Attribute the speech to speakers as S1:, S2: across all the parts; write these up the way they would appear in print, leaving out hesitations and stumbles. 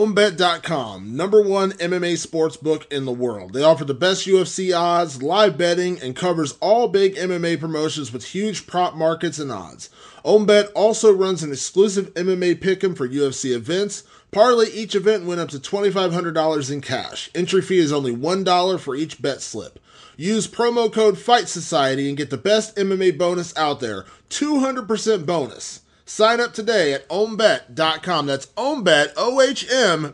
S1: OwnBet.com, #1 MMA sportsbook in the world. They offer the best UFC odds, live betting, and covers all big MMA promotions with huge prop markets and odds. OwnBet also runs an exclusive MMA pick'em for UFC events. Parlay each event and win up to $2,500 in cash. Entry fee is only $1 for each bet slip. Use promo code Fight Society and get the best MMA bonus out there, 200% bonus. Sign up today at OwnBet.com. That's OwnBet, OHMBET.com.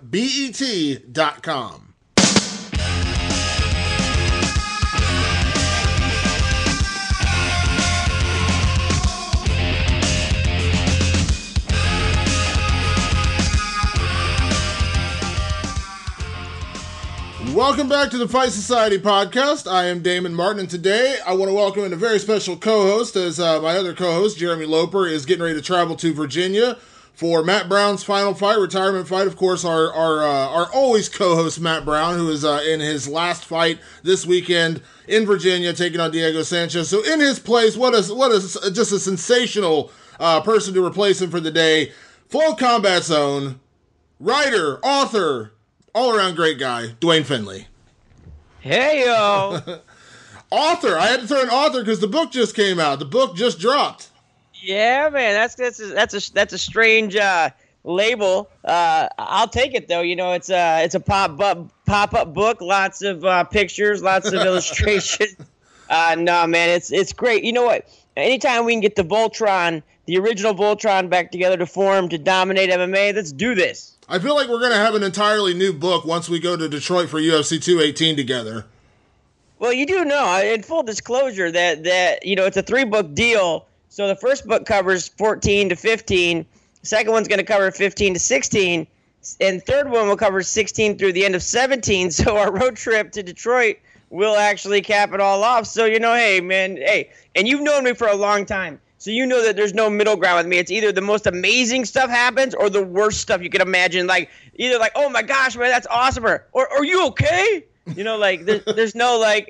S1: Welcome back to the Fight Society podcast. I am Damon Martin, and today I want to welcome in a very special co-host, as my other co-host, Jeremy Loper, is getting ready to travel to Virginia for Matt Brown's final fight, retirement fight. Of course, our always co-host, Matt Brown, who is in his last fight this weekend in Virginia, taking on Diego Sanchez. So in his place, what is just a sensational person to replace him for the day. Full Combat Zone, writer, author, all-around great guy, Duane Finley.
S2: Hey, yo.
S1: Author. I had to throw an author because the book just came out. The book just dropped.
S2: Yeah, man. That's a strange label. I'll take it though. You know, it's a pop-up book. Lots of pictures. Lots of illustrations. No, man. It's great. You know what? Anytime we can get the Voltron, the original Voltron, back together to form to dominate MMA, let's do this.
S1: I feel like we're going to have an entirely new book once we go to Detroit for UFC 218 together.
S2: Well, you do know, in full disclosure, that you know, it's a 3-book deal. So the first book covers 14 to 15. The second one's going to cover 15 to 16. And third one will cover 16 through the end of 17. So our road trip to Detroit will actually cap it all off. So, you know, hey, man, hey. And you've known me for a long time. So you know that there's no middle ground with me. It's either the most amazing stuff happens or the worst stuff you can imagine. Like, either like, oh my gosh, man, that's awesome. Or are you okay? You know, like, there's no like,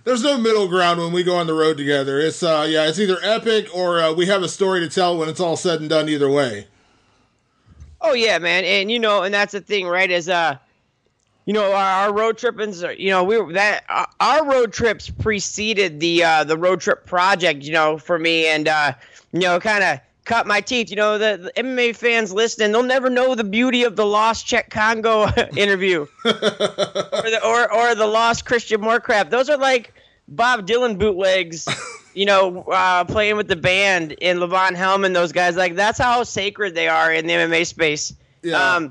S1: There's no middle ground when we go on the road together. It's it's either epic or we have a story to tell when it's all said and done either way.
S2: Oh yeah, man. And you know, and that's the thing, right? Is you know, our road trippings, you know, our road trips preceded the road trip project, you know, for me, and you know, kind of cut my teeth. You know, the MMA fans listening, they'll never know the beauty of the Lost Czech Congo interview, or the Lost Christian Moorcraft. Those are like Bob Dylan bootlegs, you know, playing with the band in Levon Helm and those guys. Like, that's how sacred they are in the MMA space.
S1: Yeah.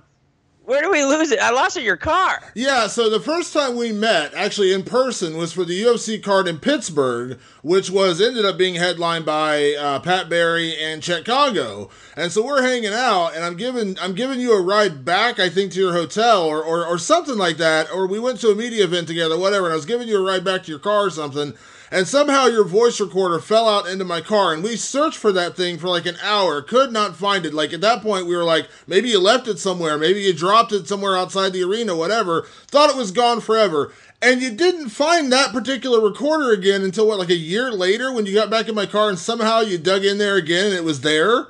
S2: Where do we lose it? I lost it in your car.
S1: Yeah, so the first time we met, actually in person, was for the UFC card in Pittsburgh, which ended up being headlined by Pat Barry and Chet Congo. And so we're hanging out, and I'm giving you a ride back, I think, to your hotel or something like that, or we went to a media event together, whatever, and I was giving you a ride back to your car or something. And somehow your voice recorder fell out into my car, and we searched for that thing for like an hour, could not find it. Like, at that point, we were like, maybe you left it somewhere, maybe you dropped it somewhere outside the arena, whatever. Thought it was gone forever. And you didn't find that particular recorder again until, what, like a year later when you got back in my car, and somehow you dug in there again and it was there?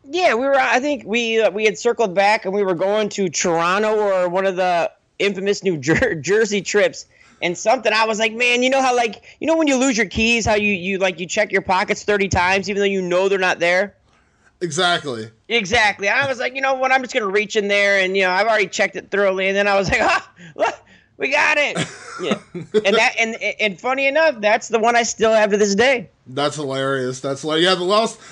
S2: Yeah, I think we had circled back, and we were going to Toronto or one of the infamous New Jersey trips. And something, I was like, man, you know how, like, you know when you lose your keys, how you check your pockets 30 times even though you know they're not there?
S1: Exactly.
S2: I was like, you know what, I'm just going to reach in there, and, you know, I've already checked it thoroughly, and then I was like, look, we got it. Yeah. And funny enough, that's the one I still have to this day.
S1: That's hilarious. Yeah, the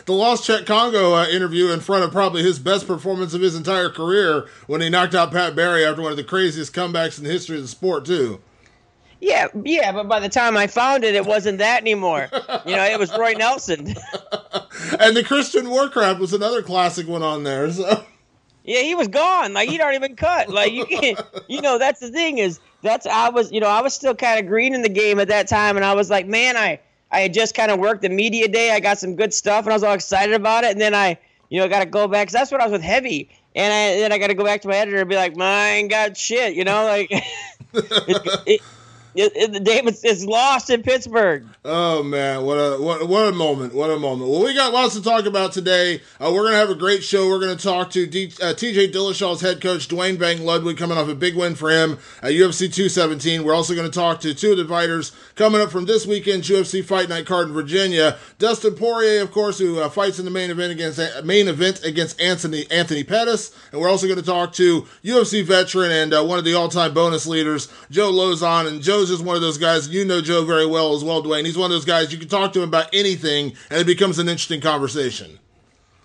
S1: lost Czech Congo interview in front of probably his best performance of his entire career when he knocked out Pat Barry after one of the craziest comebacks in the history of the sport, too.
S2: Yeah, but by the time I found it, it wasn't that anymore. You know, it was Roy Nelson.
S1: And the Christian Warcraft was another classic one on there. So
S2: yeah, he was gone. Like, he'd already been cut. Like, you can't. You know, that's the thing is I was still kind of green in the game at that time, and I was like, man, I had just kind of worked the media day. I got some good stuff, and I was all excited about it. And then I got to go back because that's what I was with Heavy, and then I got to go back to my editor and be like, man, I ain't got shit. You know, like. Damon is lost in Pittsburgh.
S1: Oh man, what a moment! What a moment! Well, we got lots to talk about today. We're gonna have a great show. We're gonna talk to TJ Dillashaw's head coach Duane Bang Ludwig, coming off a big win for him at UFC 217. We're also gonna talk to two of the fighters coming up from this weekend's UFC Fight Night card in Virginia. Dustin Poirier, of course, who fights in the main event against Anthony Pettis, and we're also gonna talk to UFC veteran and one of the all-time bonus leaders, Joe Lauzon. And Joe's just one of those guys, you know Joe very well as well, Duane. He's one of those guys you can talk to him about anything, and it becomes an interesting conversation.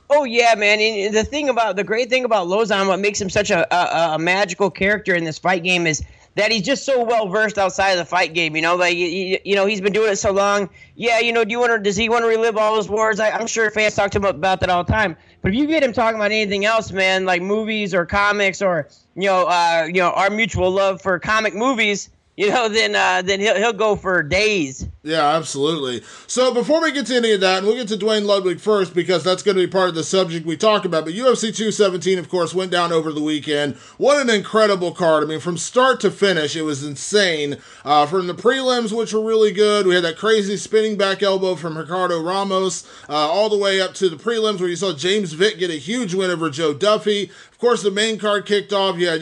S2: Oh yeah, man! And the great thing about Lauzon, what makes him such a magical character in this fight game, is that he's just so well versed outside of the fight game. He's been doing it so long. Yeah, does he want to relive all those wars? I'm sure fans talk to him about that all the time. But if you get him talking about anything else, man, like movies or comics or our mutual love for comic movies, then he'll go for days.
S1: Yeah, absolutely. So before we get to any of that, and we'll get to Duane Ludwig first because that's going to be part of the subject we talk about, but UFC 217, of course, went down over the weekend. What an incredible card. I mean, from start to finish, it was insane. From the prelims, which were really good, we had that crazy spinning back elbow from Ricardo Ramos, all the way up to the prelims where you saw James Vick get a huge win over Joe Duffy. Of course, the main card kicked off. You had,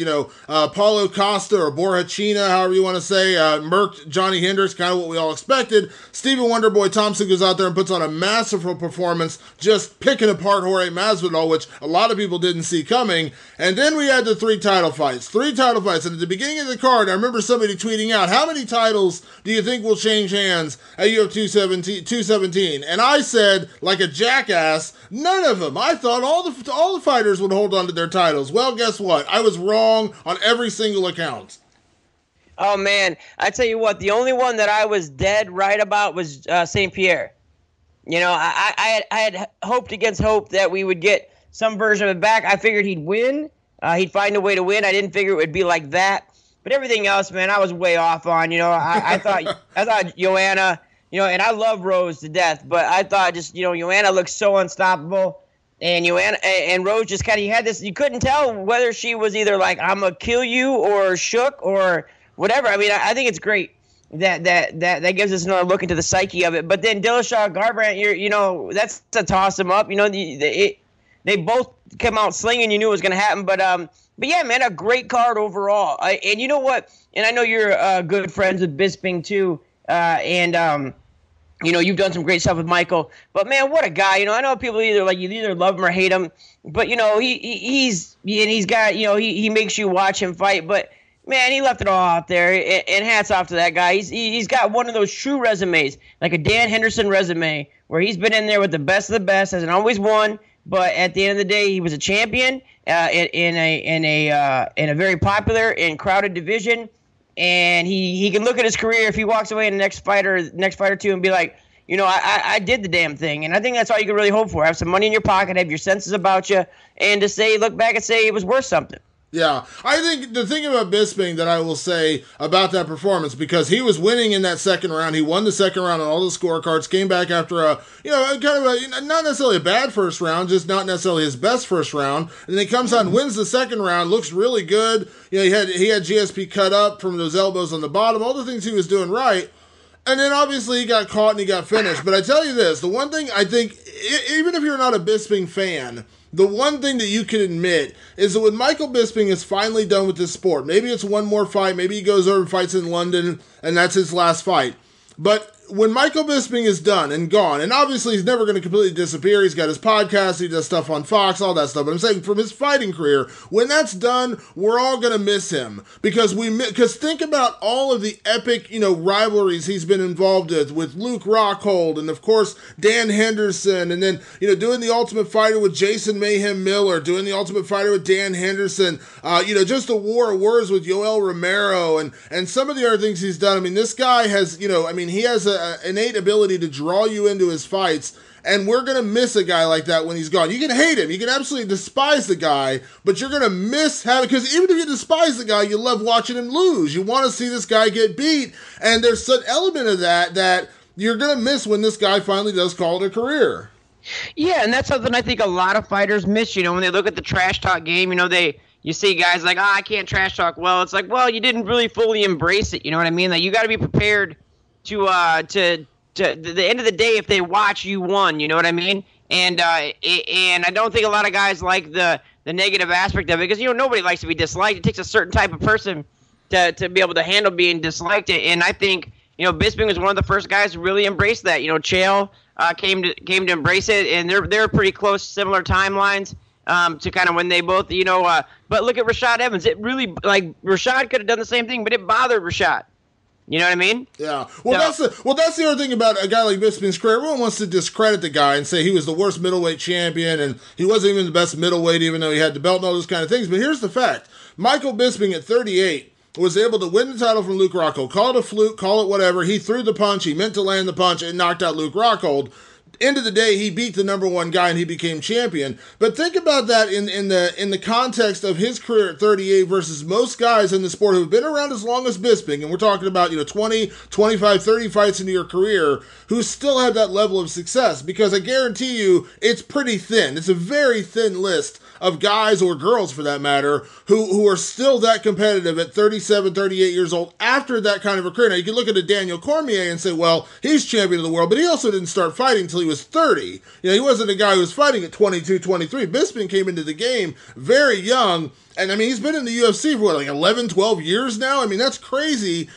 S1: Paulo Costa or Borrachina, however you want to say, murked Johnny Hendricks, kind of what we all expected. Stephen Wonderboy Thompson goes out there and puts on a masterful performance, just picking apart Jorge Masvidal, which a lot of people didn't see coming. And then we had the three title fights. And at the beginning of the card, I remember somebody tweeting out, how many titles do you think will change hands at UFC 217? And I said, like a jackass, none of them. I thought all the fighters would hold on to their titles. Well, guess what? I was wrong on every single account.
S2: Oh, man. I tell you what, the only one that I was dead right about was St. Pierre. I had hoped against hope that we would get some version of it back. I figured he'd win. He'd find a way to win. I didn't figure it would be like that. But everything else, man, I was way off on. I thought Joanna, and I love Rose to death, but I thought just, Joanna looked so unstoppable. And Rose just kind of, you had this, you couldn't tell whether she was either like, I'm going to kill you or shook or whatever. I mean, I think it's great that gives us another look into the psyche of it. But then Dillashaw, Garbrandt, that's to toss them up. They both come out slinging. You knew it was going to happen. But yeah, man, a great card overall. And you know what? And I know you're good friends with Bisping too. You've done some great stuff with Michael. But man, what a guy! I know people you either love him or hate him. But he's got he makes you watch him fight. But man, he left it all out there, and hats off to that guy. He's got one of those true resumes, like a Dan Henderson resume, where he's been in there with the best of the best, hasn't always won, but at the end of the day, he was a champion in a very popular and crowded division, and he can look at his career if he walks away in the next fight or two and be like, I did the damn thing, and I think that's all you can really hope for. Have some money in your pocket, have your senses about you, and to look back and say it was worth something.
S1: Yeah, I think the thing about Bisping that I will say about that performance, because he was winning in that second round, he won the second round on all the scorecards, came back after not necessarily a bad first round, just not necessarily his best first round, and then he comes out and wins the second round, looks really good. He had GSP cut up from those elbows on the bottom, all the things he was doing right. And then obviously he got caught and he got finished. But I tell you this, the one thing I think, even if you're not a Bisping fan, the one thing that you can admit is that when Michael Bisping is finally done with this sport, maybe it's one more fight, maybe he goes over and fights in London, and that's his last fight. But when Michael Bisping is done and gone, and obviously he's never going to completely disappear, he's got his podcast, he does stuff on Fox, all that stuff, but I'm saying from his fighting career, when that's done, we're all going to miss him. Because think about all of the epic, rivalries he's been involved with Luke Rockhold, and of course, Dan Henderson, and then, doing the Ultimate Fighter with Jason Mayhem Miller, doing the Ultimate Fighter with Dan Henderson, just the war of words with Yoel Romero, and some of the other things he's done. I mean, this guy has, he has an innate ability to draw you into his fights, and we're going to miss a guy like that when he's gone. You can hate him, you can absolutely despise the guy, but you're going to miss having, because even if you despise the guy, you love watching him lose. You want to see this guy get beat, and there's an element of that you're going to miss when this guy finally does call it a career.
S2: Yeah, and that's something I think a lot of fighters miss, when they look at the trash talk game, they you see guys like, I can't trash talk. Well, it's like, well, you didn't really fully embrace it. You know what I mean? Like, you got to be prepared to the end of the day, if they watch, you won. You know what I mean? And I don't think a lot of guys like the negative aspect of it, because nobody likes to be disliked. It takes a certain type of person to be able to handle being disliked. And I think Bisping was one of the first guys to really embrace that. Chael came to embrace it, and they're pretty close, similar timelines to kind of when they both But look at Rashad Evans. It really, like, Rashad could have done the same thing, but it bothered Rashad. You know what I mean?
S1: Yeah. Well, that's the other thing about a guy like Bisping's career. Everyone wants to discredit the guy and say he was the worst middleweight champion and he wasn't even the best middleweight, even though he had the belt and all those kind of things. But here's the fact: Michael Bisping at 38 was able to win the title from Luke Rockhold. Call it a fluke, call it whatever. He threw the punch. He meant to land the punch and knocked out Luke Rockhold. End of the day, he beat the number one guy and he became champion. But think about that in the context of his career at 38 versus most guys in the sport who've been around as long as Bisping, and we're talking about 20, 25, 30 fights into your career, who still have that level of success. Because I guarantee you, it's pretty thin. It's a very thin list of guys, or girls for that matter, who are still that competitive at 37, 38 years old after that kind of a career. Now, you can look at a Daniel Cormier and say, well, he's champion of the world, but he also didn't start fighting until he was 30. He wasn't a guy who was fighting at 22, 23. Bisping came into the game very young. And, I mean, he's been in the UFC for, 11, 12 years now? I mean, that's crazy.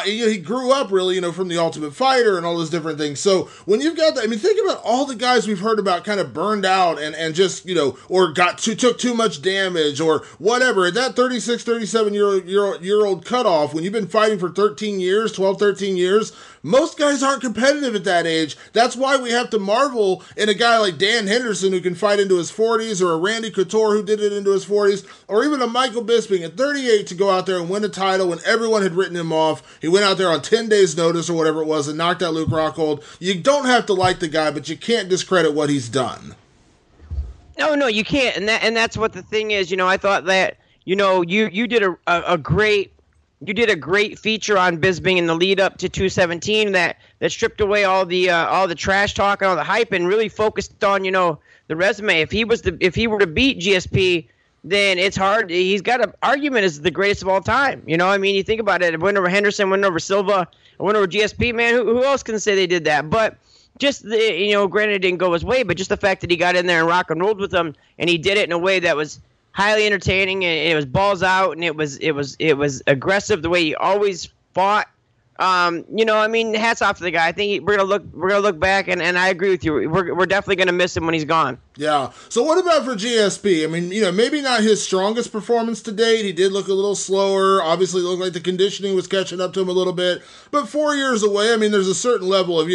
S1: He grew up, really, from the Ultimate Fighter and all those different things. So, when you've got that, I mean, think about all the guys we've heard about kind of burned out and just, or took too much damage or whatever. At that 36, 37-year-old cutoff, when you've been fighting for 13 years, 12, 13 years, most guys aren't competitive at that age. That's why we have to marvel in a guy like Dan Henderson who can fight into his 40s, or a Randy Couture who did it into his 40s, or even a Michael Bisping at 38 to go out there and win a title when everyone had written him off. He went out there on 10 days' notice or whatever it was and knocked out Luke Rockhold. You don't have to like the guy, but you can't discredit what he's done.
S2: No, you can't. And that's what the thing is. I thought that you did a great. You did a great feature on Bisping in the lead up to 217 that stripped away all the trash talk and all the hype and really focused on the resume. If he were to beat GSP, then it's hard. He's got an argument as the greatest of all time. I mean, you think about it. Win over Henderson, win over Silva, win over GSP. Man, who else can say they did that? But just granted, it didn't go his way, but just the fact that he got in there and rock and rolled with them, and he did it in a way that was highly entertaining, and it was balls out, and it was aggressive the way he always fought. I mean, hats off to the guy. I think we're gonna look back, and I agree with you. We're definitely gonna miss him when he's gone.
S1: Yeah. So what about for GSP? I mean, maybe not his strongest performance to date. He did look a little slower. Obviously, it looked like the conditioning was catching up to him a little bit. But 4 years away, I mean, there's a certain level of,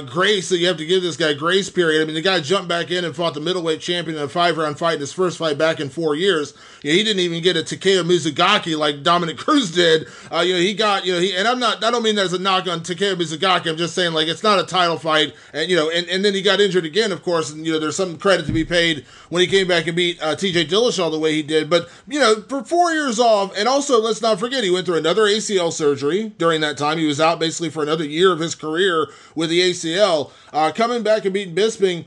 S1: grace that you have to give this guy, grace period. I mean, the guy jumped back in and fought the middleweight champion in a 5-round fight in his first fight back in 4 years. He didn't even get a Takeo Mizugaki like Dominic Cruz did. He got, and I don't mean that as a knock on Takeo Mizugaki. I'm just saying, it's not a title fight. And, and then he got injured again, of course, and, there's some credit to be paid when he came back and beat TJ Dillashaw the way he did. But, for 4 years off, and also, let's not forget, he went through another ACL surgery during that time. He was out basically for another year of his career with the ACL. Coming back and beating Bisping,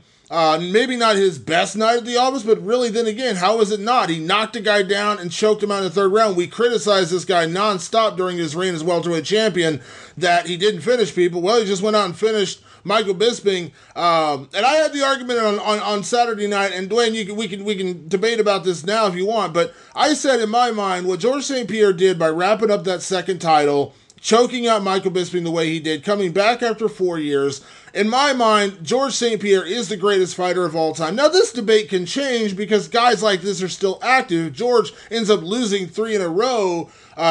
S1: maybe not his best night at the office, but really, then again, how is it not? He knocked a guy down and choked him out in the third round. We criticized this guy nonstop during his reign as welterweight champion that he didn't finish people. Well, he just went out and finished Michael Bisping. And I had the argument on Saturday night, and Duane, we can debate about this now if you want, but I said in my mind what Georges St-Pierre did by wrapping up that second title, choking out Michael Bisping the way he did, coming back after 4 years. In my mind, Georges St-Pierre is the greatest fighter of all time. Now, this debate can change because guys like this are still active. George ends up losing 3 in a row,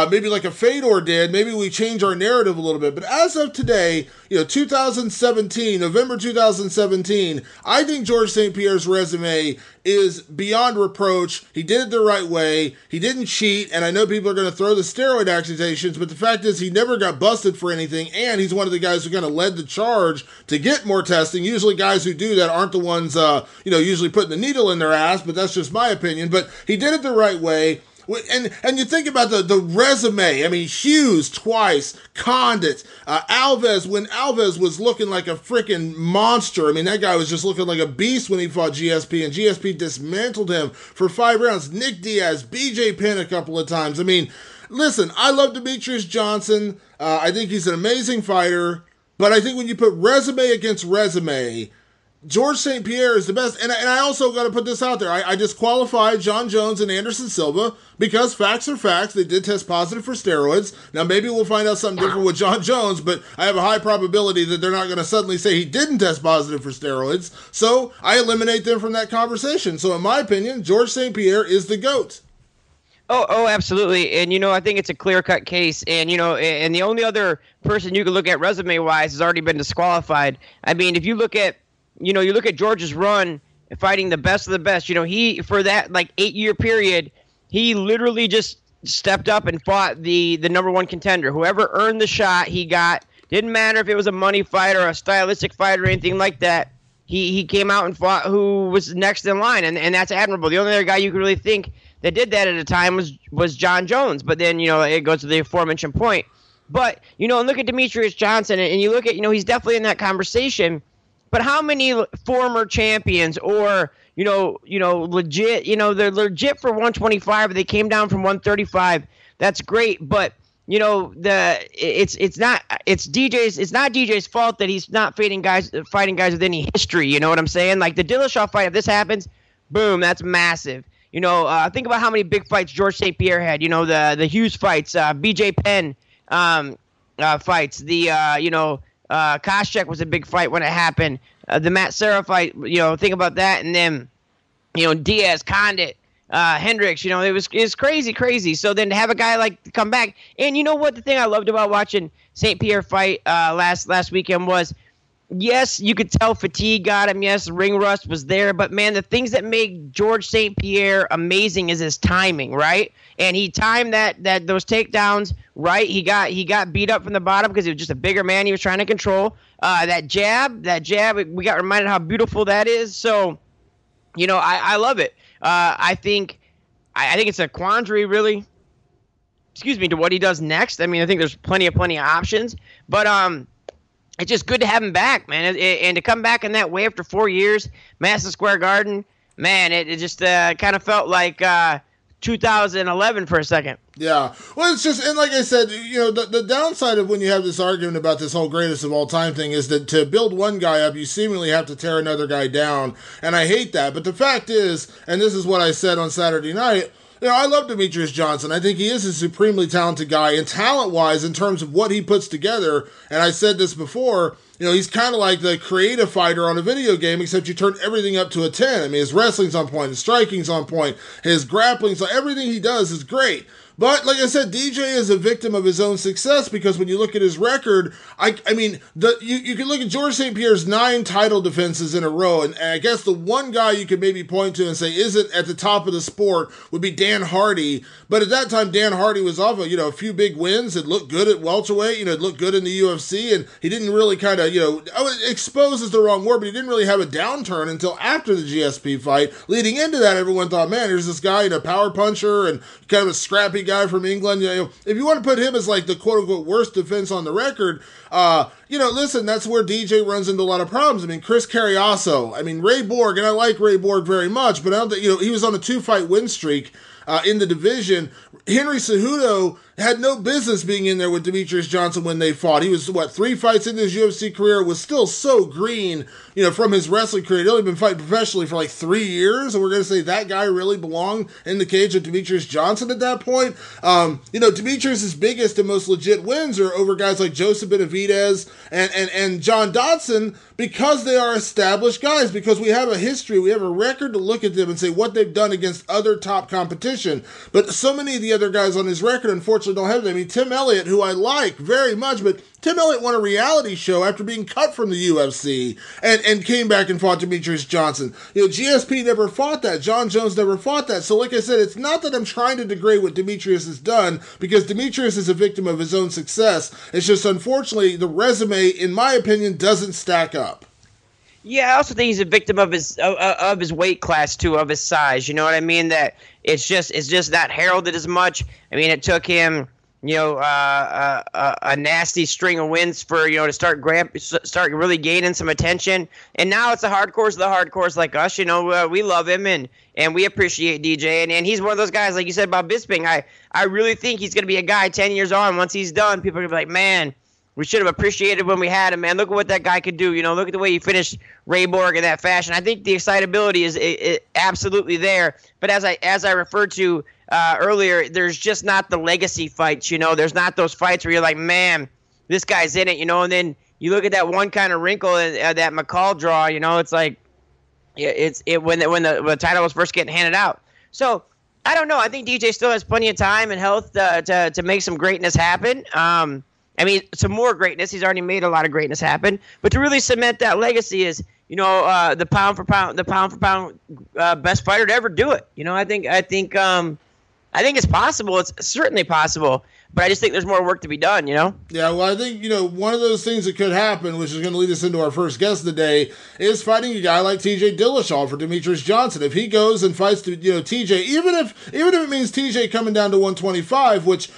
S1: maybe like a Fedor did. Maybe we change our narrative a little bit. But as of today, 2017, November 2017, I think Georges St-Pierre's resume is beyond reproach. He did it the right way. He didn't cheat, and I know people are going to throw the steroid accusations, but the fact is he never got busted for anything, and he's one of the guys who kind of led the charge to get more testing. Usually guys who do that aren't the ones, usually putting the needle in their ass, but that's just my opinion. But he did it the right way. And you think about the resume. I mean, Hughes twice, Condit, Alves, when Alves was looking like a freaking monster. I mean, that guy was just looking like a beast when he fought GSP, and GSP dismantled him for 5 rounds. Nick Diaz, BJ Penn a couple of times. I mean, listen, I love Demetrious Johnson. I think he's an amazing fighter. But I think when you put resume against resume, George St. Pierre is the best. And I also got to put this out there. I disqualified John Jones and Anderson Silva because facts are facts. They did test positive for steroids. Now, maybe we'll find out something different with John Jones, but I have a high probability that they're not going to suddenly say he didn't test positive for steroids. So I eliminate them from that conversation. So in my opinion, George St. Pierre is the GOAT.
S2: Oh, absolutely. And, I think it's a clear-cut case. And, and the only other person you can look at resume-wise has already been disqualified. I mean, if you look at, you look at George's run fighting the best of the best, he, for that, 8-year period, he literally just stepped up and fought the number one contender. Whoever earned the shot, he got. Didn't matter if it was a money fight or a stylistic fight or anything like that. He came out and fought who was next in line, and that's admirable. The only other guy you could really think that did that at a time was John Jones. But then, it goes to the aforementioned point. But, and look at Demetrious Johnson, and you look at, he's definitely in that conversation. But how many former champions or, legit, they're legit for 125, but they came down from 135. That's great. But, it's not DJ's fault that he's not fighting guys with any history. You know what I'm saying? Like the Dillashaw fight, if this happens, boom, that's massive. Think about how many big fights George St. Pierre had. The Hughes fights, BJ Penn fights. The Koscheck was a big fight when it happened. The Matt Serra fight. Think about that. And then Diaz, Condit, Hendricks. It was crazy. So then to have a guy come back, and you know what? The thing I loved about watching St. Pierre fight last weekend was, yes, you could tell fatigue got him. Yes, ring rust was there. But, man, the things that make George St. Pierre amazing is his timing, right? And he timed those takedowns right. He got beat up from the bottom because he was just a bigger man he was trying to control. That jab, we got reminded how beautiful that is. So, I love it. I think it's a quandary, really, to what he does next. I mean, I think there's plenty of options. But, it's just good to have him back, man. And to come back in that way after 4 years, Madison Square Garden, man, it just kind of felt like 2011 for a second.
S1: Yeah. Well, it's just, and like I said, the downside of when you have this argument about this whole greatest of all time thing is that to build one guy up, you seemingly have to tear another guy down. And I hate that. But the fact is, and this is what I said on Saturday night, I love Demetrious Johnson. I think he is a supremely talented guy, and talent-wise, in terms of what he puts together, and I said this before, he's kind of like the creative fighter on a video game, except you turn everything up to a 10. I mean, his wrestling's on point, his striking's on point, his grappling's on, everything he does is great. But, like I said, DJ is a victim of his own success because when you look at his record, you can look at George St. Pierre's 9 title defenses in a row, and I guess the one guy you could maybe point to and say isn't at the top of the sport would be Dan Hardy. But at that time, Dan Hardy was off a few big wins. It looked good at welterweight, it looked good in the UFC, and he didn't really kind of, exposed is the wrong word, but he didn't really have a downturn until after the GSP fight. Leading into that, everyone thought, man, here's this guy, power puncher and kind of a scrappy guy from England. If you want to put him as like the quote-unquote worst defense on the record, listen, that's where DJ runs into a lot of problems. I mean, Chris Carriasso, Ray Borg, and I like Ray Borg very much, but I don't think, he was on a 2-fight win streak in the division. Henry Cejudo had no business being in there with Demetrious Johnson when they fought. He was, 3 fights into his UFC career, was still so green, from his wrestling career. He'd only been fighting professionally for 3 years, and we're going to say that guy really belonged in the cage of Demetrious Johnson at that point. Demetrious' biggest and most legit wins are over guys like Joseph Benavidez and John Dodson because they are established guys, because we have a history, we have a record to look at them and say what they've done against other top competition. But so many of the other guys on his record, unfortunately, don't have that. Tim Elliott, who I like very much, but Tim Elliott won a reality show after being cut from the UFC and came back and fought Demetrious Johnson. GSP never fought that. John Jones never fought that. So like I said, it's not that I'm trying to degrade what Demetrious has done, because Demetrious is a victim of his own success. It's just, unfortunately, the resume, in my opinion, doesn't stack up.
S2: Yeah, I also think he's a victim of his weight class too, of his size. You know what I mean? That it's just not heralded as much. I mean, it took him, a nasty string of wins for to start really gaining some attention. And now it's the hardcores like us. We love him and we appreciate DJ. And he's one of those guys, like you said about Bisping. I really think he's going to be a guy 10 years on. Once he's done, people are going to be like, man, we should have appreciated when we had him, man. Look at what that guy could do. Look at the way he finished Ray Borg in that fashion. I think the excitability is absolutely there. But as I referred to earlier, there's just not the legacy fights. There's not those fights where you're like, man, this guy's in it. And then you look at that one kind of wrinkle in that McCall draw. It's like when the title was first getting handed out. So I don't know. I think DJ still has plenty of time and health to make some greatness happen. Some more greatness. He's already made a lot of greatness happen. But to really cement that legacy is, the pound for pound best fighter to ever do it. I think it's possible. It's certainly possible. But I just think there's more work to be done, Yeah,
S1: well, I think, one of those things that could happen, which is going to lead us into our first guest of the day, is fighting a guy like TJ Dillashaw for Demetrious Johnson. If he goes and fights, TJ, even if it means TJ coming down to 125, which,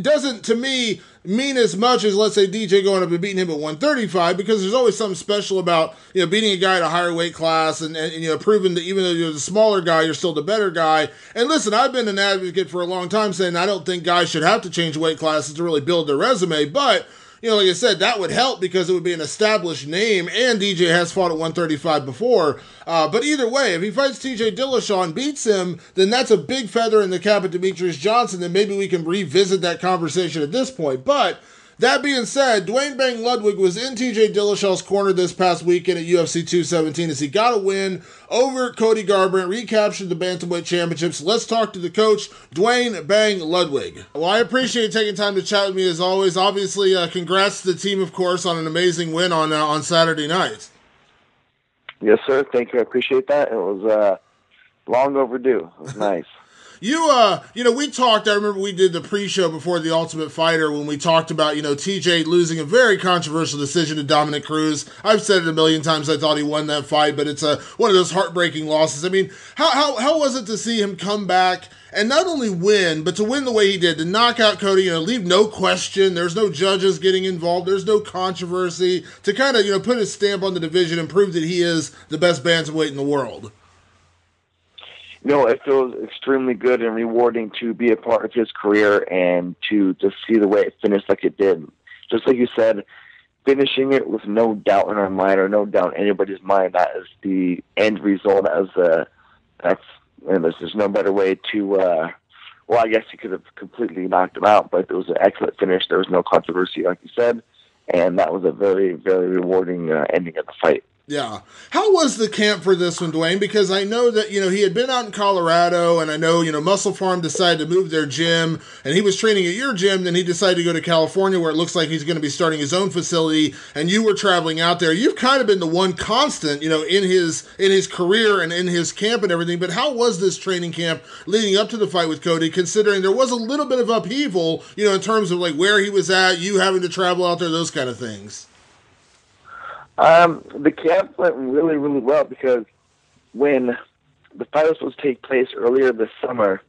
S1: doesn't, to me, mean as much as, let's say, DJ going up and beating him at 135, because there's always something special about, beating a guy at a higher weight class and proving that even though you're the smaller guy, you're still the better guy. And listen, I've been an advocate for a long time saying I don't think guys should have to change weight classes to really build their resume, but like I said, that would help because it would be an established name, and DJ has fought at 135 before. But either way, if he fights TJ Dillashaw and beats him, then that's a big feather in the cap of Demetrious Johnson, then maybe we can revisit that conversation at this point. But that being said, Duane "Bang" Ludwig was in TJ Dillashaw's corner this past weekend at UFC 217 as he got a win over Cody Garbrandt, recaptured the Bantamweight Championships. Let's talk to the coach, Duane "Bang" Ludwig. Well, I appreciate you taking time to chat with me as always. Obviously, congrats to the team, of course, on an amazing win on Saturday night.
S3: Yes, sir. Thank you. I appreciate that. It was long overdue. It was nice.
S1: We talked, I remember we did the pre-show before The Ultimate Fighter when we talked about, TJ losing a very controversial decision to Dominic Cruz. I've said it a million times, I thought he won that fight, but it's one of those heartbreaking losses. I mean, how was it to see him come back and not only win, but to win the way he did, to knock out Cody, leave no question, there's no judges getting involved, there's no controversy, to kind of, put his stamp on the division and prove that he is the best bantamweight in the world?
S3: It feels extremely good and rewarding to be a part of his career and to just see the way it finished like it did. Just like you said, finishing it with no doubt in our mind or no doubt in anybody's mind, that is the end result. There's no better way to, I guess you could have completely knocked him out, but it was an excellent finish. There was no controversy, like you said, and that was a very, very rewarding ending of the fight.
S1: Yeah. How was the camp for this one, Duane? Because I know that, he had been out in Colorado, and I know, Muscle Farm decided to move their gym, and he was training at your gym, then he decided to go to California, where it looks like he's going to be starting his own facility, and you were traveling out there. You've kind of been the one constant, in his career and in his camp and everything, but how was this training camp leading up to the fight with Cody, considering there was a little bit of upheaval, in terms of, like, where he was at, you having to travel out there, those kind of things?
S3: The camp went really, really well because when the fight was supposed to take place earlier this summer,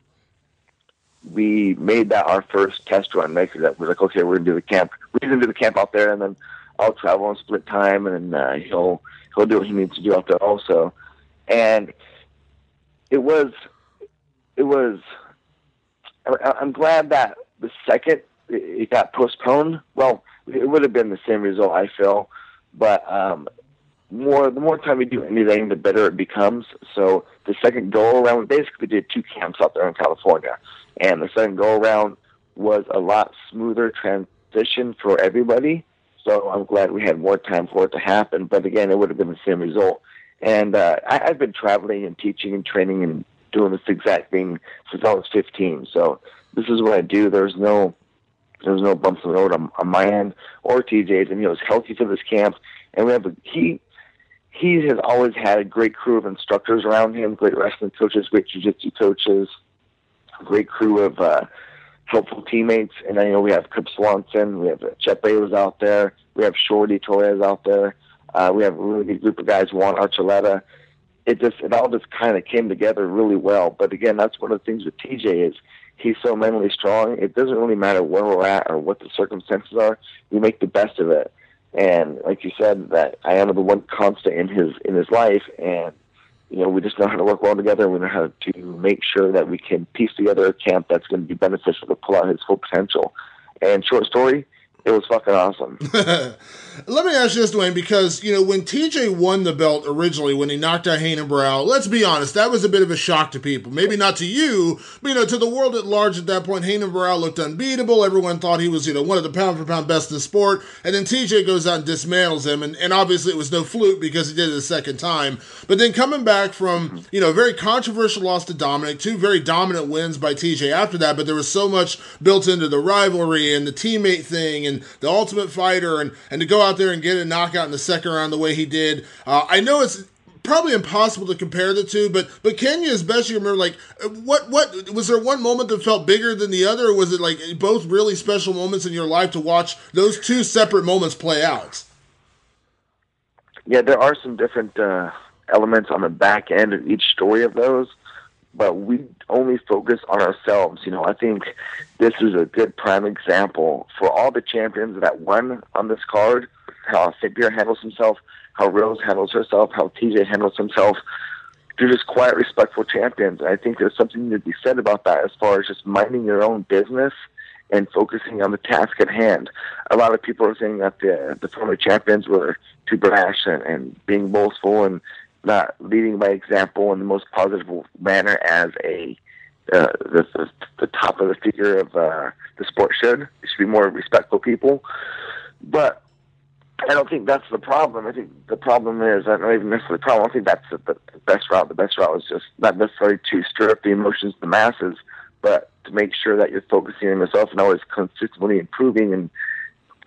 S3: we made that our first test run. That we're like, okay, we're gonna do the camp. We're gonna do the camp out there, and then I'll travel and split time, and then he'll do what he needs to do out there also. And it was. I'm glad that the second it got postponed. Well, it would have been the same result, I feel. But the more time we do anything, the better it becomes. So the second go-around, we basically did 2 camps out there in California. And the second go-around was a lot smoother transition for everybody. So I'm glad we had more time for it to happen. But again, it would have been the same result. And I've been traveling and teaching and training and doing this exact thing since I was 15. So this is what I do. There was no bumps in the road on my end or TJ's, and he was healthy for this camp. And he has always had a great crew of instructors around him, great wrestling coaches, great jiu-jitsu coaches, great crew of helpful teammates. And we have Kip Swanson, we have Chet Baylor's out there, we have Shorty Torres out there. We have a really good group of guys, Juan Archuleta. It all just kind of came together really well. But again, that's one of the things with TJ is he's so mentally strong. It doesn't really matter where we're at or what the circumstances are. We make the best of it. And like you said, that I am the one constant in his life, and we just know how to work well together. We know how to make sure that we can piece together a camp that's going to be beneficial to pull out his full potential. And short story, it was fucking awesome.
S1: Let me ask you this, Duane, because, when TJ won the belt originally, when he knocked out Hayenbrow, let's be honest, that was a bit of a shock to people. Maybe not to you, but, to the world at large at that point. Hayenbrow looked unbeatable. Everyone thought he was, one of the pound-for-pound best in the sport. And then TJ goes out and dismantles him. And obviously it was no fluke because he did it a second time. But then coming back from, a very controversial loss to Dominic, 2 very dominant wins by TJ after that, but there was so much built into the rivalry and the teammate thing and the Ultimate Fighter, and to go out there and get a knockout in the second round the way he did. I know it's probably impossible to compare the two, but can you, as best you remember, like, what was there one moment that felt bigger than the other, or was it like both really special moments in your life to watch those 2 separate moments play out?
S3: Yeah, there are some different elements on the back end of each story of those, but we only focus on ourselves. I think this is a good prime example for all the champions that won on this card, how St. Pierre handles himself, how Rose handles herself, how TJ handles himself. They're just quiet, respectful champions. I think there's something to be said about that as far as just minding your own business and focusing on the task at hand. A lot of people are saying that the former champions were too brash and being boastful and not leading by example in the most positive manner as the top of the figure of the sport should. It should be more respectful people. But I don't think that's the problem. I think the problem is, not even necessarily the problem, I think that's the best route. The best route is just not necessarily to stir up the emotions of the masses, but to make sure that you're focusing on yourself and always consistently improving and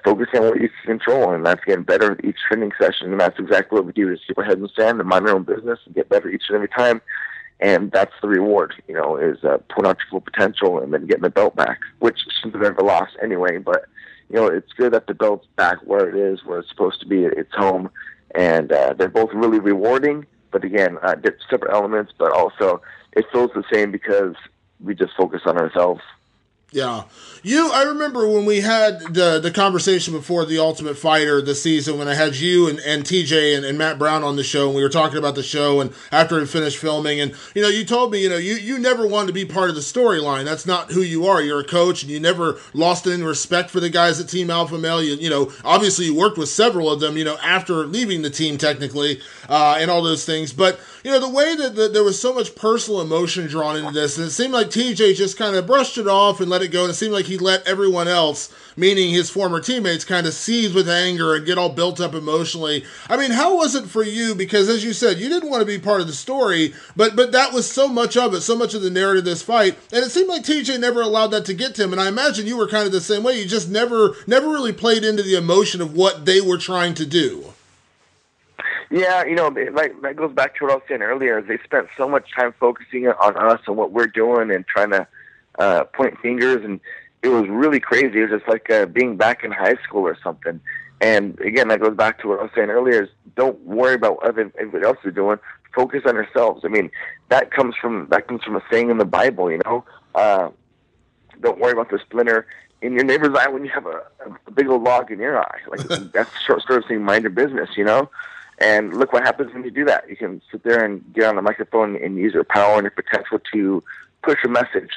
S3: focusing on what you can control, and that's getting better with each training session. And that's exactly what we do: is keep our heads in the sand and mind our own business and get better each and every time. And that's the reward, is putting out your full potential and then getting the belt back, which shouldn't have ever lost anyway. But it's good that the belt's back where it is, where it's supposed to be. It's home, and they're both really rewarding. But again, separate elements, but also it feels the same because we just focus on ourselves.
S1: Yeah. I remember when we had the conversation before the Ultimate Fighter this season, when I had you and TJ and Matt Brown on the show, and we were talking about the show and after it finished filming, and, you told me, you never wanted to be part of the storyline. That's not who you are. You're a coach, and you never lost any respect for the guys at Team Alpha Male. Obviously you worked with several of them, after leaving the team technically, and all those things. But, the way that there was so much personal emotion drawn into this, and it seemed like TJ just kind of brushed it off and let it go, and it seemed like he let everyone else, meaning his former teammates, kind of seethe with anger and get all built up emotionally. I mean, how was it for you? Because as you said, you didn't want to be part of the story, but that was so much of it, so much of the narrative of this fight, and it seemed like TJ never allowed that to get to him, and I imagine you were kind of the same way. You just never really played into the emotion of what they were trying to do.
S3: Yeah, that goes back to what I was saying earlier. They spent so much time focusing on us and what we're doing and trying to point fingers, and it was really crazy. It was just like being back in high school or something. And again, that goes back to what I was saying earlier: is don't worry about what everybody else is doing. Focus on yourselves. I mean, that comes from a saying in the Bible. Don't worry about the splinter in your neighbor's eye when you have a big old log in your eye. Like that's the short story of saying mind your business. And look what happens when you do that. You can sit there and get on the microphone and use your power and your potential to push a message.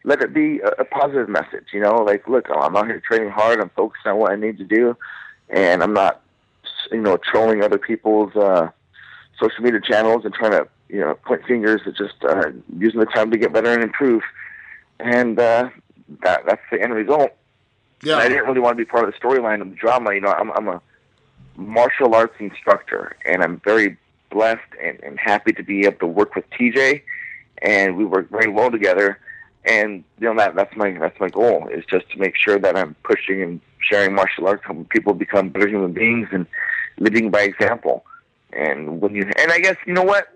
S3: Let it be a positive message, like, look, I'm out here training hard. I'm focused on what I need to do. And I'm not, trolling other people's social media channels and trying to, point fingers. It's just using the time to get better and improve. And that's the end result. Yeah. And I didn't really want to be part of the storyline of the drama. I'm a martial arts instructor, and I'm very blessed and happy to be able to work with TJ, and we work very well together. And that's my goal, is just to make sure that I'm pushing and sharing martial arts, helping people become better human beings and living by example. And I guess, what?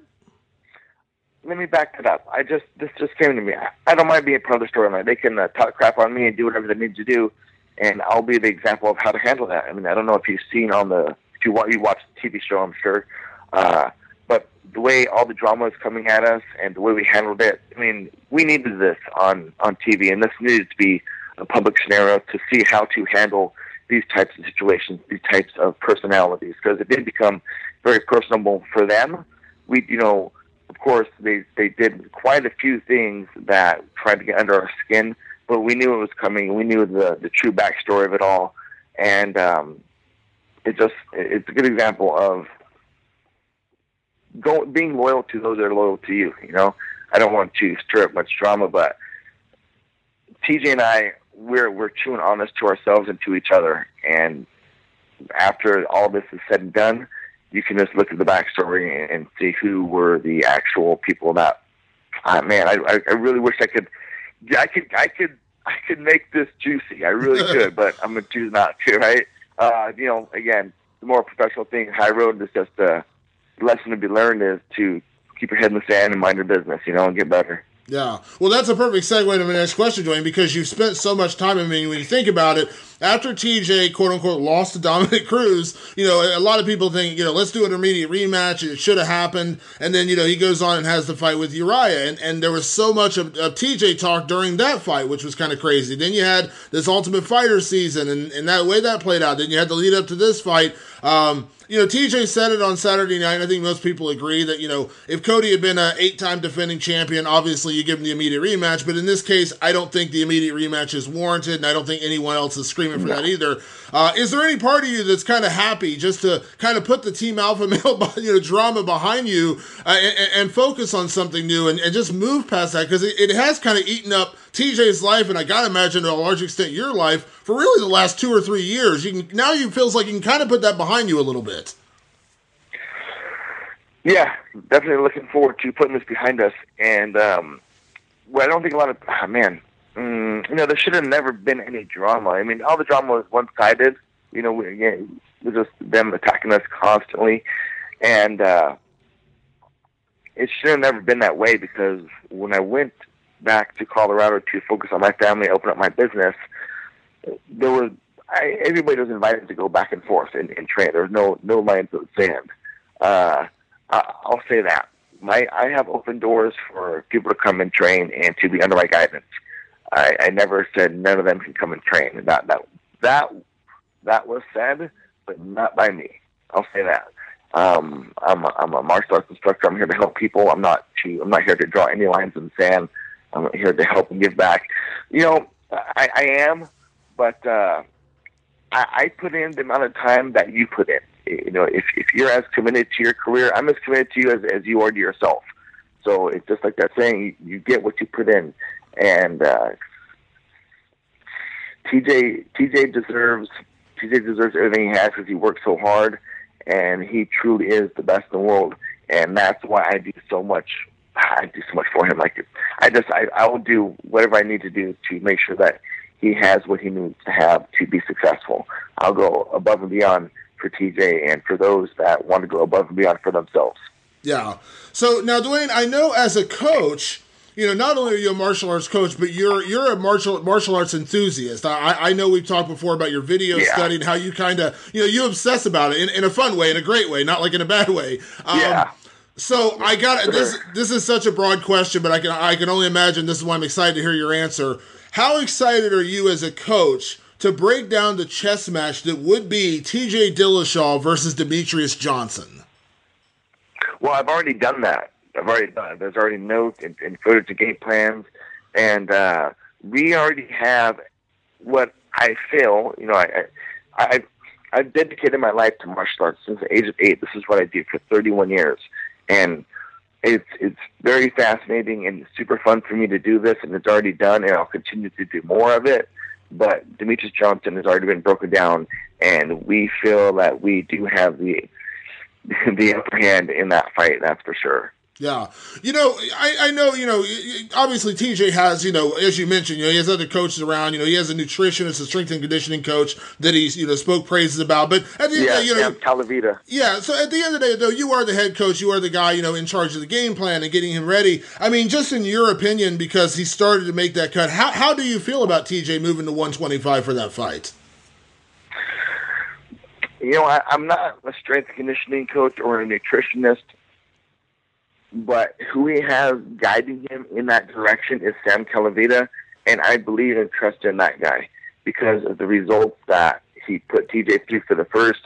S3: Let me back that up. This just came to me. I don't mind being part of the storyline. They can talk crap on me and do whatever they need to do, and I'll be the example of how to handle that. I mean, I don't know if you've seen on the you watch the TV show, I'm sure. But the way all the drama is coming at us and the way we handled it, I mean, we needed this on TV, and this needed to be a public scenario to see how to handle these types of situations, these types of personalities, because it did become very personable for them. We, of course, they did quite a few things that tried to get under our skin, but we knew it was coming. We knew the true backstory of it all, and it's a good example of being loyal to those that are loyal to you. I don't want to stir up much drama, but TJ and I, we're true and honest to ourselves and to each other. And after all this is said and done, you can just look at the backstory and see who were the actual people that. I really wish I could make this juicy. I really could, but I'm gonna choose not to. Right? Again, the more professional thing, high road is just the lesson to be learned is to keep your head in the sand and mind your business, and get better.
S1: Yeah. Well, that's a perfect segue to my next question, Duane, because you've spent so much time. I mean, when you think about it, after TJ, quote unquote, lost to Dominic Cruz, a lot of people think, let's do an immediate rematch. It should have happened. And then, he goes on and has the fight with Uriah. And there was so much of TJ talk during that fight, which was kind of crazy. Then you had this Ultimate Fighter season and that way that played out. Then you had to lead up to this fight. TJ said it on Saturday night, and I think most people agree that, if Cody had been an 8-time defending champion, obviously you give him the immediate rematch. But in this case, I don't think the immediate rematch is warranted, and I don't think anyone else is screaming for that either. Is there any part of you that's kind of happy just to kind of put the Team Alpha Male drama behind you and focus on something new and just move past that? Because it has kind of eaten up TJ's life, and I got to imagine to a large extent your life, for really the last 2 or 3 years. Now you feels like you can kind of put that behind you a little bit.
S3: Yeah, definitely looking forward to putting this behind us. And I don't think a lot of there should have never been any drama. I mean, all the drama was one-sided. It was just them attacking us constantly, and it should have never been that way. Because when I went back to Colorado to focus on my family, open up my business, everybody was invited to go back and forth and train. There was no lines of sand. I'll say that. I have open doors for people to come and train and to be under my guidance. I never said none of them can come and train. That was said, but not by me. I'll say that. I'm a martial arts instructor. I'm here to help people. I'm not here to draw any lines in the sand. I'm here to help and give back. I am, but I put in the amount of time that you put in. If you're as committed to your career, I'm as committed to you as you are to yourself. So it's just like that saying, you get what you put in. And TJ deserves everything he has because he worked so hard, and he truly is the best in the world. And that's why I do so much. I do so much for him. I will do whatever I need to do to make sure that he has what he needs to have to be successful. I'll go above and beyond for TJ and for those that want to go above and beyond for themselves.
S1: Yeah. So now, Duane, I know as a coach, not only are you a martial arts coach, but you're a martial arts enthusiast. I know we've talked before about your video study and how you kind of, you obsess about it in a fun way, in a great way, not like in a bad way. So I got this is such a broad question, but I can only imagine this is why I'm excited to hear your answer. How excited are you as a coach to break down the chess match that would be TJ Dillashaw versus Demetrious Johnson?
S3: Well, I've already done that. There's already notes and footage and game plans, and we already have what I feel. I've dedicated my life to martial arts since the age of 8. This is what I do for 31 years, and it's very fascinating and super fun for me to do this, and it's already done, and I'll continue to do more of it. But Demetrious Johnson has already been broken down, and we feel that we do have the upper hand in that fight. That's for sure.
S1: Yeah. I know, obviously TJ has, as you mentioned, he has other coaches around, he has a nutritionist, a strength and conditioning coach that he's, spoke praises about. But at the end of the day,
S3: Calavita.
S1: Yeah. So at the end of the day, though, you are the head coach. You are the guy, in charge of the game plan and getting him ready. I mean, just in your opinion, because he started to make that cut, how do you feel about TJ moving to 125 for that fight?
S3: I'm not a strength conditioning coach or a nutritionist, but who he has guiding him in that direction is Sam Calavita, and I believe and trust in that guy because of the results that he put TJ through for the first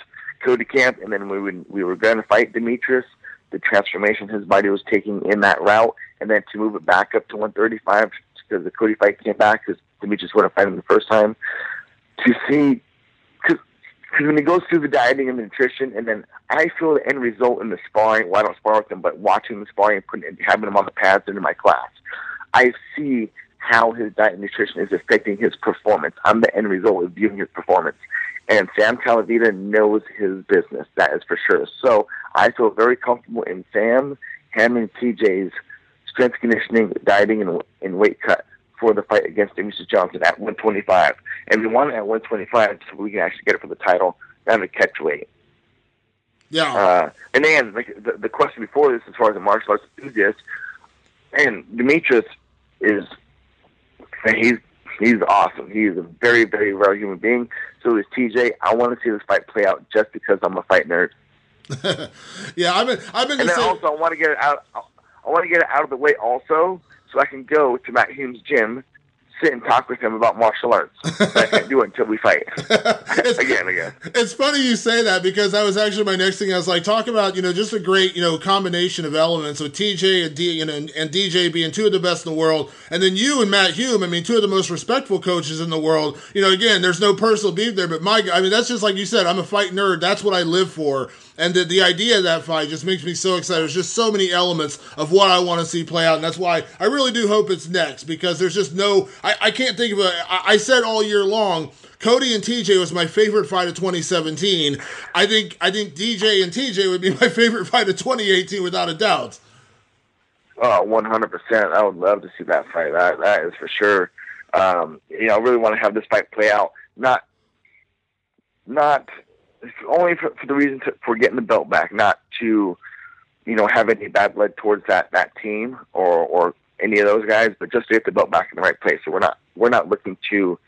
S3: Cody camp, and then we were going to fight Demetrious, the transformation his body was taking in that route, and then to move it back up to 135 because the Cody fight came back because Demetrious wouldn't fight him the first time. To see, because when he goes through the dieting and the nutrition, and then I feel the end result in the sparring. Well, I don't spar with him, but watching the sparring and having him on the pads into my class, I see how his diet and nutrition is affecting his performance. I'm the end result of viewing his performance. And Sam Calavita knows his business, that is for sure. So I feel very comfortable in Sam handling TJ's strength conditioning, dieting, and weight cut for the fight against Demetrious Johnson at 125. And we want it at 125 so we can actually get it for the title down to catch weight.
S1: Yeah.
S3: And then the question before this, as far as the martial arts enthusiast, and Demetrious is, he's awesome. He is a very, very rare human being. So is TJ. I want to see this fight play out just because I'm a fight nerd.
S1: Yeah, I've been.
S3: And then also, I want to get it out. I want to get it out of the way also, so I can go to Matt Hume's gym, sit and talk with him about martial arts. But I can't do it until we fight. Again.
S1: It's funny you say that because that was actually my next thing. I was like, talk about, just a great, combination of elements with TJ and DJ being two of the best in the world. And then you and Matt Hume, two of the most respectful coaches in the world. Again, there's no personal beef there, but that's just like you said, I'm a fight nerd. That's what I live for. And the idea of that fight just makes me so excited. There's just so many elements of what I want to see play out. And that's why I really do hope it's next, because there's just I can't think of I said all year long, Cody and TJ was my favorite fight of 2017. I think DJ and TJ would be my favorite fight of 2018 without a doubt.
S3: Oh, 100%. I would love to see that fight. That is for sure. I really want to have this fight play out. Not only for the reason for getting the belt back, not to, have any bad blood towards that team or any of those guys, but just to get the belt back in the right place. So we're not looking to,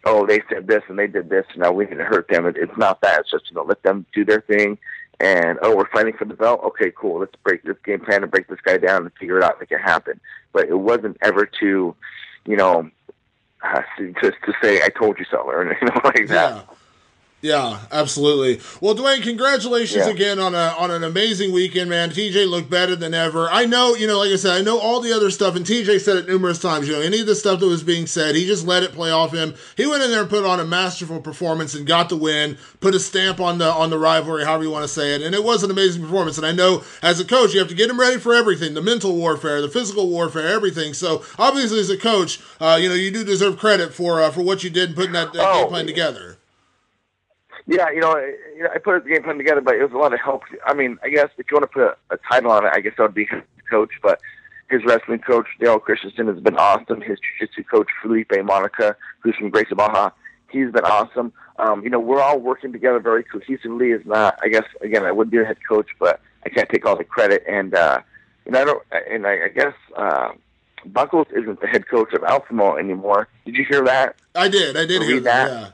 S3: they said this and they did this, and now we need to hurt them. It's not that. It's just, let them do their thing. And, we're fighting for the belt. Okay, cool. Let's break this game plan and break this guy down and figure it out, make it happen. But it wasn't ever to, just to say, I told you so, or anything like that.
S1: Yeah, absolutely. Well, Duane, congratulations again on an amazing weekend, man. TJ looked better than ever. I know, like I said, I know all the other stuff, and TJ said it numerous times, any of the stuff that was being said, he just let it play off him. He went in there and put on a masterful performance and got the win, put a stamp on the rivalry, however you want to say it, and it was an amazing performance. And I know, as a coach, you have to get him ready for everything, the mental warfare, the physical warfare, everything. So, obviously, as a coach, you do deserve credit for what you did in putting that game plan together.
S3: Yeah, I put the game plan together, but it was a lot of help. I guess if you want to put a title on it, I guess that would be his coach, but his wrestling coach, Dale Christensen, has been awesome. His jiu-jitsu coach, Felipe Monica, who's from Gracie Baja, he's been awesome. We're all working together very cohesively. It's not, I guess, again, I would be a head coach, but I can't take all the credit. And, I guess Buckles isn't the head coach of Alfamo anymore. Did you hear that?
S1: I did hear that, yeah.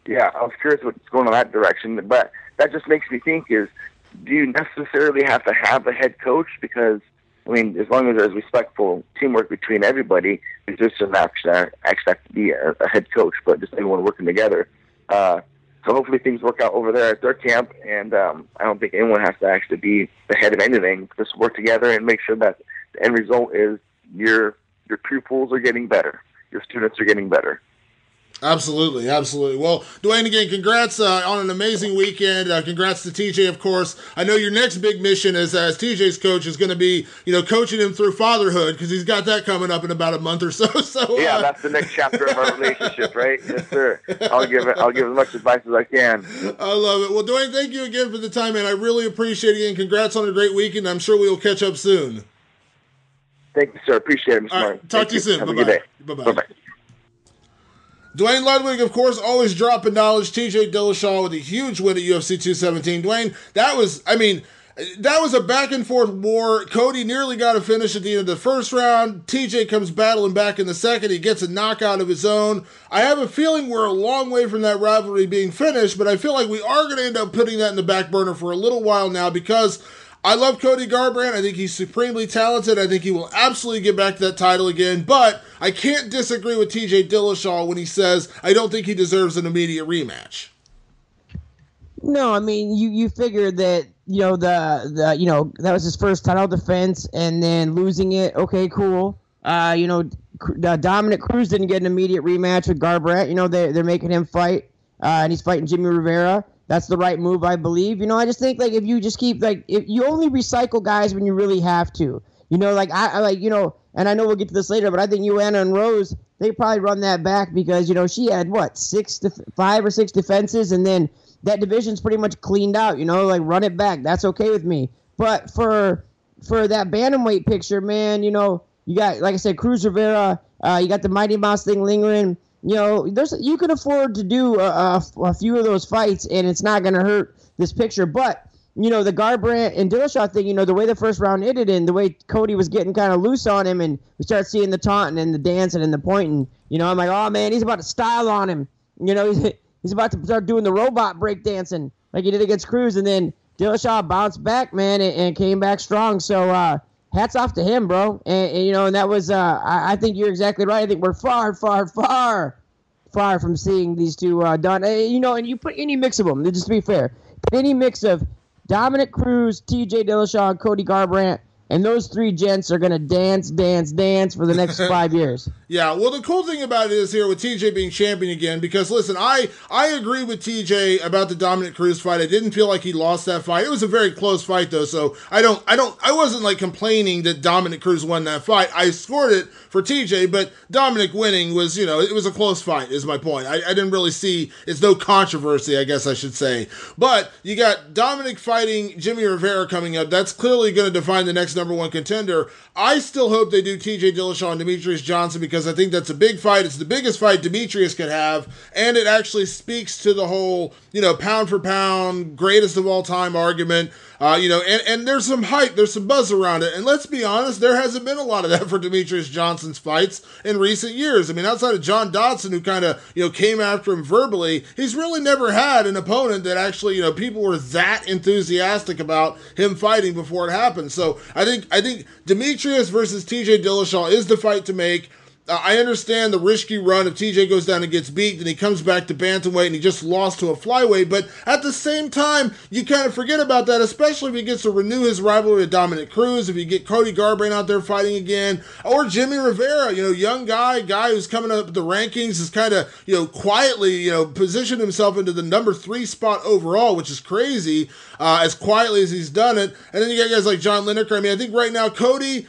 S3: Yeah, I was curious what's going in that direction, but that just makes me think is, do you necessarily have to have a head coach? Because, as long as there's respectful teamwork between everybody, it just doesn't actually have to be a head coach, but just everyone working together. So hopefully things work out over there at their camp, and I don't think anyone has to actually be the head of anything. Just work together and make sure that the end result is your pupils are getting better, your students are getting better.
S1: Absolutely. Well, Duane, again, congrats on an amazing weekend. Congrats to TJ, of course. I know your next big mission as TJ's coach is going to be, coaching him through fatherhood, because he's got that coming up in about a month or so.
S3: Yeah, that's the next chapter of our relationship, right? Yes, sir. I'll give as much advice as I can.
S1: I love it. Well, Duane, thank you again for the time, man. I really appreciate it, and congrats on a great weekend. I'm sure we will catch up soon.
S3: Thank you, sir. Appreciate it, Mr.
S1: All
S3: Martin.
S1: Right, talk to you soon.
S3: Have a good day. Bye-bye.
S1: Duane Ludwig, of course, always dropping knowledge. TJ Dillashaw with a huge win at UFC 217. Duane, that was, that was a back and forth war. Cody nearly got a finish at the end of the first round. TJ comes battling back in the second. He gets a knockout of his own. I have a feeling we're a long way from that rivalry being finished, but I feel like we are going to end up putting that in the back burner for a little while now because I love Cody Garbrandt. I think he's supremely talented. I think he will absolutely get back to that title again, but I can't disagree with TJ Dillashaw when he says I don't think he deserves an immediate rematch.
S2: No, I mean, you figure that, that was his first title defense and then losing it. Okay, cool. Dominic Cruz didn't get an immediate rematch with Garbrandt. They're making him fight, and he's fighting Jimmy Rivera. That's the right move, I believe. I just think, if you just keep, if you only recycle guys when you really have to. And I know we'll get to this later, but I think Joanna and Rose, they probably run that back because, she had, 5 or 6 defenses, and then that division's pretty much cleaned out, run it back. That's okay with me. But for that bantamweight picture, man, you got, like I said, Cruz Rivera, you got the Mighty Mouse thing lingering. You can afford to do a few of those fights, and it's not going to hurt this picture. But, the Garbrandt and Dillashaw thing, the way the first round ended and the way Cody was getting kind of loose on him, and we start seeing the taunting and the dancing and the pointing, I'm like, oh, man, he's about to style on him. He's about to start doing the robot breakdancing like he did against Cruz, and then Dillashaw bounced back, man, and came back strong. So hats off to him, bro. And that was I think you're exactly right. I think we're far, far, far, far from seeing these two done. And you put any mix of them, just to be fair, any mix of Dominic Cruz, TJ Dillashaw, and Cody Garbrandt, and those 3 gents are going to dance for the next 5 years.
S1: Yeah, well, the cool thing about it is here with TJ being champion again, because listen, I agree with TJ about the Dominic Cruz fight. I didn't feel like he lost that fight. It was a very close fight though, so I wasn't complaining that Dominic Cruz won that fight. I scored it for TJ, but Dominic winning was, it was a close fight is my point. I didn't really see, it's no controversy, I guess I should say. But you got Dominic fighting Jimmy Rivera coming up. That's clearly going to define the next number 1 contender. I still hope they do TJ Dillashaw and Demetrious Johnson because I think that's a big fight. It's the biggest fight Demetrious could have, and it actually speaks to the whole, pound for pound, greatest of all time argument. And there's some hype, there's some buzz around it. And let's be honest, there hasn't been a lot of that for Demetrious Johnson's fights in recent years. I mean, outside of John Dodson, who kind of, came after him verbally, he's really never had an opponent that actually, people were that enthusiastic about him fighting before it happened. So I think Demetrious versus TJ Dillashaw is the fight to make. I understand the risky run if TJ goes down and gets beat, then he comes back to bantamweight and he just lost to a flyweight. But at the same time, you kind of forget about that, especially if he gets to renew his rivalry with Dominic Cruz, if you get Cody Garbrandt out there fighting again, or Jimmy Rivera, young guy who's coming up the rankings, is kind of, quietly, positioned himself into the number 3 spot overall, which is crazy, as quietly as he's done it. And then you got guys like John Lineker. I mean, I think right now Cody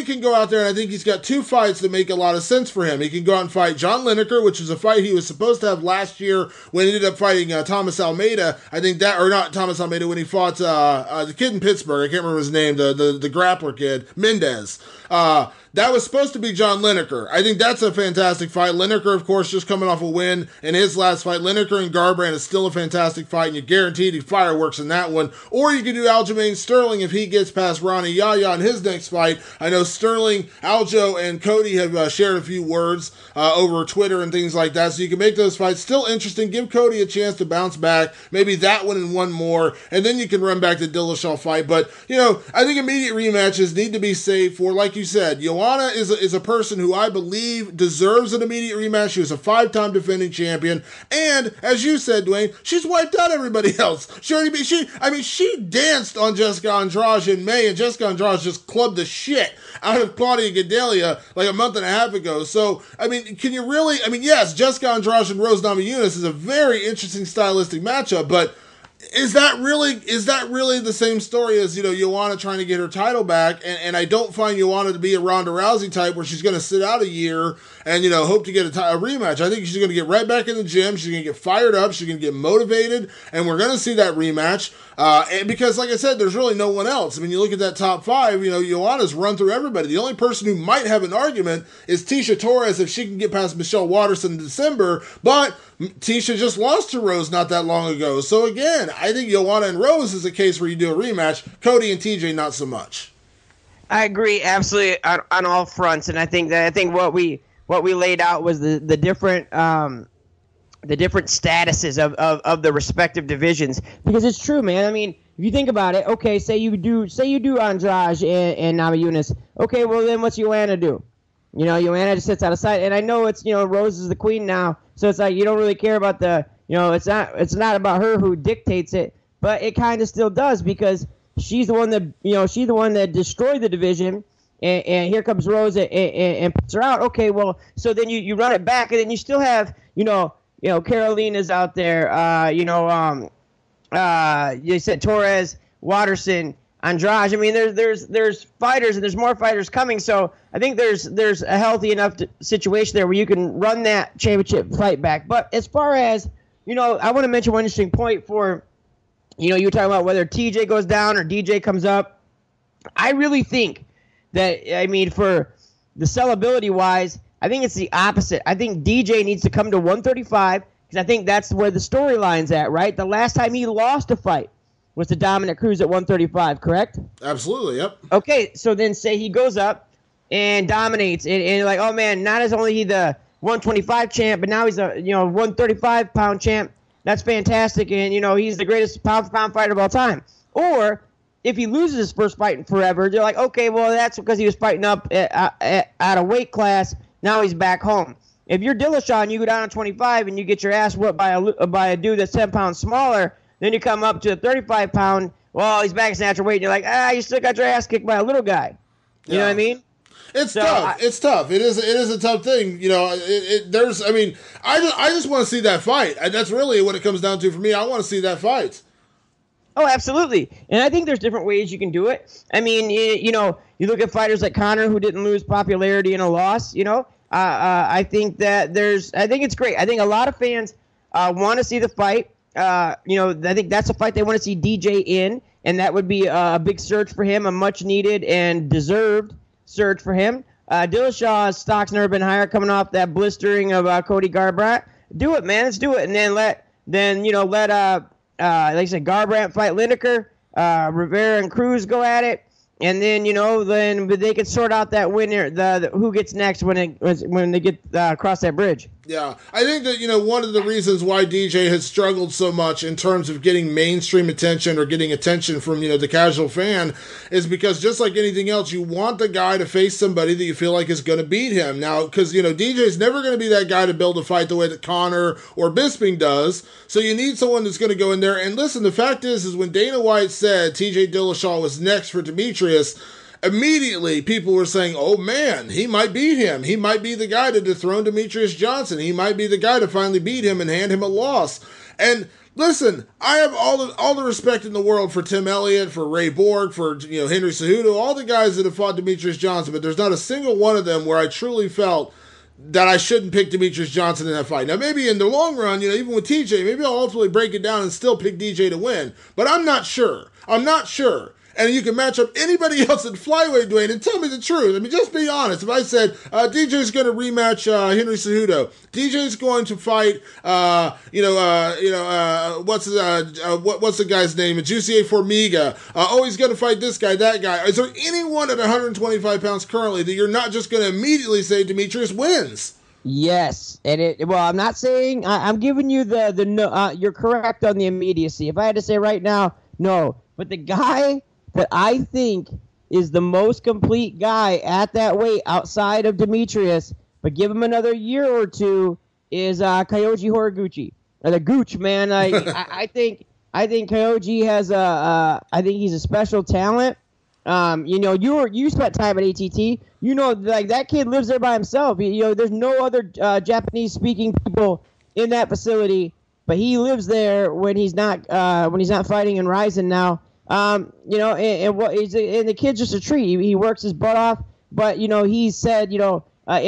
S1: can go out there, and I think he's got 2 fights that make a lot of sense for him. He can go out and fight John Lineker, which is a fight he was supposed to have last year when he ended up fighting Thomas Almeida. I think that, or not Thomas Almeida, when he fought the kid in Pittsburgh. I can't remember his name, the grappler kid, Mendez. That was supposed to be John Lineker. I think that's a fantastic fight. Lineker, of course, just coming off a win in his last fight. Lineker and Garbrandt is still a fantastic fight, and you're guaranteed fireworks in that one. Or you can do Aljamain Sterling if he gets past Ronnie Yahya in his next fight. I know Sterling, Aljo, and Cody have shared a few words over Twitter and things like that, so you can make those fights still interesting. Give Cody a chance to bounce back. Maybe that one and one more, and then you can run back the Dillashaw fight. But, I think immediate rematches need to be saved for, like you said, Joanna is a person who I believe deserves an immediate rematch. She was a 5-time defending champion, and as you said, Duane, she's wiped out everybody else. She danced on Jessica Andrade in May, and Jessica Andrade just clubbed the shit out of Claudia Gadelha like a month and a half ago. So, can you really? Yes, Jessica Andrade and Rose Namajunas is a very interesting stylistic matchup, but is that really the same story as, Joanna trying to get her title back? And I don't find Joanna to be a Ronda Rousey type where she's going to sit out a year and, hope to get a rematch. I think she's going to get right back in the gym. She's going to get fired up. She's going to get motivated. And we're going to see that rematch. And because, like I said, there's really no one else. You look at that top 5, Joanna's run through everybody. The only person who might have an argument is Tisha Torres if she can get past Michelle Waterson in December. But Tisha just lost to Rose not that long ago. So again, I think Joanna and Rose is a case where you do a rematch. Cody and TJ, not so much.
S2: I agree absolutely on all fronts, and I think what we laid out was the different statuses of the respective divisions, because it's true, man. I mean, if you think about it, okay, say you do Andrade and Namajunas. Okay, well then what's Joanna do? Joanna just sits out of sight, and I know it's Rose is the queen now, so it's like you don't really care about it's not about her who dictates it, but it kind of still does, because she's the one that destroyed the division, and here comes Rose and puts her out. Okay, well, so then you run it back, and then you still have Carolina's out there. You said Torres, Watterson, Andrade. I mean, there's fighters, and there's more fighters coming. So I think there's a healthy enough situation there where you can run that championship fight back. But as far as I want to mention one interesting point for you were talking about whether TJ goes down or DJ comes up. I really think that, I mean, for the sellability wise, I think it's the opposite. I think DJ needs to come to 135, because I think that's where the storyline's at, right? The last time he lost a fight was to Dominic Cruz at 135, correct?
S1: Absolutely, yep.
S2: Okay, so then say he goes up and dominates, and like, oh man, not as only he the 125 champ, but now he's a 135-pound champ. That's fantastic, and he's the greatest pound-for-pound fighter of all time. Or if he loses his first fight in forever, they're like, okay, well, that's because he was fighting up at a weight class. Now he's back home. If you're Dillashaw and you go down to 25 and you get your ass whooped by a dude that's 10 pounds smaller, then you come up to a 35-pound, well, he's back to natural weight, and you're like, you still got your ass kicked by a little guy. You know what I mean?
S1: It's tough. It's tough. It is a tough thing. I just want to see that fight. That's really what it comes down to for me. I want to see that fight.
S2: Oh, absolutely. And I think there's different ways you can do it. I mean, you look at fighters like Conor, who didn't lose popularity in a loss, I think it's great. I think a lot of fans want to see the fight. I think that's a fight they want to see DJ in, and that would be a big surge for him, a much needed and deserved surge for him. Dillashaw's stock's never been higher, coming off that blistering of Cody Garbrandt. Do it, man. Let's do it. And then let like I said, Garbrandt fight Lineker, Rivera and Cruz go at it. And then then they can sort out that winner, the who gets next when they get across that bridge.
S1: Yeah, I think that one of the reasons why DJ has struggled so much in terms of getting mainstream attention or getting attention from the casual fan is because, just like anything else, you want the guy to face somebody that you feel like is going to beat him. Now, because DJ's never going to be that guy to build a fight the way that Conor or Bisping does. So you need someone that's going to go in there. And listen, the fact is when Dana White said TJ Dillashaw was next for Demetrious, immediately people were saying, oh man, he might beat him. He might be the guy to dethrone Demetrious Johnson. He might be the guy to finally beat him and hand him a loss. And listen, I have all the respect in the world for Tim Elliott, for Ray Borg, for Henry Cejudo, all the guys that have fought Demetrious Johnson, but there's not a single one of them where I truly felt that I shouldn't pick Demetrious Johnson in that fight. Now, maybe in the long run, even with TJ, maybe I'll ultimately break it down and still pick DJ to win. But I'm not sure. And you can match up anybody else at flyweight, Duane, and tell me the truth. I mean, just be honest. If I said DJ's going to rematch Henry Cejudo, DJ's going to fight, what's the guy's name? Jussier Formiga. He's going to fight this guy, that guy. Is there anyone at 125 pounds currently that you're not just going to immediately say Demetrious wins?
S2: Yes, and I'm not saying I'm giving you the no. You're correct on the immediacy. If I had to say right now, no. But the guy that I think is the most complete guy at that weight outside of Demetrious, but give him another year or two, is Kyoji Horiguchi. Or the Gooch, man. I think Kyoji has I think he's a special talent. You spent time at ATT. Like that kid lives there by himself. There's no other Japanese speaking people in that facility, but he lives there when he's not fighting in Ryzen now. And the kid's just a treat. He works his butt off, but he said, in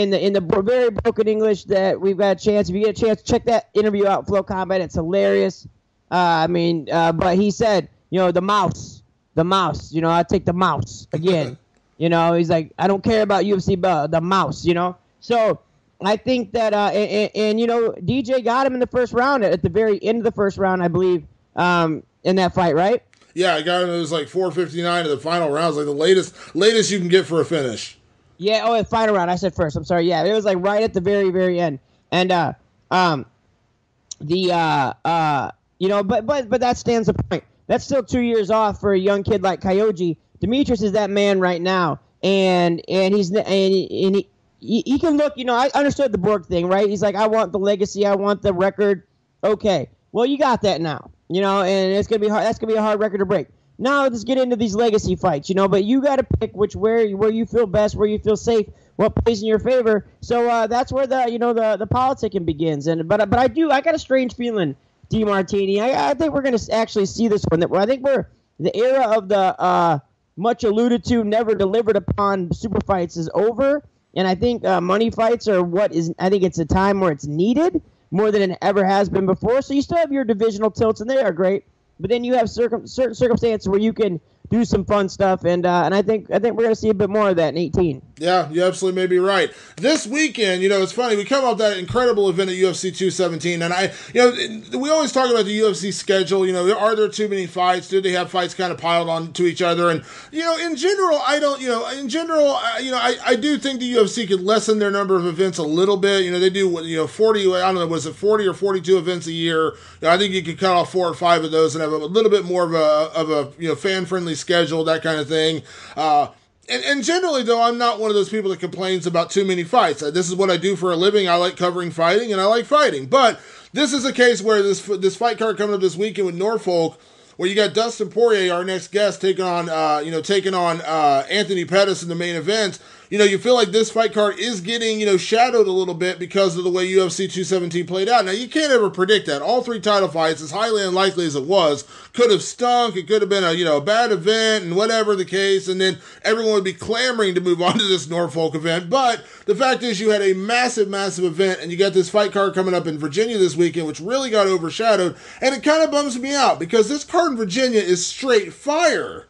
S2: the very broken English that we've got a chance. If you get a chance, check that interview out, Flow Combat. It's hilarious. But he said, the mouse. I take the mouse again. He's like, I don't care about UFC, but the mouse. So I think that DJ got him in the first round at the very end of the first round, I believe. in that fight, right?
S1: Yeah, I got him. It was like 4:59 in the final rounds, like the latest you can get for a finish.
S2: Yeah. Oh, the final round. I said first. I'm sorry. Yeah, it was like right at the very, very end. And but that stands the point. That's still 2 years off for a young kid like Kyoji. Demetrious is that man right now, and he can look. I understood the Borg thing, right? He's like, I want the legacy, I want the record. Okay, well, you got that now, and it's gonna be hard. That's gonna be a hard record to break. Now let's get into these legacy fights, but you got to pick where you feel best, where you feel safe, what plays in your favor. So that's where the politicking begins. But I got a strange feeling, DeMartini. I think we're gonna actually see this one. I think we're the era of the much alluded to, never delivered upon super fights is over, and I think money fights are I think it's a time where it's needed more than it ever has been before. So you still have your divisional tilts, and they are great. But then you have certain circumstances where you can do some fun stuff, and I think we're going to see a bit more of that in 18.
S1: Yeah, you absolutely may be right. This weekend, it's funny, we come off that incredible event at UFC 217, and we always talk about the UFC schedule, are there too many fights? Do they have fights kind of piled on to each other? And, in general, I do think the UFC could lessen their number of events a little bit. They do, 40, I don't know, was it 40 or 42 events a year? I think you could cut off 4 or 5 of those and have a little bit more of a fan-friendly schedule, that kind of thing. And generally, though, I'm not one of those people that complains about too many fights. This is what I do for a living. I like covering fighting, and I like fighting. But this is a case where this fight card coming up this weekend with Norfolk, where you got Dustin Poirier, our next guest, taking on Anthony Pettis in the main event. You feel like this fight card is getting, shadowed a little bit because of the way UFC 217 played out. Now, you can't ever predict that. All 3 title fights, as highly unlikely as it was, could have stunk. It could have been a bad event and whatever the case, and then everyone would be clamoring to move on to this Norfolk event. But the fact is you had a massive, massive event, and you got this fight card coming up in Virginia this weekend, which really got overshadowed, and it kind of bums me out because this card in Virginia is straight fire.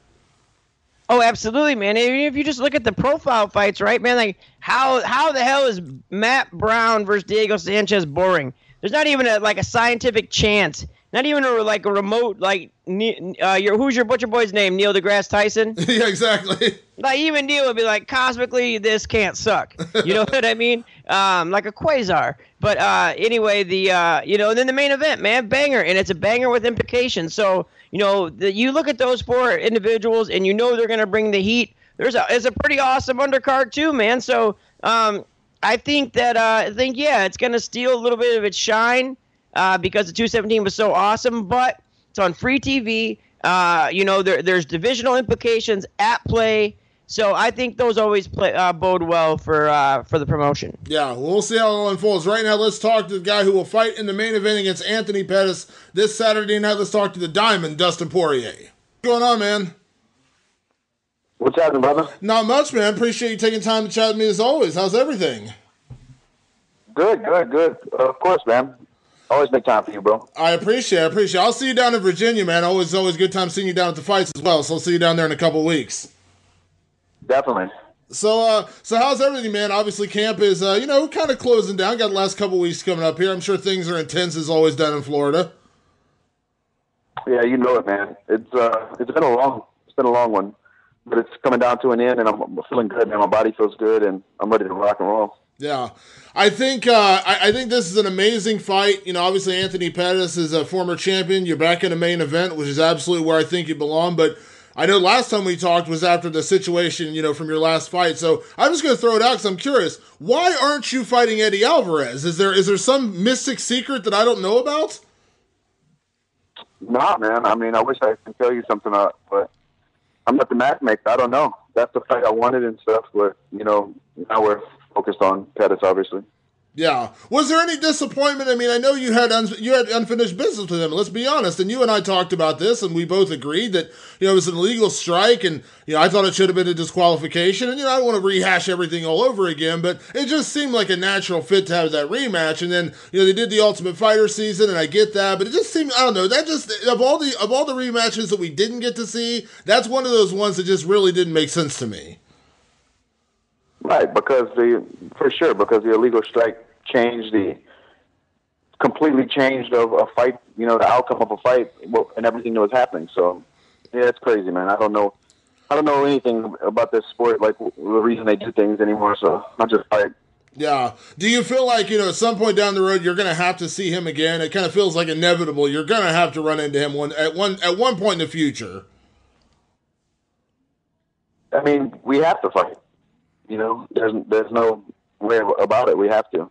S2: Oh, absolutely, man. If you just look at the profile fights, right, man, like how the hell is Matt Brown versus Diego Sanchez boring? There's not even a scientific chance. Not even a remote, who's your butcher boy's name? Neil deGrasse Tyson?
S1: Yeah, exactly.
S2: Like, even Neil would be like, cosmically, this can't suck. You know what I mean? Like a quasar. But anyway, and then the main event, man, banger. And it's a banger with implications. So, you look at those 4 individuals and they're going to bring the heat. It's a pretty awesome undercard too, man. So I think it's going to steal a little bit of its shine because the 217 was so awesome. But it's on free TV. There's divisional implications at play. So I think those always bode well for the promotion.
S1: Yeah, we'll see how it all unfolds. Right now, let's talk to the guy who will fight in the main event against Anthony Pettis this Saturday night. Let's talk to the Diamond, Dustin Poirier. What's going on, man?
S3: What's happening, brother?
S1: Not much, man. Appreciate you taking time to chat with me as always. How's everything?
S3: Good. Of course, man. Always make time for you, bro.
S1: I appreciate it. I'll see you down in Virginia, man. Always a good time seeing you down at the fights as well. So I'll see you down there in a couple weeks.
S3: Definitely.
S1: So how's everything, man? Obviously, camp is, kind of closing down. Got the last couple weeks coming up here. I'm sure things are intense as always down in Florida.
S3: Yeah, you know it, man. It's been a long one, but it's coming down to an end, and I'm feeling good, man. My body feels good, and I'm ready to rock and roll.
S1: Yeah, I think I think this is an amazing fight. Obviously, Anthony Pettis is a former champion. You're back in the main event, which is absolutely where I think you belong, but I know last time we talked was after the situation, from your last fight. So I'm just going to throw it out because I'm curious. Why aren't you fighting Eddie Alvarez? Is there some mystic secret that I don't know about?
S3: Nah, man. I mean, I wish I could tell you something, but I'm not the matchmaker. I don't know. That's the fight I wanted and stuff, but, now we're focused on Pettis, obviously.
S1: Yeah. Was there any disappointment? I mean, I know you had unfinished business with him. Let's be honest. And you and I talked about this, and we both agreed that it was an illegal strike, and I thought it should have been a disqualification. And I don't want to rehash everything all over again, but it just seemed like a natural fit to have that rematch. And then they did the Ultimate Fighter season, and I get that, but it just seemed, I don't know, that just of all the rematches that we didn't get to see, that's one of those ones that just really didn't make sense to me.
S3: Right, because the illegal strike changed the completely changed a fight, the outcome of a fight and everything that was happening. So, yeah, it's crazy, man. I don't know anything about this sport, like the reason they do things anymore. So not just fight.
S1: Yeah. Do you feel like, at some point down the road, you're going to have to see him again? It kind of feels like inevitable. You're going to have to run into him at one point in the future.
S3: I mean, we have to fight. There's no way about it. We have to.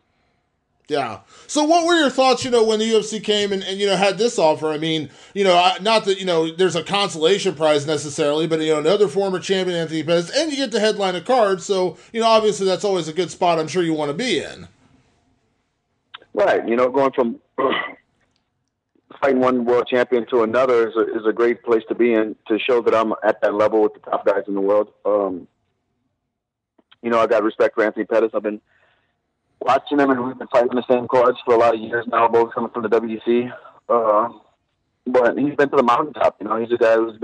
S1: Yeah. So what were your thoughts, when the UFC came and had this offer? I mean, not that, there's a consolation prize necessarily, but, another former champion, Anthony Pettis, and you get to headline a card. So, obviously that's always a good spot I'm sure you want to be in.
S3: Right. Going from fighting one world champion to another is a great place to be in, to show that I'm at that level with the top guys in the world. I got respect for Anthony Pettis. I've been watching him, and we've been fighting the same cards for a lot of years now, both coming from the WC. But he's been to the mountaintop. He's a guy who's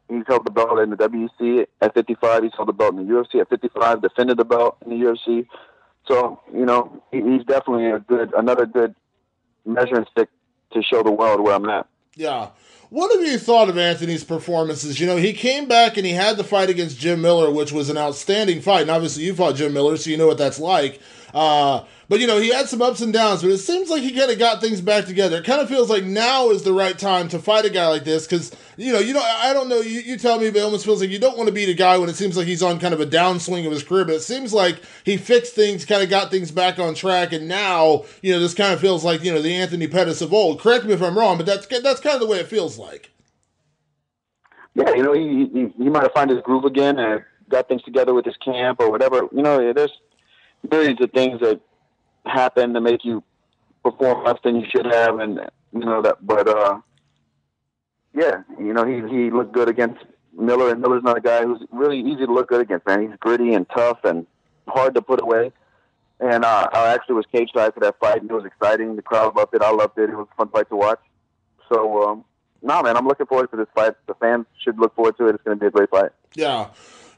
S3: he's held the belt in the WC at 55. He's held the belt in the UFC at 55, defended the belt in the UFC. So, he's definitely another good measuring stick to show the world where I'm at.
S1: Yeah. What have you thought of Anthony's performances? He came back and he had the fight against Jim Miller, which was an outstanding fight. And obviously you fought Jim Miller, so you know what that's like. But, he had some ups and downs, but it seems like he kind of got things back together. It kind of feels like now is the right time to fight a guy like this because, I don't know, you tell me, but it almost feels like you don't want to beat a guy when it seems like he's on kind of a downswing of his career, but it seems like he fixed things, kind of got things back on track, and now, this kind of feels like, the Anthony Pettis of old. Correct me if I'm wrong, but that's kind of the way it feels like.
S3: Yeah, he might have found his groove again and got things together with his camp or whatever. There's millions of things that happen to make you perform less than you should have, and that. But he looked good against Miller, and Miller's not a guy who's really easy to look good against. Man, he's gritty and tough and hard to put away. And I actually was cage side for that fight, and it was exciting. The crowd loved it. I loved it. It was a fun fight to watch. So. Man, I'm looking forward to this fight. The fans should look forward to it. It's going to be a great fight.
S1: Yeah.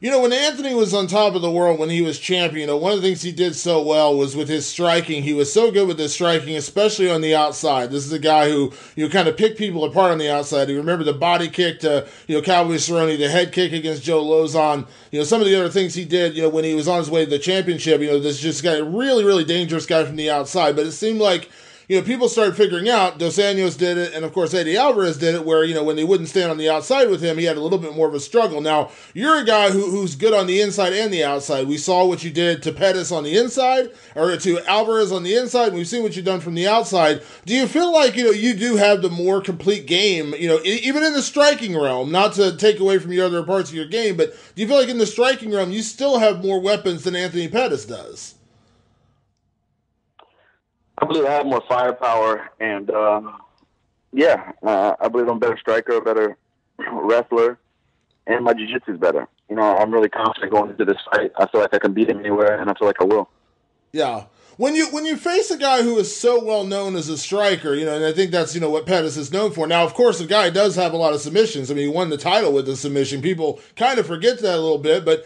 S1: When Anthony was on top of the world, when he was champion, one of the things he did so well was with his striking. He was so good with his striking, especially on the outside. This is a guy who, kind of picked people apart on the outside. You remember the body kick to, Cowboy Cerrone, the head kick against Joe Lauzon, some of the other things he did, when he was on his way to the championship, this just guy, really, really dangerous guy from the outside. But it seemed like, people started figuring out, Dos Anjos did it, and of course Eddie Alvarez did it, where, when they wouldn't stand on the outside with him, he had a little bit more of a struggle. Now, you're a guy who's good on the inside and the outside. We saw what you did to Pettis on the inside, or to Alvarez on the inside, and we've seen what you've done from the outside. Do you feel like, you do have the more complete game, even in the striking realm, not to take away from your other parts of your game, but do you feel like in the striking realm, you still have more weapons than Anthony Pettis does?
S3: I believe I have more firepower, and I believe I'm a better striker, a better wrestler, and my jiu-jitsu is better. I'm really confident going into this fight. I feel like I can beat him anywhere, and I feel like I will.
S1: Yeah. When you face a guy who is so well known as a striker, and I think that's, what Pettis is known for. Now, of course, the guy does have a lot of submissions. I mean, he won the title with the submission. People kind of forget that a little bit, but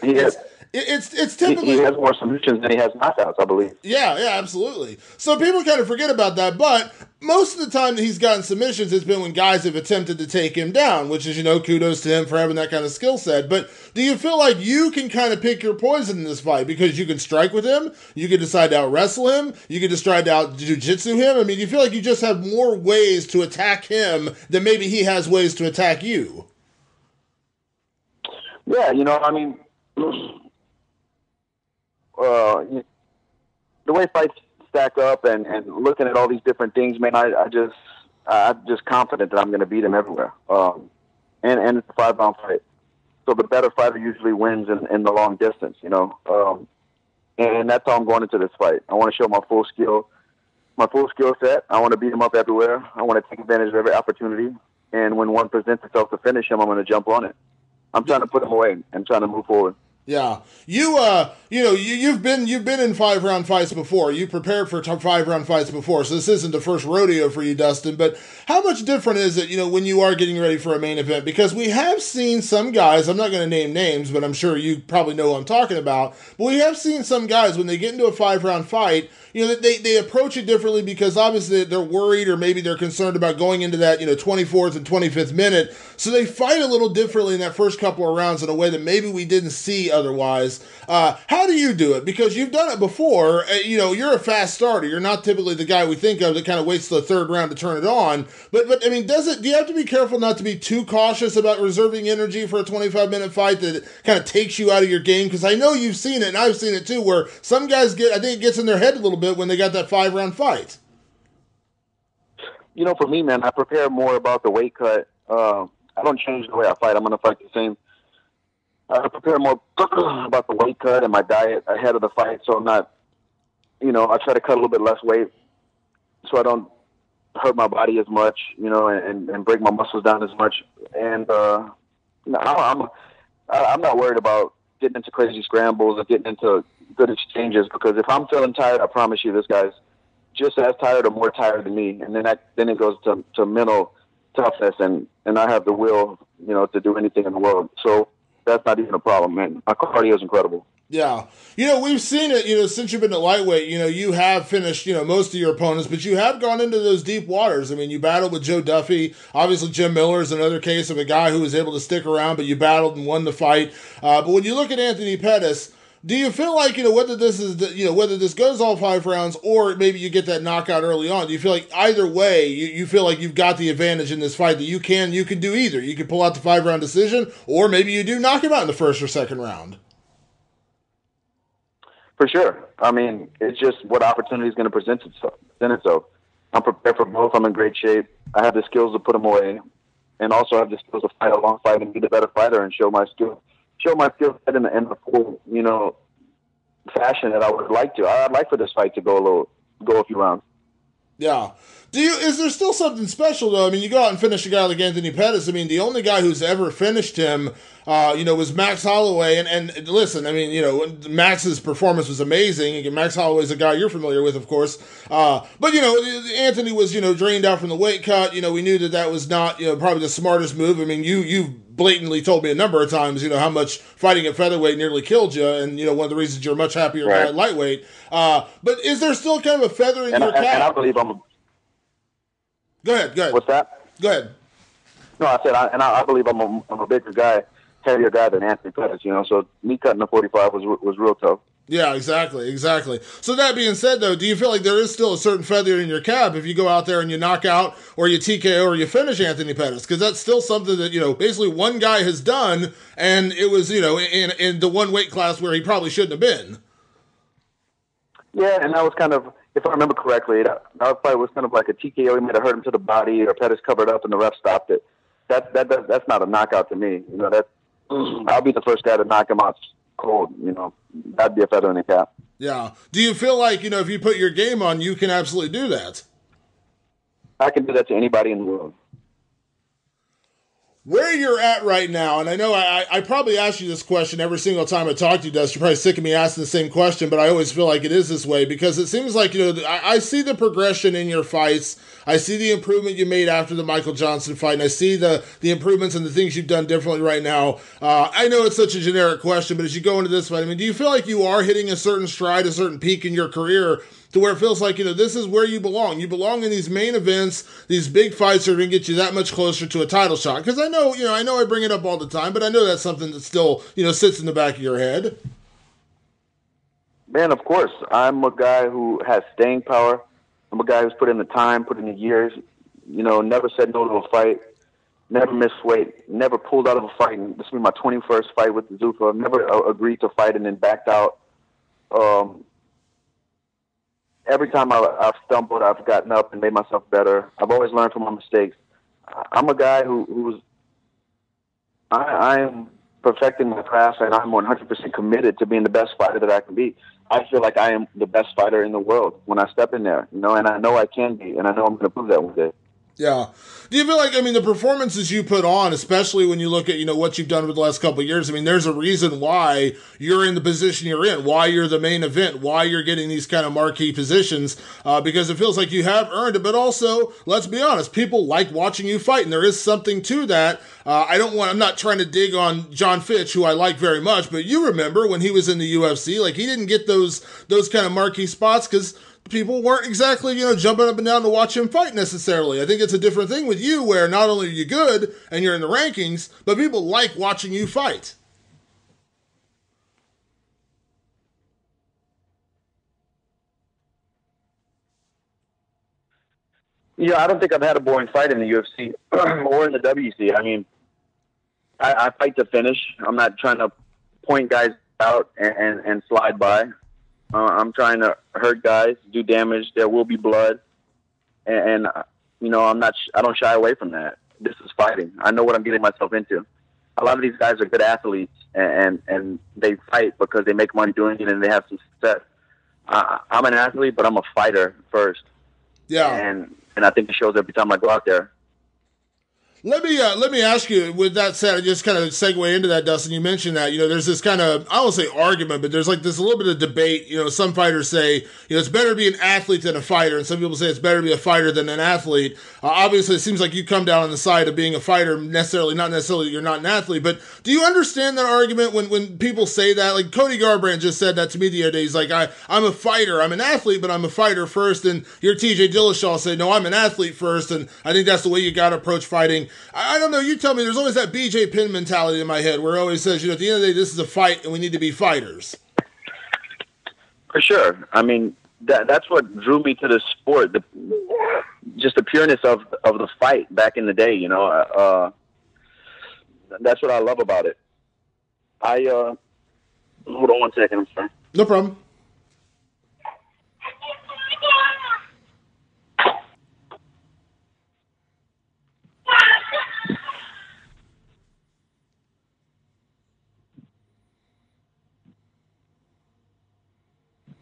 S1: it's typically... He has more submissions than he has knockouts, I believe. Yeah, absolutely. So people kind of forget about that, but most of the time that he's gotten submissions, it's been when guys have attempted to take him down, which is, kudos to him for having that kind of skill set. But do you feel like you can kind of pick your poison in this fight because you can strike with him, you can decide to out-wrestle him, you can decide to out-jiu-jitsu him? I mean, do you feel like you just have more ways to attack him than maybe he has ways to attack you?
S3: Yeah, the way fights stack up and looking at all these different things, man, I'm just confident that I'm going to beat him everywhere. And it's a 5-round fight. So the better fighter usually wins in the long distance, and that's how I'm going into this fight. I want to show my full skill set. I want to beat him up everywhere. I want to take advantage of every opportunity. And when one presents itself to finish him, I'm going to jump on it. I'm trying to put him away and trying to move forward.
S1: Yeah, you've been in 5-round fights before. You prepared for 5-round fights before, so this isn't the first rodeo for you, Dustin. But how much different is it, when you are getting ready for a main event? Because we have seen some guys. I'm not going to name names, but I'm sure you probably know who I'm talking about. But we have seen some guys when they get into a 5-round fight. they approach it differently because obviously they're worried or maybe they're concerned about going into that, 24th and 25th minute. So they fight a little differently in that first couple of rounds in a way that maybe we didn't see otherwise. How do you do it? Because you've done it before. You're a fast starter. You're not typically the guy we think of that kind of waits till the third round to turn it on. But I mean, do you have to be careful not to be too cautious about reserving energy for a 25-minute fight that kind of takes you out of your game? Because I know you've seen it, and I've seen it too, where some guys I think it gets in their head a little bit when they got that 5-round fight.
S4: For me, man, I prepare more about the weight cut. I don't change the way I fight. I'm going to fight the same. I prepare more about the weight cut and my diet ahead of the fight, so I'm not, I try to cut a little bit less weight so I don't hurt my body as much, and break my muscles down as much. And I'm not worried about getting into crazy scrambles or getting into good exchanges, because if I'm feeling tired, I promise you this guy's just as tired or more tired than me. And then it goes to mental toughness, and I have the will, to do anything in the world. So that's not even a problem, man. My cardio is incredible.
S1: Yeah. We've seen it, since you've been at lightweight, you have finished, most of your opponents, but you have gone into those deep waters. I mean, you battled with Joe Duffy. Obviously, Jim Miller is another case of a guy who was able to stick around, but you battled and won the fight. But when you look at Anthony Pettis, do you feel like, whether this goes all 5 rounds or maybe you get that knockout early on, do you feel like either way, you feel like you've got the advantage in this fight that you can do either? You can pull out the 5-round decision, or maybe you do knock him out in the first or second round.
S4: For sure. I mean, it's just what opportunity is going to present itself. I'm prepared for both. I'm in great shape. I have the skills to put them away, and also have the skills to fight a long fight and be the better fighter and show my skill set in the full, fashion that I would like to. I'd like for this fight to go a few rounds.
S1: Yeah. Is there still something special, though? I mean, you go out and finish a guy like Anthony Pettis. I mean, the only guy who's ever finished him, was Max Holloway. And listen, I mean, Max's performance was amazing. And Max Holloway's a guy you're familiar with, of course. But Anthony was, drained out from the weight cut. We knew that was not, probably the smartest move. I mean, you've blatantly told me a number of times, how much fighting at featherweight nearly killed you. And, one of the reasons you're a much happier guy at lightweight. But is there still kind of a feather in your cap?
S4: And I believe
S1: Go ahead.
S4: What's that?
S1: Go ahead.
S4: No, I said, I believe I'm a bigger guy, heavier guy than Anthony Pettis, So me cutting the 45 was real tough.
S1: Yeah, exactly. So that being said, though, do you feel like there is still a certain feather in your cap if you go out there and you knock out or you TKO or you finish Anthony Pettis? Because that's still something that, basically one guy has done, and it was, in the one weight class where he probably shouldn't have been.
S4: Yeah, and that was kind of, if I remember correctly, that fight was kind of like a TKO. He might have hurt him to the body, or Pettis covered up and the ref stopped it. That's not a knockout to me. I'll be the first guy to knock him out cold. That'd be a feather in the cap.
S1: Yeah. Do you feel like, if you put your game on, you can absolutely do that?
S4: I can do that to anybody in the world.
S1: Where you're at right now, and I know I probably ask you this question every single time I talk to you, Dust. You're probably sick of me asking the same question, but I always feel like it is this way because it seems like, I see the progression in your fights. I see the improvement you made after the Michael Johnson fight, and I see the improvements and the things you've done differently right now. I know it's such a generic question, but as you go into this fight, I mean, do you feel like you are hitting a certain stride, a certain peak in your career to where it feels like, this is where you belong? You belong in these main events, these big fights are going to get you that much closer to a title shot. Because I know I bring it up all the time, but I know that's something that still, sits in the back of your head.
S4: Man, of course. I'm a guy who has staying power. I'm a guy who's put in the time, put in the years, never said no to a fight, never missed weight, never pulled out of a fight. This will be my 21st fight with the Zuffa. I've never agreed to fight and then backed out. Every time I've stumbled, I've gotten up and made myself better. I've always learned from my mistakes. I'm a guy I'm perfecting my craft, and I'm 100% committed to being the best fighter that I can be. I feel like I am the best fighter in the world when I step in there, and I know I can be, and I know I'm going to prove that one day.
S1: Yeah. Do you feel like, the performances you put on, especially when you look at, what you've done over the last couple of years, there's a reason why you're in the position you're in, why you're the main event, why you're getting these kind of marquee positions, because it feels like you have earned it, but also, let's be honest, people like watching you fight, and there is something to that. I'm not trying to dig on John Fitch, who I like very much, but you remember when he was in the UFC, he didn't get those kind of marquee spots because people weren't exactly, jumping up and down to watch him fight necessarily. I think it's a different thing with you where not only are you good and you're in the rankings, but people like watching you fight.
S4: Yeah, I don't think I've had a boring fight in the UFC or in the WC. I mean, I fight to finish. I'm not trying to point guys out and slide by. I'm trying to hurt guys, do damage. There will be blood, and I don't shy away from that. This is fighting. I know what I'm getting myself into. A lot of these guys are good athletes, and they fight because they make money doing it and they have some success. I'm an athlete, but I'm a fighter first.
S1: Yeah,
S4: and I think it shows every time I go out there.
S1: Let me ask you, with that said, I just kind of segue into that, Dustin. You mentioned that, there's this kind of, I won't say argument, but there's like this a little bit of debate. Some fighters say, it's better to be an athlete than a fighter, and some people say it's better to be a fighter than an athlete. Obviously, it seems like you come down on the side of being a fighter, not necessarily you're not an athlete, but do you understand that argument when people say that? Like Cody Garbrandt just said that to me the other day. He's like, I'm a fighter, I'm an athlete, but I'm a fighter first, and your TJ Dillashaw say, no, I'm an athlete first, and I think that's the way you got to approach fighting. I don't know, you tell me, there's always that BJ Penn mentality in my head where it always says, at the end of the day, this is a fight and we need to be fighters.
S4: For sure. I mean, that's what drew me to the sport, just the pureness of the fight back in the day, that's what I love about it. Hold on one second, I'm sorry.
S1: No problem.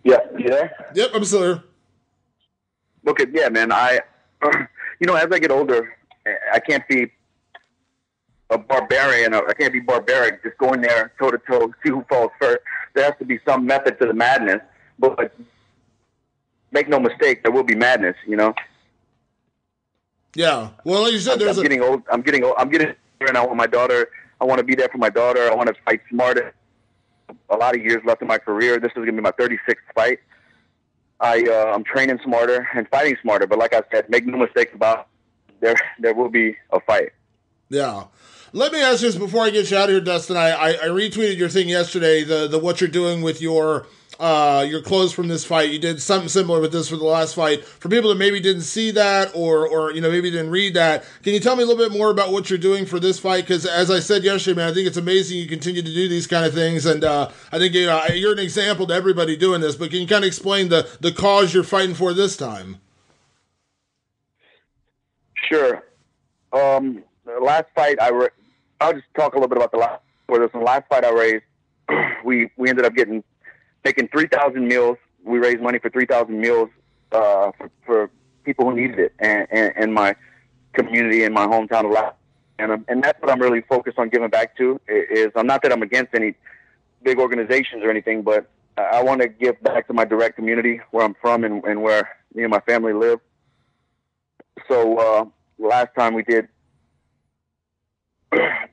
S4: Yeah, you there?
S1: Yep, I'm still here.
S4: Okay, yeah, man. As I get older, I can't be a barbarian. I can't be barbaric, just going there toe to toe, see who falls first. There has to be some method to the madness. But make no mistake, there will be madness.
S1: Yeah. Well, like you said,
S4: I'm getting old. I'm getting older, and I want my daughter. I want to be there for my daughter. I want to fight smarter. A lot of years left in my career. This is going to be my 36th fight. I'm training smarter and fighting smarter. But like I said, make no mistake about it, there will be a fight.
S1: Yeah. Let me ask you this before I get you out of here, Dustin. I retweeted your thing yesterday, the what you're doing with your clothes from this fight. You did something similar with this for the last fight. For people that maybe didn't see that or maybe didn't read that, can you tell me a little bit more about what you're doing for this fight? Because as I said yesterday, man, I think it's amazing you continue to do these kind of things, and I think you're an example to everybody doing this. But can you kind of explain the cause you're fighting for this time?
S4: Sure. The last fight I'll just talk a little bit about the last fight I raised. We ended up making 3,000 meals. We raised money for 3,000 meals for people who needed it, and my community in my hometown of Lauzon. And that's what I'm really focused on giving back to. Is I'm not that I'm against any big organizations or anything, but I want to give back to my direct community where I'm from and where me and my family live. So last time we did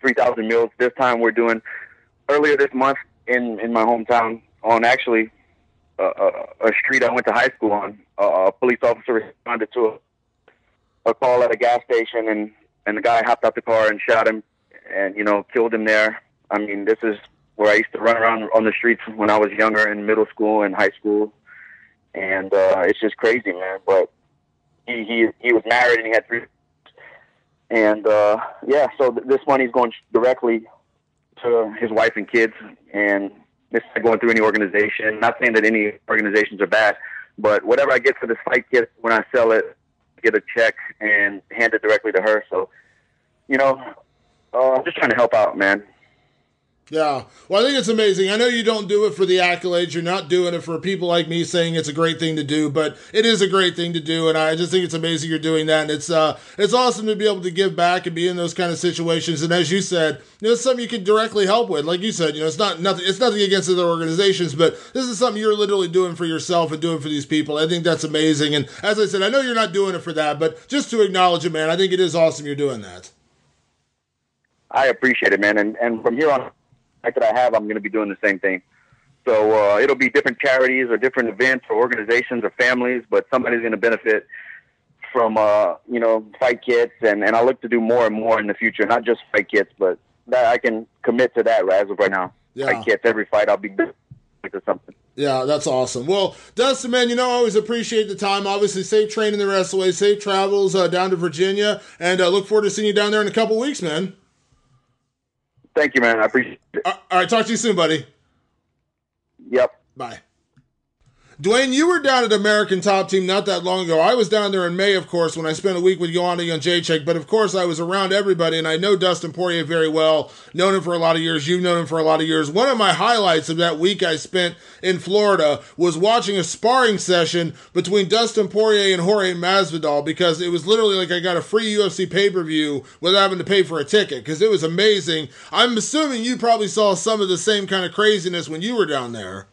S4: 3,000 meals. This time we're doing earlier this month in my hometown on actually a street I went to high school on. A police officer responded to a call at a gas station, and the guy hopped out the car and shot him and, killed him there. I mean, this is where I used to run around on the streets when I was younger in middle school and high school. And it's just crazy, man. But he was married and he had 3 and so this money's going directly to his wife and kids, and it's not going through any organization. Not saying that any organizations are bad, but whatever I get for this fight kit, when I sell it, get a check and hand it directly to her. So, I'm just trying to help out, man.
S1: Yeah. Well, I think it's amazing. I know you don't do it for the accolades. You're not doing it for people like me saying it's a great thing to do, but it is a great thing to do, and I just think it's amazing you're doing that. And it's awesome to be able to give back and be in those kind of situations. And as you said, it's something you can directly help with. Like you said, it's nothing against other organizations, but this is something you're literally doing for yourself and doing for these people. I think that's amazing. And as I said, I know you're not doing it for that, but just to acknowledge it, man, I think it is awesome you're doing that.
S4: I appreciate it, man. And from here on, that I have, I'm going to be doing the same thing. So it'll be different charities or different events or organizations or families, but somebody's going to benefit from, fight kits. And I look to do more and more in the future, not just fight kits, but that I can commit to that as of right now.
S1: Yeah.
S4: Fight kits, every fight I'll be doing something.
S1: Yeah, that's awesome. Well, Dustin, man, I always appreciate the time. Obviously, safe training the rest of the way, safe travels down to Virginia, and look forward to seeing you down there in a couple weeks, man.
S4: Thank you, man. I appreciate it.
S1: All right, talk to you soon, buddy.
S4: Yep.
S1: Bye. Duane, you were down at American Top Team not that long ago. I was down there in May, of course, when I spent a week with Joanna Jacek, but of course I was around everybody, and I know Dustin Poirier very well, known him for a lot of years, you've known him for a lot of years. One of my highlights of that week I spent in Florida was watching a sparring session between Dustin Poirier and Jorge Masvidal, because it was literally like I got a free UFC pay-per-view without having to pay for a ticket, because it was amazing. I'm assuming you probably saw some of the same kind of craziness when you were down there.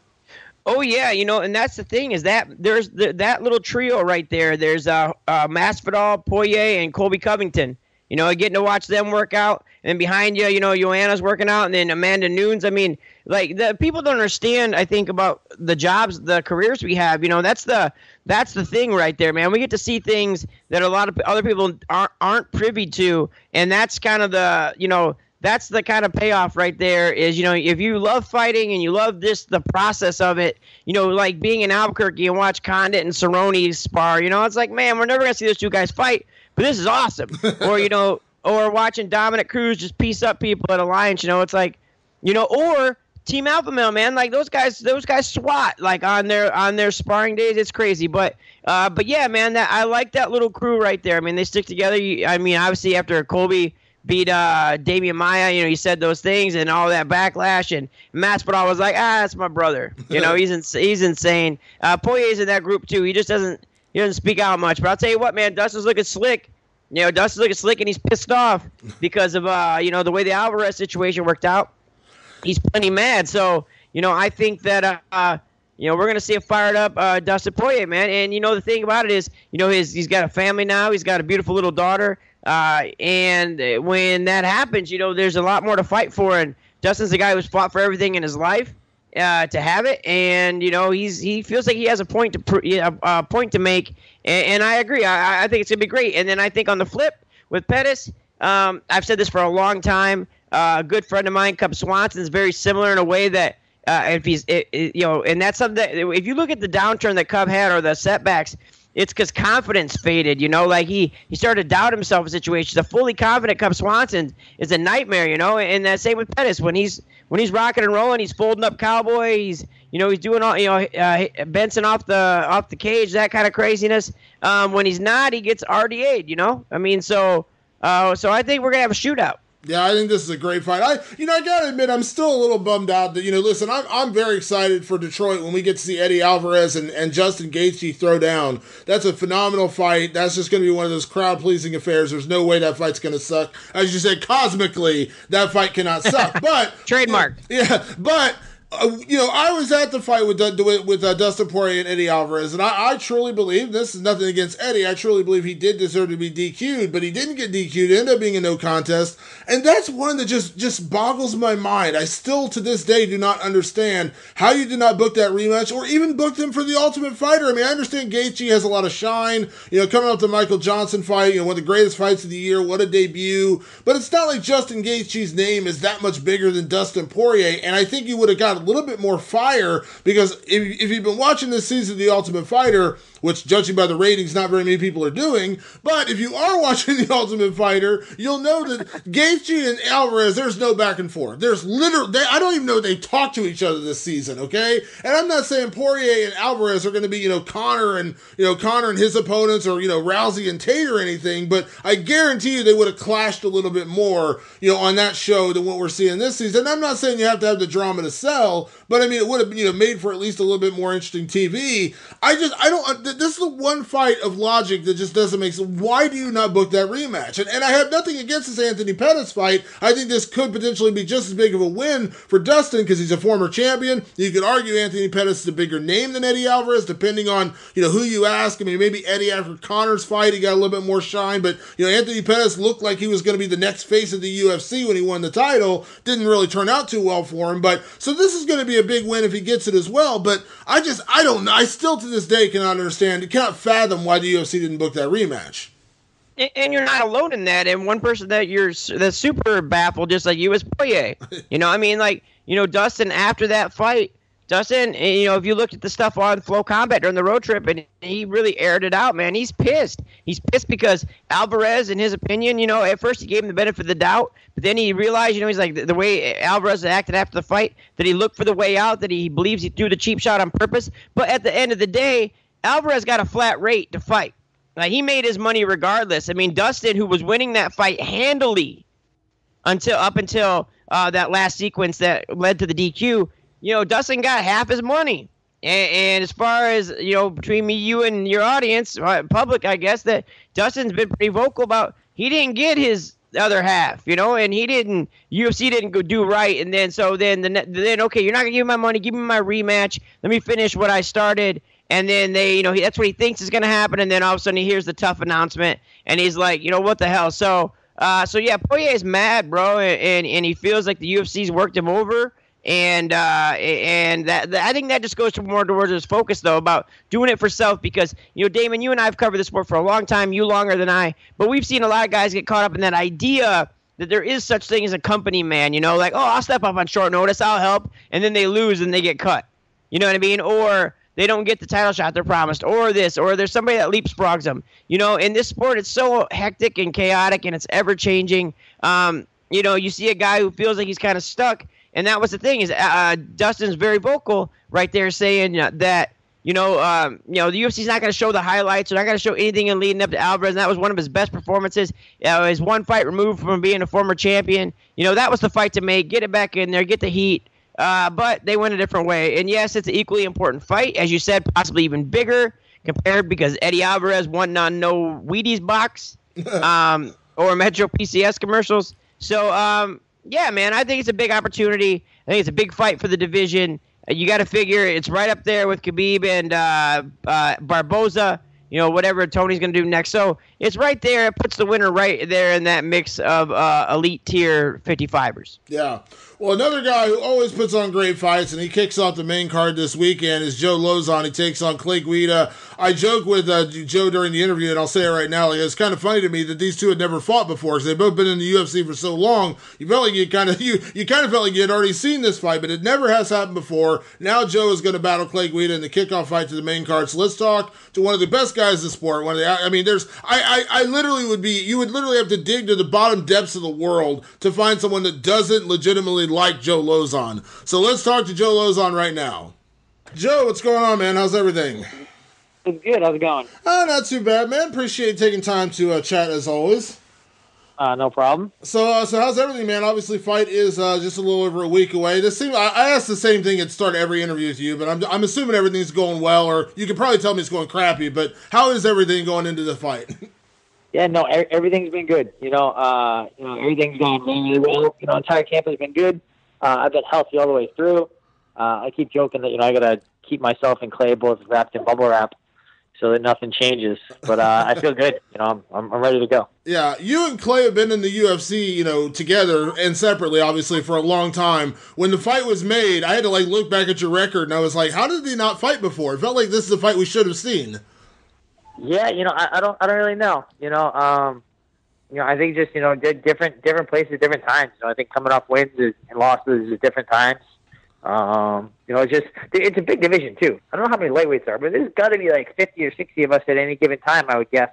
S2: Oh yeah, and that's the thing is that there's that little trio right there. There's Masvidal, Poirier, and Colby Covington. Getting to watch them work out, and behind you, Joanna's working out, and then Amanda Nunes. I mean, like, the people don't understand, I think, about the jobs, the careers we have. That's the thing right there, man. We get to see things that a lot of other people aren't privy to, and that's kind of the that's the kind of payoff right there is, if you love fighting and you love the process of it, like being in Albuquerque and watch Condit and Cerrone spar, it's like, man, we're never going to see those two guys fight, but this is awesome. Or watching Dominic Cruz just piece up people at Alliance, it's like, or Team Alpha Male, man, like those guys SWAT, like on their sparring days. It's crazy. But yeah, man, I like that little crew right there. I mean, they stick together. Obviously after Colby beat Damian Maia, he said those things and all that backlash, and Masvidal was like, that's my brother. He's insane. Poirier's in that group too. He doesn't speak out much, but I'll tell you what, man, Dustin's looking slick. Dustin's looking slick, and he's pissed off because of the way the Alvarez situation worked out. He's plenty mad. So I think that we're gonna see a fired up Dustin Poirier, man. And the thing about it is, he's got a family now. He's got a beautiful little daughter. And when that happens, there's a lot more to fight for. And Dustin's the guy who's fought for everything in his life to have it. And he feels like he has a point to make. And I agree. I think it's gonna be great. And then I think on the flip with Pettis, I've said this for a long time. A good friend of mine, Cub Swanson, is very similar in a way that and that's something that if you look at the downturn that Cub had or the setbacks, it's because confidence faded, like he started to doubt himself in situations. A fully confident Cub Swanson is a nightmare, and that same with Pettis. When he's rocking and rolling, he's folding up cowboy, he's doing all, Benson off the cage, that kind of craziness. When he's not, he gets RDA'd, so I think we're gonna have a shootout.
S1: Yeah, I think this is a great fight. I gotta admit, I'm still a little bummed out that, listen, I'm very excited for Detroit when we get to see Eddie Alvarez and Justin Gaethje throw down. That's a phenomenal fight. That's just going to be one of those crowd-pleasing affairs. There's no way that fight's going to suck. As you said, cosmically, that fight cannot suck. But
S2: trademark.
S1: But I was at the fight with Dustin Poirier and Eddie Alvarez, and I truly believe, this is nothing against Eddie, I truly believe he did deserve to be DQ'd, but he didn't get DQ'd. It ended up being a no contest, and that's one that just boggles my mind. I still, to this day, do not understand how you did not book that rematch, or even book them for the Ultimate Fighter. I mean, I understand Gaethje has a lot of shine, coming up the Michael Johnson fight, one of the greatest fights of the year, what a debut, but it's not like Justin Gaethje's name is that much bigger than Dustin Poirier, and I think you would have got a little bit more fire, because if you've been watching this season of The Ultimate Fighter, which, judging by the ratings, not very many people are doing, but if you are watching The Ultimate Fighter, you'll know that Gaethje and Alvarez, there's no back and forth. There's literally, I don't even know they talk to each other this season, okay? And I'm not saying Poirier and Alvarez are going to be, Conor and his opponents, or, Rousey and Tate or anything, but I guarantee you they would have clashed a little bit more, on that show than what we're seeing this season. I'm not saying you have to have the drama to sell, but I mean, it would have, made for at least a little bit more interesting TV. This is the one fight of logic that just doesn't make sense. Why do you not book that rematch? And I have nothing against this Anthony Pettis fight. I think this could potentially be just as big of a win for Dustin, because he's a former champion. You could argue Anthony Pettis is a bigger name than Eddie Alvarez, depending on, who you ask. I mean, maybe Eddie after Conor's fight, he got a little bit more shine, but, Anthony Pettis looked like he was going to be the next face of the UFC when he won the title. Didn't really turn out too well for him, but, so this is is going to be a big win if he gets it as well. But I don't know. I still to this day cannot understand, cannot fathom why the UFC didn't book that rematch.
S2: And you're not alone in that. And one person that's super baffled, just like you, is Poirier. I mean, like, Dustin, after that fight, if you looked at the stuff on Flow Combat during the road trip, and he really aired it out, man. He's pissed. He's pissed because Alvarez, in his opinion, at first he gave him the benefit of the doubt, but then he realized, he's like, the way Alvarez acted after the fight, that he looked for the way out, that he believes he threw the cheap shot on purpose. But at the end of the day, Alvarez got a flat rate to fight. Like, he made his money regardless. I mean, Dustin, who was winning that fight handily up until that last sequence that led to the DQ, Dustin got half his money. And as far as, between me, you, and your audience, public, I guess, that Dustin's been pretty vocal about he didn't get his other half, and UFC didn't go do right. And then, okay, you're not going to give me my money, give me my rematch. Let me finish what I started. And then that's what he thinks is going to happen. And then all of a sudden he hears the tough announcement and he's like, what the hell? So yeah, Poirier is mad, bro. And he feels like the UFC's worked him over. And that I think that just goes more towards his focus, though, about doing it for self. Because, Damon, you and I have covered the sport for a long time, you longer than I. But we've seen a lot of guys get caught up in that idea that there is such thing as a company man, like, oh, I'll step up on short notice, I'll help. And then they lose and they get cut. You know what I mean? Or they don't get the title shot they're promised, or this, or there's somebody that leapfrogs them. In this sport, it's so hectic and chaotic, and it's ever-changing. You see a guy who feels like he's kind of stuck, and that was the thing, is Dustin's very vocal right there saying that, the UFC's not going to show the highlights. They're not going to show anything in leading up to Alvarez, and that was one of his best performances. His one fight removed from being a former champion. That was the fight to make. Get it back in there, get the heat. But they went a different way. And yes, it's an equally important fight. As you said, possibly even bigger compared because Eddie Alvarez won on no Wheaties box or Metro PCS commercials. So, yeah, man, I think it's a big opportunity. I think it's a big fight for the division. You got to figure it's right up there with Khabib and Barboza, whatever Tony's going to do next. So it's right there. It puts the winner right there in that mix of elite tier 55ers.
S1: Yeah. Well, another guy who always puts on great fights, and he kicks off the main card this weekend, is Joe Lauzon. He takes on Clay Guida. I joke with Joe during the interview, and I'll say it right now. It's kind of funny to me that these two had never fought before, because they've both been in the UFC for so long. You felt like you kind of felt like you had already seen this fight, but it never has happened before. Now Joe is going to battle Clay Guida in the kickoff fight to the main card. So let's talk to one of the best guys in the sport. You would literally have to dig to the bottom depths of the world to find someone that doesn't legitimately like Joe Lauzon. So let's talk to Joe Lauzon right now. Joe, what's going on, man? How's everything?
S5: It's good. How's it going?
S1: Not too bad, man. Appreciate you taking time to chat as always.
S5: No problem.
S1: So how's everything, man? Obviously, fight is just a little over a week away. I asked the same thing at the start of every interview with you, but I'm assuming everything's going well, or you could probably tell me it's going crappy. But how is everything going into the fight?
S5: Yeah, no, everything's been good. Everything's going really well. Entire camp has been good. I've been healthy all the way through. I keep joking that I gotta keep myself and Clay both wrapped in bubble wrap so that nothing changes. But I feel good. I'm ready to go.
S1: Yeah, you and Clay have been in the UFC, together and separately, obviously, for a long time. When the fight was made, I had to look back at your record, and I was like, how did they not fight before? It felt like this is a fight we should have seen.
S5: Yeah, I don't really know. I think just different places, different times. I think coming off wins and losses at different times. It's a big division too. I don't know how many lightweights are, but there's got to be 50 or 60 of us at any given time, I would guess.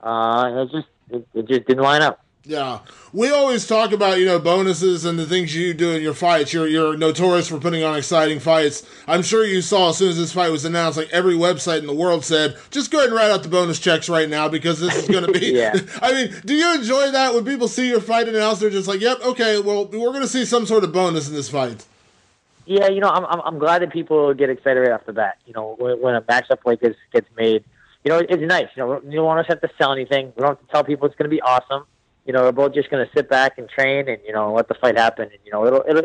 S5: It just didn't line up.
S1: Yeah, we always talk about bonuses and the things you do in your fights. You're notorious for putting on exciting fights. I'm sure you saw as soon as this fight was announced, every website in the world said, just go ahead and write out the bonus checks right now because this is going to be.
S5: Yeah.
S1: I mean, do you enjoy that when people see your fight announced? They're just like, yep, okay, well, we're going to see some sort of bonus in this fight.
S5: Yeah, I'm glad that people get excited right off the bat. When a matchup like this gets made, it's nice. You don't want us to have to sell anything. We don't have to tell people it's going to be awesome. We're both just going to sit back and train and, let the fight happen. And,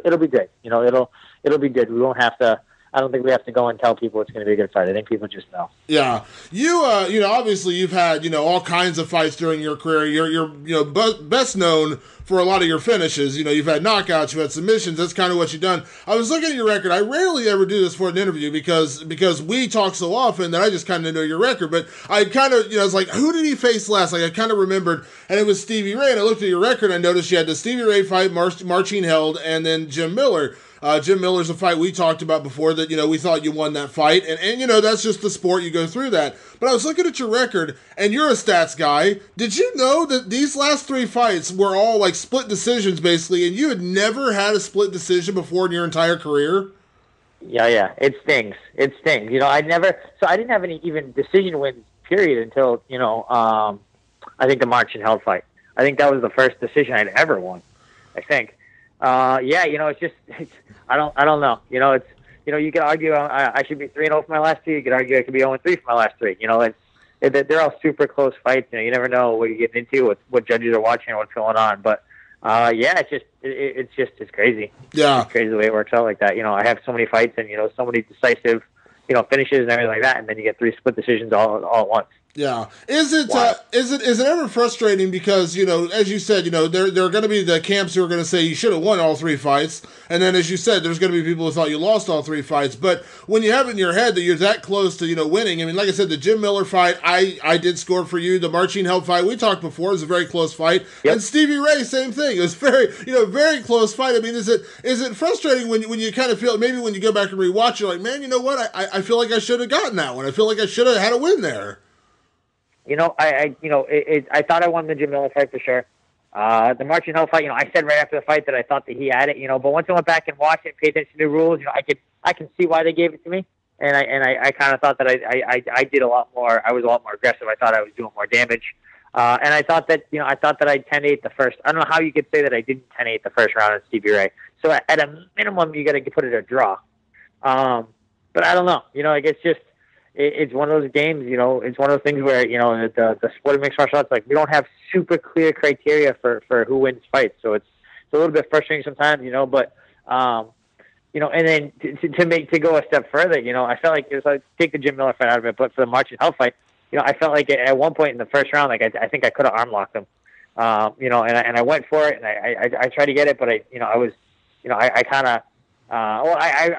S5: it'll be good. It'll be good. We won't have to, I don't think we have to go and tell people it's going to be a good fight. I think people just know.
S1: Yeah, you obviously you've had all kinds of fights during your career. You're best known for a lot of your finishes. You've had knockouts, you've had submissions. That's kind of what you've done. I was looking at your record. I rarely ever do this for an interview because we talk so often that I just kind of know your record. But I kind of I was like, who did he face last? Like I kind of remembered, and it was Stevie Ray. And I looked at your record, and I noticed you had the Stevie Ray fight, Marcin held, and then Jim Miller. Jim Miller's a fight we talked about before that, we thought you won that fight. And that's just the sport. You go through that. But I was looking at your record, and you're a stats guy. Did you know that these last 3 fights were all like split decisions, basically, and you had never had a split decision before in your entire career?
S5: Yeah. It stings. I didn't have any even decision wins, period, until, I think the March and Held fight. I think that was the first decision I'd ever won, I think. I don't know. You could argue I should be 3-0 for my last 2. You could argue I could be 0-3 for my last 3. They're all super close fights. You never know what you're getting into, what judges are watching, and what's going on. But it's crazy.
S1: Yeah,
S5: it's crazy the way it works out like that. I have so many fights and so many decisive, finishes and everything like that, and then you get 3 split decisions all at once.
S1: Yeah. Is it ever frustrating because, as you said, there are going to be the camps who are going to say you should have won all 3 fights. And then, as you said, there's going to be people who thought you lost all 3 fights. But when you have it in your head that you're that close to, winning, I mean, like I said, the Jim Miller fight, I did score for you. The Marcin Held fight, we talked before, was a very close fight. Yep. And Stevie Ray, same thing. It was very, very close fight. I mean, is it frustrating when you kind of feel, maybe when you go back and rewatch, you're like, man, you know what? I feel like I should have gotten that one. I feel like I should have had a win there.
S5: I thought I won the Jim Miller fight for sure. The Marcin Held fight, I said right after the fight that I thought that he had it, but once I went back and watched it and paid attention to the rules, I can see why they gave it to me. And I kind of thought that I did a lot more. I was a lot more aggressive. I thought I was doing more damage. And I thought that, I 10-8 the first. I don't know how you could say that I didn't 10-8 the first round on Stevie Ray. So at a minimum, you got to put it a draw. But I don't know. It's one of those games, it's one of those things where, the sport of mixed martial arts, like, we don't have super clear criteria for who wins fights. So it's a little bit frustrating sometimes, but, and then to go a step further, I felt like it was like, take the Jim Miller fight out of it, but for the Marcin Held fight, I felt like at one point in the first round, like, I think I could have arm locked him, and I went for it, and I tried to get it, but I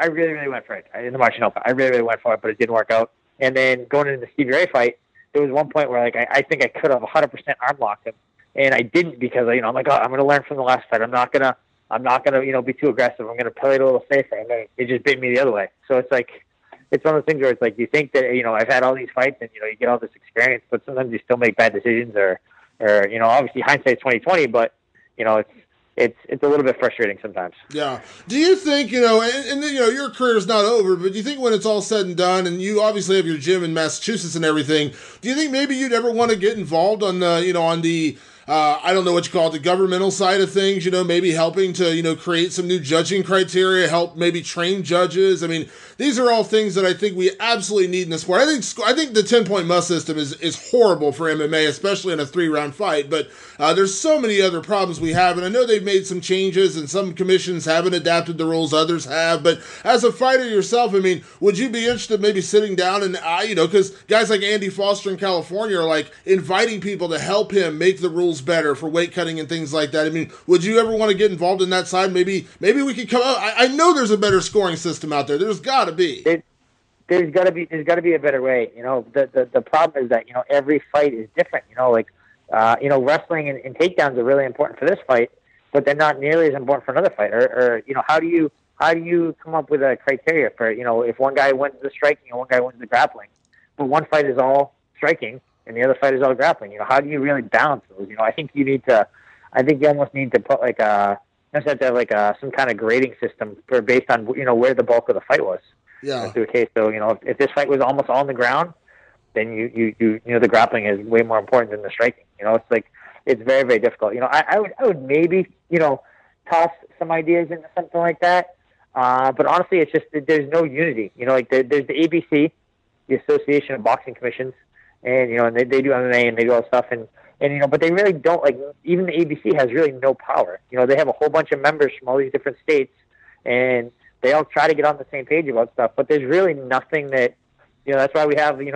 S5: really, really went for it in the Marcin Held fight. I really, really went for it, but it didn't work out. And then going into the Stevie Ray fight, there was one point where I think I could have 100% arm locked him, and I didn't because I'm like, I'm going to learn from the last fight. I'm not gonna be too aggressive. I'm going to play it a little safer, and then it just bit me the other way. So it's like, it's one of those things where it's like, you think that I've had all these fights and you get all this experience, but sometimes you still make bad decisions, or obviously hindsight's 20/20, but it's a little bit frustrating sometimes.
S1: Yeah. Do you think, and your career is not over, but do you think when it's all said and done, and you obviously have your gym in Massachusetts and everything, do you think maybe you'd ever want to get involved on the, I don't know what you call it, the governmental side of things, maybe helping to, create some new judging criteria, help maybe train judges? I mean, these are all things that I think we absolutely need in the sport. I think the 10-point must system is horrible for MMA, especially in a 3-round fight, but there's so many other problems we have, and I know they've made some changes, and some commissions haven't adapted the rules, others have, but as a fighter yourself, I mean, would you be interested maybe sitting down and, because guys like Andy Foster in California are like inviting people to help him make the rules better for weight cutting and things like that. I mean, would you ever want to get involved in that side? Maybe we could come out. I know there's a better scoring system out there. There's got to be.
S5: There's got to be a better way. The problem is that every fight is different. Wrestling and takedowns are really important for this fight, but they're not nearly as important for another fight. Or how do you come up with a criteria for if one guy wins the striking and one guy wins the grappling, but one fight is all striking and the other fight is all grappling? How do you really balance those? I think you almost need to put like some kind of grading system based on where the bulk of the fight was.
S1: Yeah.
S5: That's the case. So if this fight was almost all on the ground, then you the grappling is way more important than the striking. It's like, it's very, very difficult. I would maybe toss some ideas into something like that. But honestly, it's just that there's no unity. Like there's the ABC, the Association of Boxing Commissions, and and they do MMA and they do all this stuff, and but they really don't, like, even the ABC has really no power. They have a whole bunch of members from all these different states, and they all try to get on the same page about stuff, but there's really nothing that, that's why we have the new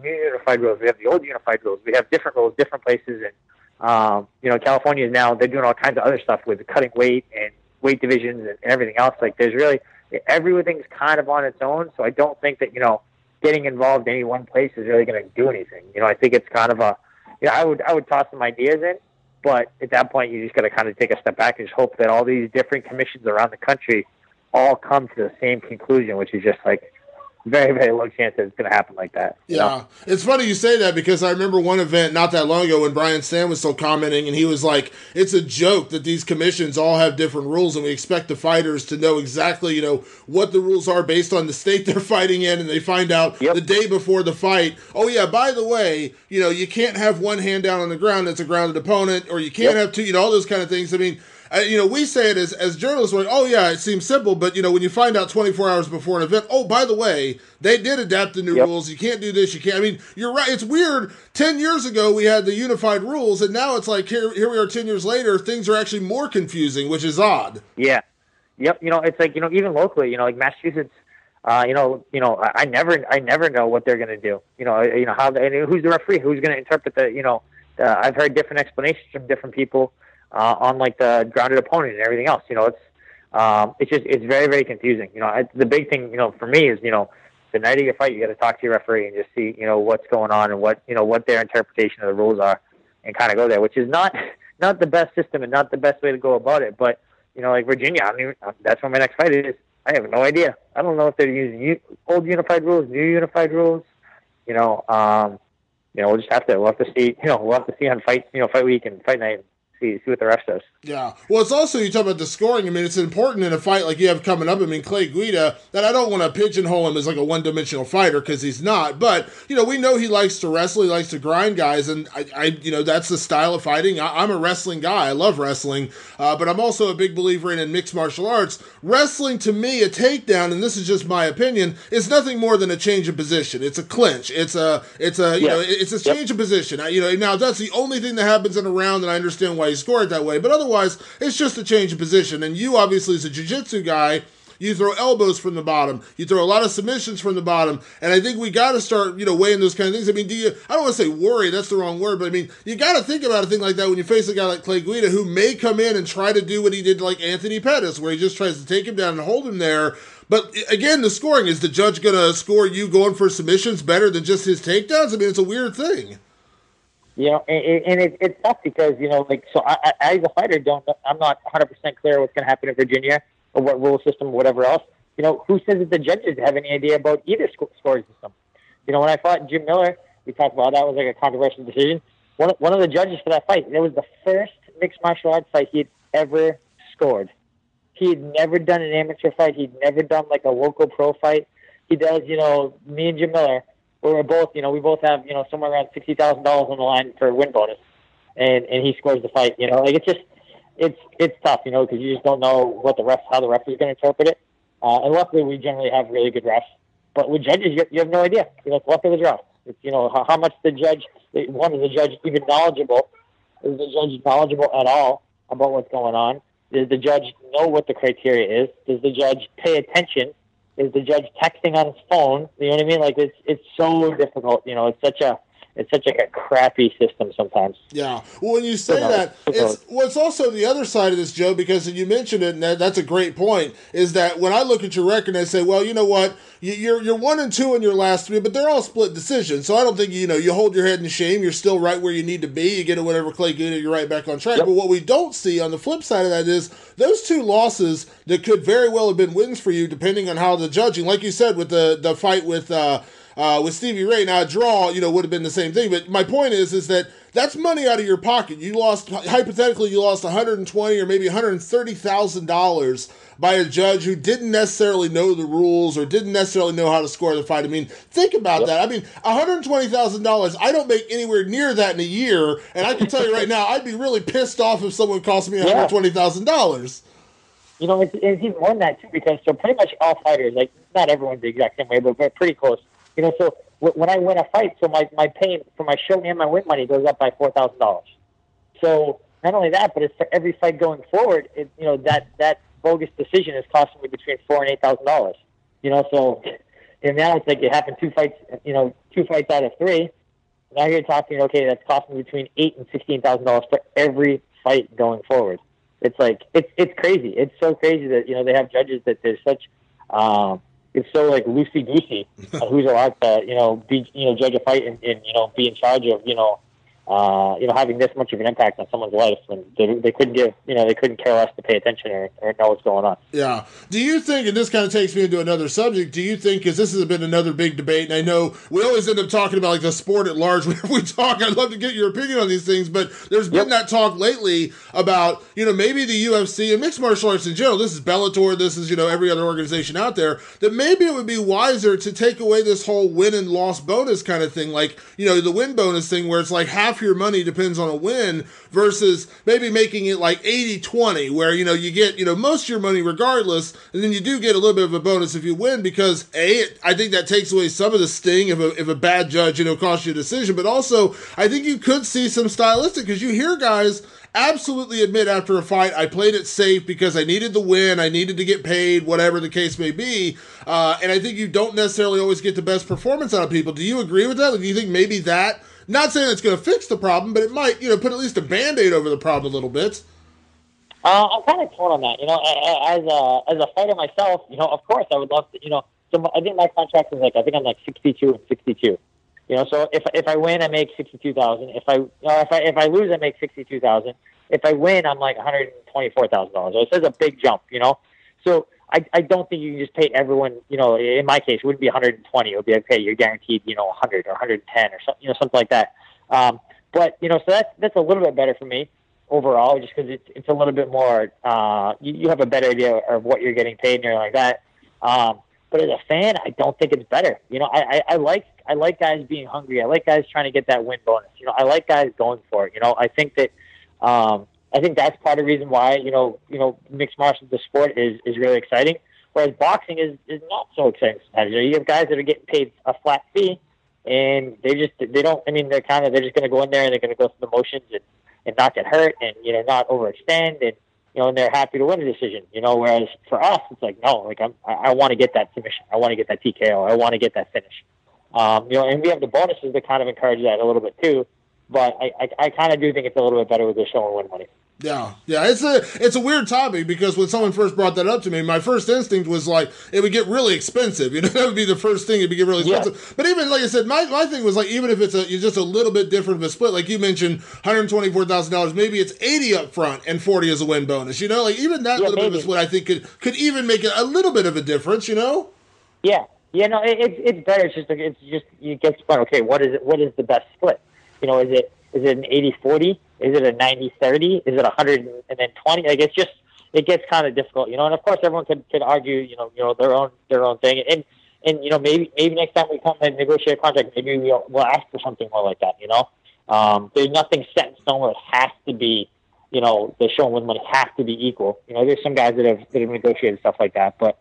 S5: unified rules. We have the old unified rules. We have different rules, different places. And, California is now, they're doing all kinds of other stuff with cutting weight and weight divisions and everything else. Like, there's really, everything's kind of on its own. So I don't think that, getting involved in any one place is really going to do anything. I think it's kind of I would toss some ideas in, but at that point, you just got to kind of take a step back and just hope that all these different commissions around the country all come to the same conclusion, which is just like very, very low chance that it's going to happen like that.
S1: Yeah. It's funny you say that because I remember one event not that long ago when Brian Stan was still commenting, and he was like, it's a joke that these commissions all have different rules, and we expect the fighters to know exactly, what the rules are based on the state they're fighting in, and they find out the day before the fight, oh yeah, by the way, you can't have one hand down on the ground that's a grounded opponent, or you can't have two, all those kind of things. I mean, we say it as journalists, we're like, oh yeah, it seems simple, but when you find out 24 hours before an event, oh, by the way, they did adapt the new rules. You can't do this. You can't. I mean, you're right. It's weird. 10 years ago, we had the unified rules, and now it's like here we are 10 years later, things are actually more confusing, which is odd.
S5: Yeah. Yep. It's like, even locally, like Massachusetts, I never know what they're going to do. How who's the referee? Who's going to interpret the, I've heard different explanations from different people. On like the grounded opponent and everything else, it's very, very confusing. The big thing, for me is, the night of your fight, you got to talk to your referee and just see, what's going on and what their interpretation of the rules are, and kind of go there, which is not the best system and not the best way to go about it. But like Virginia, that's where my next fight is. I have no idea. I don't know if they're using old unified rules, new unified rules. We'll just have to see. We'll have to see on fight week and fight night. See what the rest does.
S1: Yeah. Well, it's also, you talk about the scoring. I mean, it's important in a fight like you have coming up. I mean, Clay Guida, that I don't want to pigeonhole him as like a one-dimensional fighter because he's not. But, we know he likes to wrestle. He likes to grind guys. And, I that's the style of fighting. I'm a wrestling guy. I love wrestling. But I'm also a big believer in mixed martial arts. Wrestling, to me, a takedown, and this is just my opinion, is nothing more than a change of position. It's a clinch. It's a change of position. Now, that's the only thing that happens in a round, and I understand why you score it that way, but otherwise it's just a change of position. And you obviously, as a jiu-jitsu guy, you throw elbows from the bottom, you throw a lot of submissions from the bottom, and I think we got to start weighing those kind of things. I mean, I don't want to say worry, that's the wrong word, but I mean, you got to think about a thing like that when you face a guy like Clay Guida, who may come in and try to do what he did like Anthony Pettis, where he just tries to take him down and hold him there. But again, the scoring, is the judge going to score you going for submissions better than just his takedowns? I mean, it's a weird thing.
S5: It's tough because, I as a fighter, I'm not 100% clear what's going to happen in Virginia or what rule system or whatever else. Who says that the judges have any idea about either scoring system? When I fought Jim Miller, we talked about that was like a controversial decision. One of the judges for that fight, it was the first mixed martial arts fight he had ever scored. He had never done an amateur fight. He'd never done like a local pro fight. He does, me and Jim Miller, we're both, we both have, somewhere around $60,000 on the line for a win bonus, and he scores the fight. It's tough, because you just don't know how the ref is going to interpret it. And luckily, we generally have really good refs. But with judges, you have no idea. It's luck of the draw. It's how much the judge. One, is the judge even knowledgeable? Is the judge knowledgeable at all about what's going on? Does the judge know what the criteria is? Does the judge pay attention? Is the judge texting on his phone? You know what I mean? Like it's so difficult. It's such a crappy system sometimes.
S1: Yeah. Well, when you say that, it's also the other side of this, Joe, because you mentioned it, and that's a great point, is that when I look at your record and I say, well, you know what, you're 1-2 in your last three, but they're all split decisions. So I don't think, you hold your head in shame. You're still right where you need to be. You get a whatever Clay Guida, you're right back on track. Yep. But what we don't see on the flip side of that is those two losses that could very well have been wins for you, depending on how the judging, like you said, with the fight with Stevie Ray. Now, a draw, would have been the same thing. But my point is that that's money out of your pocket. Hypothetically, you lost $120,000 or maybe $130,000 by a judge who didn't necessarily know the rules or didn't necessarily know how to score the fight. I mean, think about that. I mean, $120,000, I don't make anywhere near that in a year. And I can tell you right now, I'd be really pissed off if someone cost me $120,000.
S5: It's even more than that, too, because pretty much all fighters, like, not everyone's the exact same way, but we're pretty close. So when I win a fight, so my pay for my show and my win money goes up by $4,000. So not only that, but it's for every fight going forward. That bogus decision is costing me between $4,000 and $8,000. You know, so and now it's like it happened 2 fights. You know, 2 fights out of 3. Now you're talking, okay, that's costing me between $8,000 and $16,000 for every fight going forward. It's like it's crazy. It's so crazy that, you know, they have judges that there's such it's so like loosey goosey who's allowed to, you know, be, you know, judge a fight and you know, be in charge of, you know, having this much of an impact on someone's life, and they couldn't give, you know, they couldn't care less to pay attention or know what's going on.
S1: Yeah. Do you think, and this kind of takes me into another subject, do you think, because this has been another big debate, and I know we always end up talking about like the sport at large whenever we talk, I'd love to get your opinion on these things, but there's been that talk lately about, you know, maybe the UFC and mixed martial arts in general, this is Bellator, this is, you know, every other organization out there, that maybe it would be wiser to take away this whole win and loss bonus kind of thing, like, you know, the win bonus thing where it's like half your money depends on a win versus maybe making it like 80-20 where, you know, you get, you know, most of your money regardless, and then you do get a little bit of a bonus if you win because I think that takes away some of the sting if a bad judge, you know, costs you a decision, but also I think you could see some stylistic, because you hear guys absolutely admit after a fight, I played it safe because I needed the win, I needed to get paid, whatever the case may be, and I think you don't necessarily always get the best performance out of people. Do you agree with that? Or do you think maybe that, not saying it's going to fix the problem, but it might, you know, put at least a Band-Aid over the problem a little bit?
S5: I'm kind of torn on that. You know, as a fighter myself, you know, of course I would love to, you know, so I think my contract is like, I think I'm like 62 and 62. You know, so if I win, I make 62,000. If I lose, I make 62,000. If I win, I'm like $124,000. So it's a big jump, you know. So I don't think you can just pay everyone. You know, in my case, it wouldn't be 120. It would be like, okay, you're guaranteed, you know, 100 or 110 or something, you know, something like that. But you know, so that's a little bit better for me overall, just because it's a little bit more. You have a better idea of what you're getting paid and everything like that. But as a fan, I don't think it's better. You know, I like guys being hungry. I like guys trying to get that win bonus. You know, I like guys going for it. You know, I think that I think that's part of the reason why, you know, mixed martial the sport is really exciting, whereas boxing is not so exciting. You know, you have guys that are getting paid a flat fee, and they're just going to go in there and they're going to go through the motions and not get hurt and, you know, not overextend, and, you know, and they're happy to win a decision, you know, whereas for us, it's like, no, like I want to get that submission. I want to get that TKO. I want to get that finish. You know, and we have the bonuses that kind of encourage that a little bit too, but I kind of do think it's a little bit better with the show and win money.
S1: Yeah, it's a weird topic, because when someone first brought that up to me, my first instinct was like, it would get really expensive. You know, that would be the first thing, it would get really expensive. Yeah. But even, like I said, my thing was like, even if it's just a little bit different of a split, like you mentioned, $124,000, maybe it's 80 up front and 40 as a win bonus. You know, like even that little bit of a split, I think could even make it a little bit of a difference. You know? Yeah,
S5: no, it's better. It's just you get to find, okay, what is it? What is the best split? You know, is it an 80-40? Is it a 90-30? Is it 120? Like it gets kind of difficult, you know. And of course, everyone could argue, you know, their own thing. And you know, maybe next time we come and negotiate a contract, maybe we'll ask for something more like that. You know, there's nothing set in stone where it has to be. You know, the show and win money has to be equal. You know, there's some guys that have negotiated stuff like that, but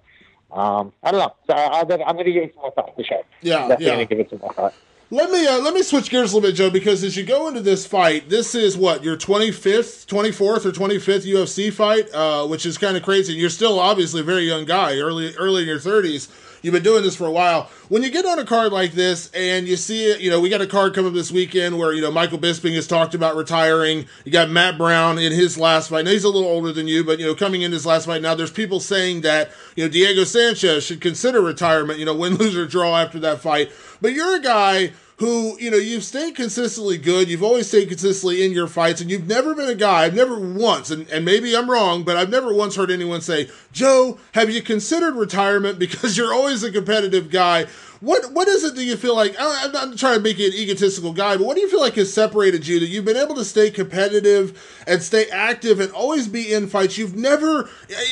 S5: I don't know. So I'm going to give it some more thought for sure.
S1: Yeah,
S5: definitely going to give it some more thought.
S1: Let me switch gears a little bit, Joe, because as you go into this fight, this is what, your 24th or 25th UFC fight, which is kind of crazy. You're still obviously a very young guy, early in your 30s. You've been doing this for a while. When you get on a card like this and you see it, you know, we got a card coming this weekend where, you know, Michael Bisping has talked about retiring. You got Matt Brown in his last fight. Now, he's a little older than you, but, you know, coming in his last fight now, there's people saying that, you know, Diego Sanchez should consider retirement, you know, win, lose, or draw after that fight. But you're a guy who, you know, you've stayed consistently good. You've always stayed consistently in your fights, and you've never been a guy, I've never once, and maybe I'm wrong, but I've never once heard anyone say, Joe, have you considered retirement? Because you're always a competitive guy. What is it that you feel like, I'm not trying to make you an egotistical guy, but what do you feel like has separated you, that you've been able to stay competitive and stay active and always be in fights? You've never,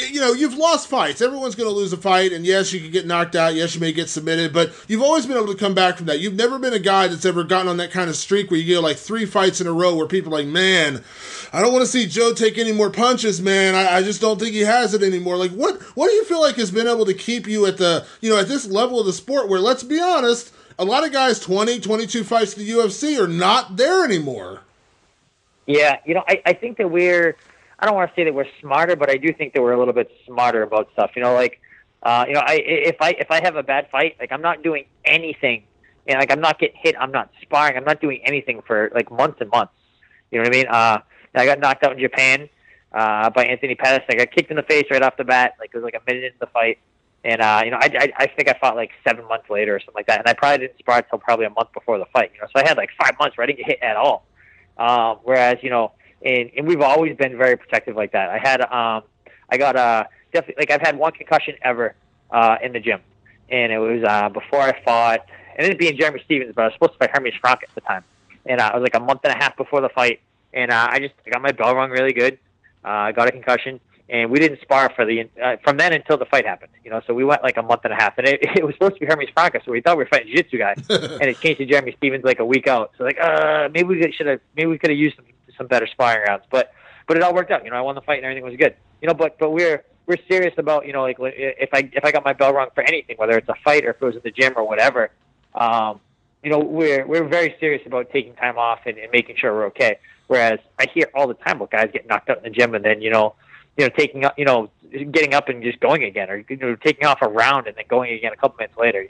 S1: you know, you've lost fights. Everyone's going to lose a fight, and yes, you can get knocked out. Yes, you may get submitted, but you've always been able to come back from that. You've never been a guy that's ever gotten on that kind of streak where you get like 3 fights in a row where people are like, man, I don't want to see Joe take any more punches, man. I just don't think he has it anymore. Like, what do you feel like has been able to keep you at the, you know, at this level of the sport where, let's be honest, a lot of guys 22 fights to the UFC are not there anymore?
S5: Yeah, you know, I think that we're I don't want to say that we're smarter, but I do think that we're a little bit smarter about stuff. Like, if I have a bad fight, like, I'm not doing anything, and like, I'm not getting hit, I'm not sparring, I'm not doing anything for like months and months. You know what I mean? I got knocked out in Japan by Anthony Pettis. I got kicked in the face right off the bat. Like, it was like a minute into the fight. And, I think I fought like 7 months later or something like that. And I probably didn't spar until probably a month before the fight. So I had like 5 months where I didn't get hit at all. Whereas, and we've always been very protective like that. Definitely, like, I've had one concussion ever in the gym. And it was before I fought. It ended up being Jeremy Stevens, but I was supposed to fight Hermes Frank at the time. And it was like a month and a half before the fight. And I got my bell rung really good. I got a concussion. And we didn't spar from then until the fight happened. So we went like a month and a half. And it was supposed to be Hermes Frank, so we thought we were fighting jiu-jitsu guy. And it changed to Jeremy Stevens like a week out. So like, maybe we could have used some better sparring rounds. But it all worked out. I won the fight and everything was good. But we're serious about, like, if I got my bell rung for anything, whether it's a fight or if it was in the gym or whatever, we're very serious about taking time off and making sure we're okay. Whereas I hear all the time about guys getting knocked out in the gym and then, taking up, getting up and just going again, or taking off a round and then going again a couple minutes later.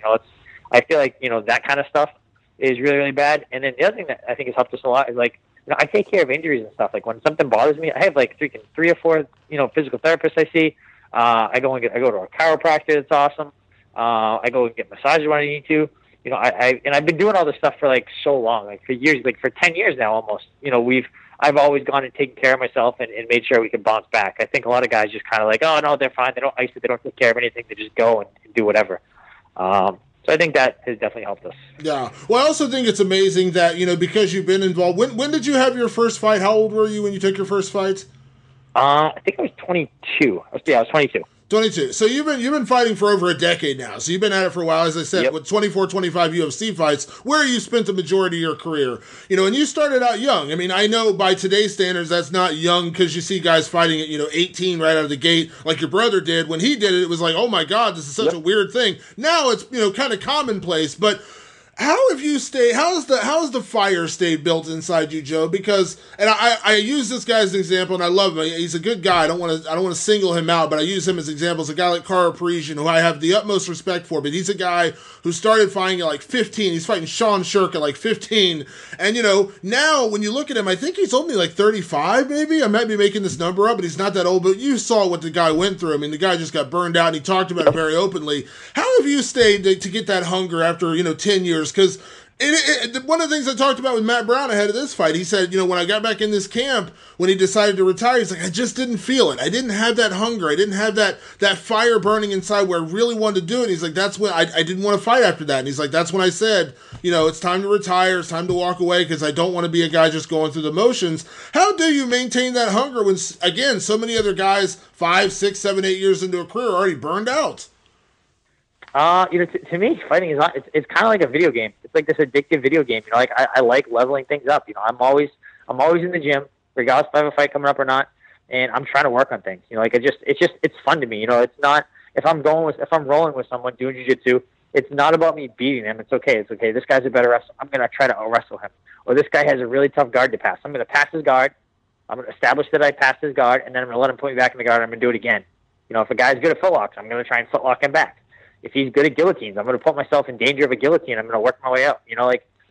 S5: I feel like that kind of stuff is really, really bad. And then the other thing that I think has helped us a lot is, like, I take care of injuries and stuff. Like, when something bothers me, I have like three or four physical therapists I see. I go to a chiropractor. That's awesome. I go and get massages when I need to. I've been doing all this stuff for like so long, like for years, like for 10 years now almost. I've always gone and taken care of myself and made sure we can bounce back. I think a lot of guys just kind of like, oh no, they're fine. They don't ice it. They don't take care of anything. They just go and do whatever. So I think that has definitely helped us.
S1: Yeah. Well, I also think it's amazing that, because you've been involved. When did you have your first fight? How old were you when you took your first fight?
S5: I think I was 22. I was 22.
S1: 22. So you've been fighting for over a decade now. So you've been at it for a while, as I said,
S5: Yep.
S1: with 24, 25 UFC fights, where you spent the majority of your career. And you started out young. I mean, I know by today's standards, that's not young, because you see guys fighting at, 18 right out of the gate, like your brother did. When he did it, it was like, oh my God, this is such a weird thing. Now it's, kind of commonplace, but how have you stayed? How's the fire stayed built inside you, Joe? Because, and I use this guy as an example, and I love him. He's a good guy. I don't want to single him out, but I use him as examples. A guy like Kara Parisian, who I have the utmost respect for, but he's a guy who started fighting at like 15. He's fighting Sean Shirk at like 15, and now when you look at him, I think he's only like 35, maybe. I might be making this number up, but he's not that old. But you saw what the guy went through. I mean, the guy just got burned out, and he talked about it very openly. How have you stayed to get that hunger after 10 years? Because one of the things I talked about with Matt Brown ahead of this fight, he said, when I got back in this camp, when he decided to retire, he's like, I just didn't feel it. I didn't have that hunger. I didn't have that fire burning inside where I really wanted to do it. He's like, that's when I didn't want to fight after that. And he's like, that's when I said, it's time to retire. It's time to walk away, because I don't want to be a guy just going through the motions. How do you maintain that hunger when, again, so many other guys 5, 6, 7, 8 years into a career are already burned out?
S5: To me, fighting is not. It's kind of like a video game. It's like this addictive video game. I like leveling things up. I'm always in the gym, regardless if I have a fight coming up or not, and I'm trying to work on things. It's fun to me. It's not if I'm rolling with someone doing jiu-jitsu. It's not about me beating them. It's okay. This guy's a better wrestler. I'm gonna try to out-wrestle him. Or this guy has a really tough guard to pass. I'm gonna pass his guard. I'm gonna establish that I passed his guard, and then I'm gonna let him put me back in the guard. I'm gonna do it again. If a guy's good at footlocks, I'm gonna try and footlock him back. If he's good at guillotines, I'm going to put myself in danger of a guillotine. I'm going to work my way up.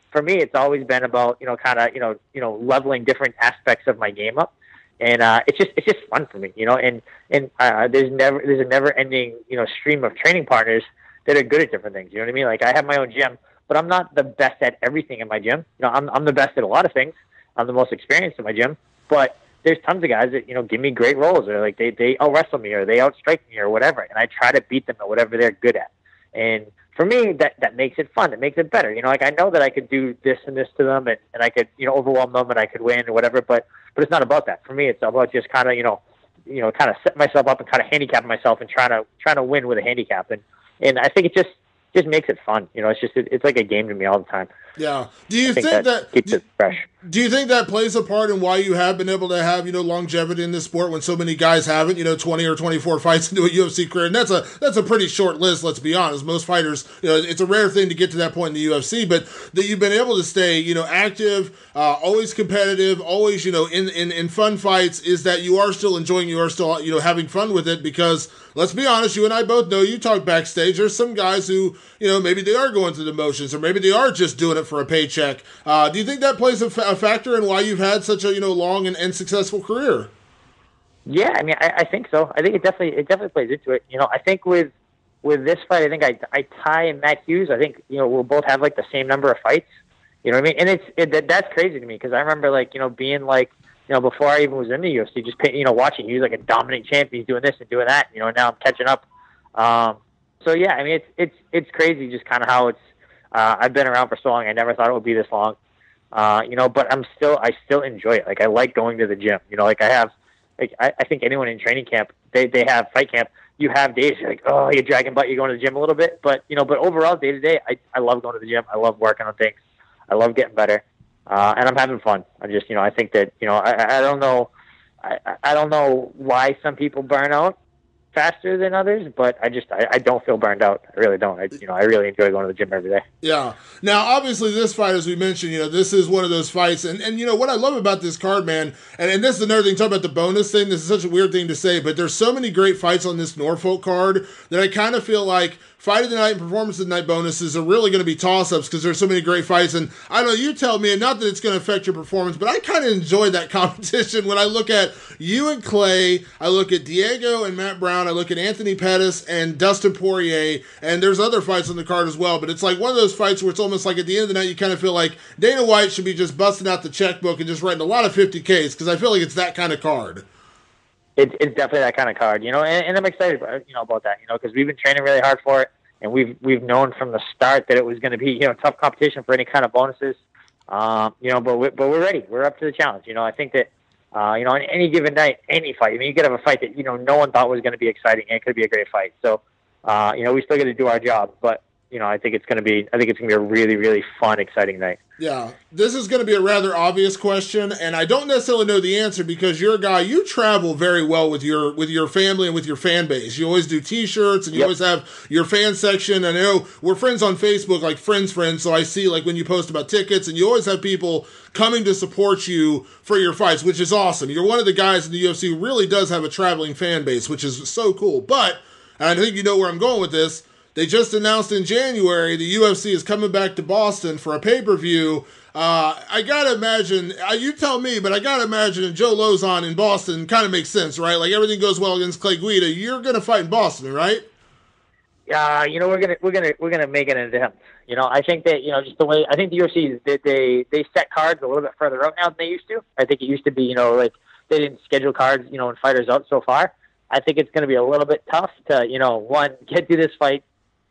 S5: For me, it's always been about, leveling different aspects of my game up. And it's just fun for me, and there's a never ending, stream of training partners that are good at different things. You know what I mean? Like, I have my own gym, but I'm not the best at everything in my gym. I'm the best at a lot of things. I'm the most experienced in my gym, but there's tons of guys that, give me great rolls, or like they out-wrestle me, or they outstrike me, or whatever, and I try to beat them at whatever they're good at. And for me, that makes it fun. It makes it better. I know that I could do this and this to them, and I could, overwhelm them, and I could win or whatever, but it's not about that. For me, it's about just kind of, kind of setting myself up and kind of handicapping myself and trying to win with a handicap. And I think it just makes it fun. It's like a game to me all the time.
S1: Yeah. Do you
S5: I think
S1: think that
S5: keeps it fresh?
S1: Do you think that plays a part in why you have been able to have, longevity in this sport when so many guys haven't, 20 or 24 fights into a UFC career? And that's a pretty short list, let's be honest. Most fighters, it's a rare thing to get to that point in the UFC, but that you've been able to stay, active, always competitive, always, in fun fights, is that you are still enjoying, you are still, having fun with it, because let's be honest, you and I both know, you talk backstage, there's some guys who, maybe they are going through the motions, or maybe they are just doing it for a paycheck. Do you think that plays a factor in why you've had such a long and successful career?
S5: Yeah, I mean, I think so. I think it definitely plays into it. I think with this fight, I think I Ty and Matt Hughes, I think we'll both have like the same number of fights. You know what I mean? And that's crazy to me, because I remember being before I even was in the UFC, just watching. He was like a dominant champ. He's doing this and doing that. And now I'm catching up. So yeah, I mean, it's crazy just kind of how it's. I've been around for so long. I never thought it would be this long. But I still enjoy it. Like, I like going to the gym. I think anyone in training camp, they have fight camp. You have days you're like, oh, you're dragging butt, you're going to the gym a little bit. But overall, day to day, I love going to the gym. I love working on things. I love getting better. And I'm having fun. I think that, I don't know. I don't know why some people burn out faster than others, but I don't feel burned out. I really don't. I really enjoy going to the gym every day.
S1: Yeah. Now, obviously, this fight, as we mentioned, this is one of those fights, and what I love about this card, man, and this is another thing, talk about the bonus thing, this is such a weird thing to say, but there's so many great fights on this Norfolk card that I kind of feel like Fight of the Night and Performance of the Night bonuses are really going to be toss-ups, because there's so many great fights, and I don't know, you tell me, and not that it's going to affect your performance, but I kind of enjoy that competition when I look at you and Clay, I look at Diego and Matt Brown, I look at Anthony Pettis and Dustin Poirier, and there's other fights on the card as well, but it's like one of those fights where it's almost like at the end of the night you kind of feel like Dana White should be just busting out the checkbook and just writing a lot of 50Ks, because I feel like it's that kind of card.
S5: It's definitely that kind of card, and I'm excited about that, because we've been training really hard for it. And we've known from the start that it was going to be, tough competition for any kind of bonuses. But we're ready. We're up to the challenge. I think that, on any given night, any fight, you could have a fight that, no one thought was going to be exciting, and it could be a great fight. So, we still got to do our job, but, I think it's going to be a really, really fun, exciting night.
S1: Yeah, this is going to be a rather obvious question, and I don't necessarily know the answer, because you're a guy, you travel very well with your family and with your fan base. You always do T-shirts, and you always have your fan section. And I know we're friends on Facebook, like friends, so I see when you post about tickets, and you always have people coming to support you for your fights, which is awesome. You're one of the guys in the UFC who really does have a traveling fan base, which is so cool. But, and I think you know where I'm going with this, they just announced in January the UFC is coming back to Boston for a pay-per-view. I got to imagine, you tell me, but I got to imagine Joe Lauzon in Boston kind of makes sense, right? Like, everything goes well against Clay Guida. You're going to fight in Boston, right?
S5: Yeah, we're gonna make it an attempt. I think that, just the way, I think the UFC, they set cards a little bit further out now than they used to. I think it used to be, they didn't schedule cards, and fighters out so far. I think it's going to be a little bit tough to, one, get through this fight,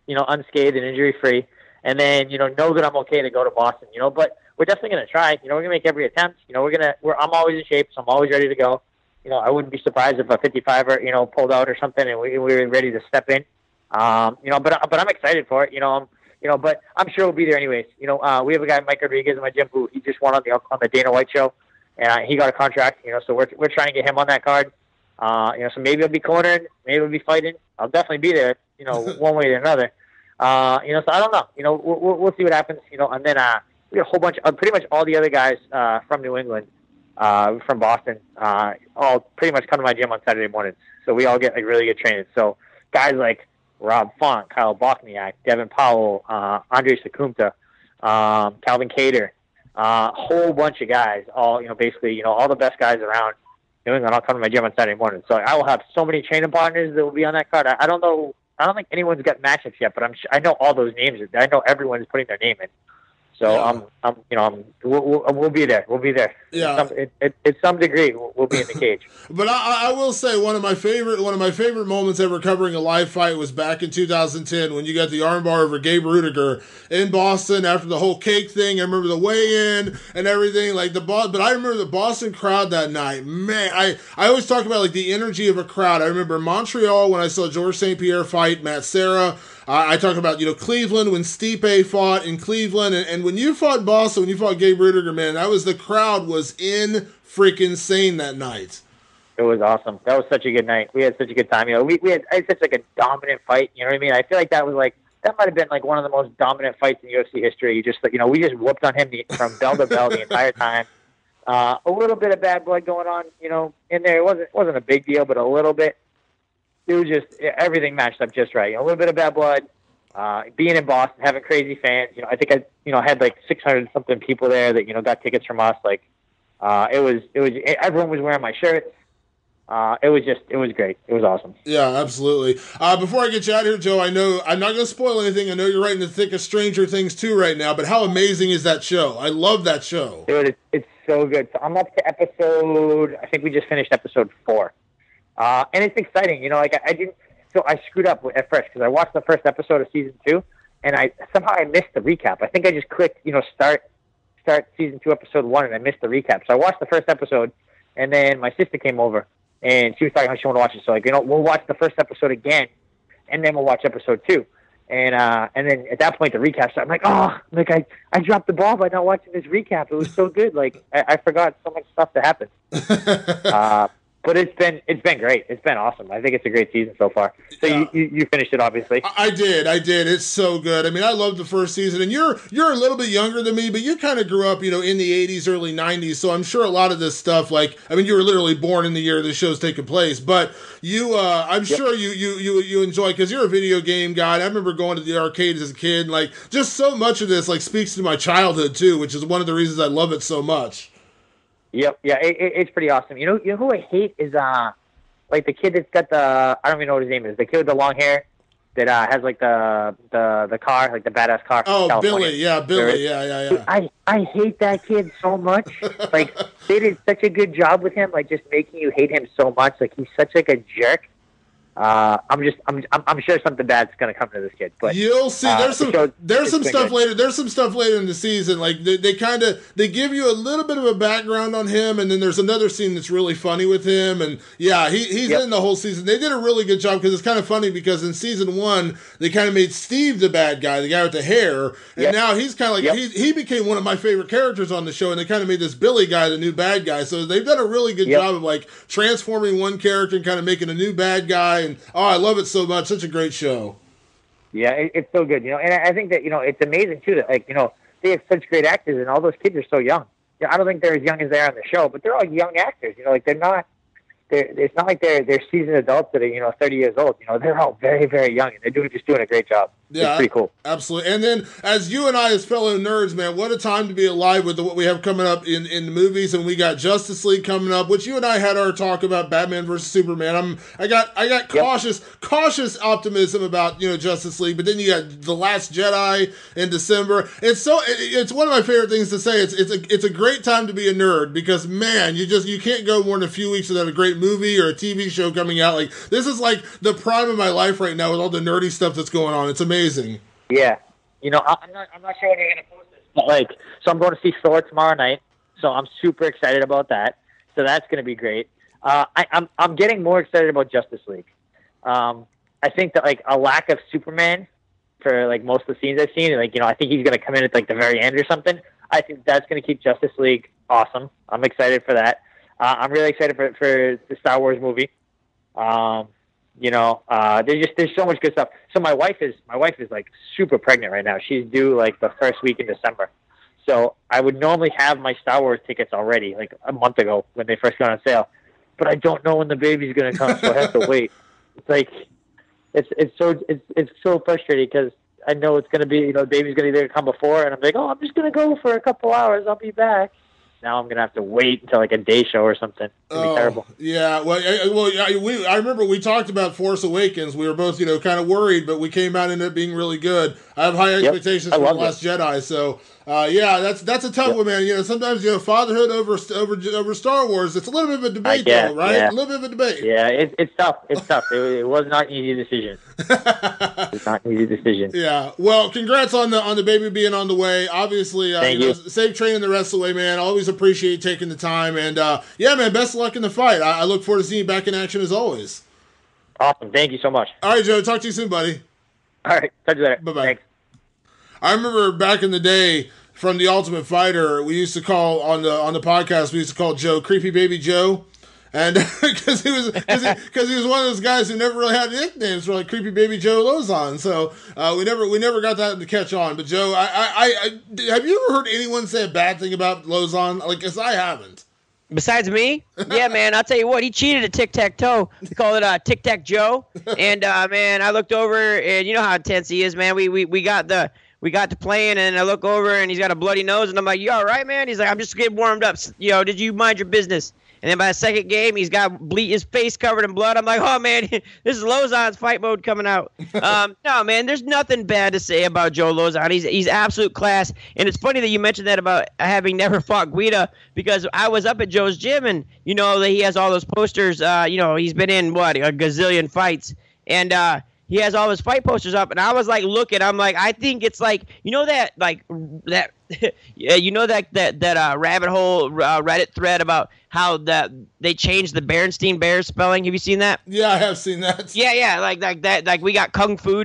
S5: unscathed and injury-free, and then, know that I'm okay to go to Boston, but we're definitely going to try. We're going to make every attempt. I'm always in shape, so I'm always ready to go. I wouldn't be surprised if a 55er, pulled out or something and we were ready to step in. But I'm excited for it, but I'm sure we'll be there anyways. We have a guy, Mike Rodriguez, in my gym, who he just won on the Dana White show, and he got a contract, so we're trying to get him on that card. So maybe I'll be cornering, maybe I'll be fighting. I'll definitely be there, one way or another. So I don't know. We'll see what happens. And then we got a whole bunch of pretty much all the other guys from New England, from Boston, all pretty much come to my gym on Saturday mornings. So we all get really good training. So guys like Rob Font, Kyle Bokniak, Devin Powell, Andre Secumta, Calvin Cater, a whole bunch of guys, all basically all the best guys around New England. I'll come to my gym on Saturday morning. So I will have so many training partners that will be on that card. I don't know. I don't think anyone's got matchups yet, but I know all those names. I know everyone's putting their name in. So we'll be there. We'll be there.
S1: Yeah.
S5: At some degree, we'll be in the cage.
S1: But I will say one of my favorite moments ever covering a live fight was back in 2010 when you got the armbar over Gabe Rudiger in Boston after the whole cake thing. I remember the weigh-in and everything, but I remember the Boston crowd that night. Man, I always talk about the energy of a crowd. I remember Montreal when I saw Georges St. Pierre fight Matt Serra. I talk about, Cleveland when Stipe fought in Cleveland, and when you fought Boston, when you fought Gabe Rudiger, man, the crowd was in freaking sane that night.
S5: It was awesome. That was such a good night. We had such a good time. We had such like a dominant fight. You know what I mean? I feel like that might have been like one of the most dominant fights in UFC history. We just whooped on him from bell to bell the entire time. A little bit of bad blood going on, in there. It wasn't a big deal, but a little bit. It was just everything matched up just right. A little bit of bad blood. Being in Boston, having crazy fans. I think I had like 600 something people there that got tickets from us. Like everyone was wearing my shirts. It was great. It was awesome.
S1: Yeah, absolutely. Before I get you out of here, Joe, I know I'm not going to spoil anything. I know you're right in the thick of Stranger Things 2 right now, but how amazing is that show? I love that show.
S5: Dude, it's so good. So I'm up to I think we just finished episode 4. And it's exciting. I screwed up at first because I watched the first episode of season 2, and I missed the recap. I think I just clicked, start season 2, episode 1, and I missed the recap. So I watched the first episode, and then my sister came over. And she was talking how she wanted to watch it. So, we'll watch the first episode again, and then we'll watch episode 2. And then at that point, the recap started. I'm like, I dropped the ball by not watching this recap. It was so good. Like, I forgot so much stuff to happen. But it's been great. It's been awesome. I think it's a great season so far. So yeah. You finished it, obviously.
S1: I did. It's so good. I mean, I loved the first season, and you're a little bit younger than me, but you kind of grew up, in the 80s, early 90s. So I'm sure a lot of this stuff, you were literally born in the year the show's taking place. But I'm sure you enjoy, because you're a video game guy. And I remember going to the arcades as a kid. And, just so much of this speaks to my childhood too, which is one of the reasons I love it so much.
S5: Yep, yeah, it's pretty awesome. You know who I hate is the kid that's got I don't even know what his name is. The kid with the long hair that has the car, the badass car.
S1: Oh,
S5: California.
S1: Billy, yeah.
S5: I hate that kid so much. They did such a good job with him, just making you hate him so much. He's such a jerk. I'm sure something bad's gonna come to this kid. But
S1: you'll see. There's some stuff later. There's some stuff later in the season. They give you a little bit of a background on him, and then there's another scene that's really funny with him. And yeah, he's in the whole season. They did a really good job, because it's kind of funny because in season 1 they kind of made Steve the bad guy, the guy with the hair, and now he's kind of he became one of my favorite characters on the show, and they kind of made this Billy guy the new bad guy. So they've done a really good job of transforming one character and kind of making a new bad guy. And I love it so much. Such a great show.
S5: Yeah, it's so good. And I think that it's amazing too that they have such great actors, and all those kids are so young. I don't think they're as young as they are on the show, but they're all young actors. They're not. It's not like they're seasoned adults that are 30 years old. They're all very, very young, and they're just doing a great job. Yeah, it's pretty cool.
S1: Absolutely. And then, as you and I, as fellow nerds, man, what a time to be alive with what we have coming up in the movies. And we got Justice League coming up, which you and I had our talk about Batman versus Superman. I got cautious optimism about Justice League, but then you got The Last Jedi in December. It's one of my favorite things to say. It's a great time to be a nerd, because man, you can't go more than a few weeks without a great movie or a TV show coming out. This is the prime of my life right now with all the nerdy stuff that's going on. It's amazing.
S5: Yeah, I'm not sure when you're gonna post this, but so I'm going to see Thor tomorrow night, so I'm super excited about that. So that's gonna be great. I'm getting more excited about Justice League. I think that a lack of Superman for most of the scenes I've seen, I think he's gonna come in at the very end or something. I think that's gonna keep Justice League awesome. I'm excited for that. I'm really excited for the Star Wars movie. There's so much good stuff. So my wife is super pregnant right now. She's due the first week in December. So I would normally have my Star Wars tickets already a month ago when they first got on sale, but I don't know when the baby's gonna come, so I have to wait. It's so frustrating, because I know it's gonna be the baby's gonna either come before, and I'm like, I'm just gonna go for a couple hours, I'll be back. Now I'm gonna have to wait until a day show or something. It's gonna be terrible.
S1: Yeah, I remember we talked about Force Awakens. We were both, kind of worried, but we came out and it being really good. I have high expectations for The Last Jedi. So, that's a tough one, man. Sometimes fatherhood over Star Wars. It's a little bit of a debate, though, right? Yeah. A little bit of a debate.
S5: Yeah, it's tough. It's tough. It was not an easy decision. It's not an easy decision.
S1: Yeah. Well, congrats on the baby being on the way. Obviously,
S5: Thank you.
S1: Safe training the rest of the way, man. Always appreciate you taking the time, and man, best of luck in the fight. I look forward to seeing you back in action as always.
S5: Awesome. Thank you so much.
S1: All right, Joe. Talk to you soon, buddy.
S5: All right. Talk to you later.
S1: Bye-bye.
S5: Thanks.
S1: I remember back in the day from The Ultimate Fighter, we used to call on the podcast, we used to call Joe Creepy Baby Joe. And because he was one of those guys who never really had nicknames for like Creepy Baby Joe Lauzon, so we never got that to catch on. But Joe, I have you ever heard anyone say a bad thing about Lauzon? Like, 'cause I haven't.
S2: Besides me? Yeah, man, I'll tell you what, he cheated at tic-tac-toe. We call it Tic-Tac-Joe. And, man, I looked over, and you know how intense he is, man. We got to playing, and I look over, and he's got a bloody nose, and I'm like, you all right, man? He's like, I'm just getting warmed up. Did you mind your business? And then by the second game, he's got his face covered in blood. I'm like, oh, man, this is Lauzon's fight mode coming out. No, man, there's nothing bad to say about Joe Lauzon. He's absolute class. And it's funny that you mentioned that about having never fought Guida, because I was up at Joe's gym, and, that he has all those posters. He's been in, a gazillion fights. And he has all his fight posters up, and I was like looking. I'm like, I think it's like, that rabbit hole Reddit thread about how they changed the Berenstein Bears spelling. Have you seen that?
S1: Yeah, I have seen that.
S2: Yeah, like that. Like we got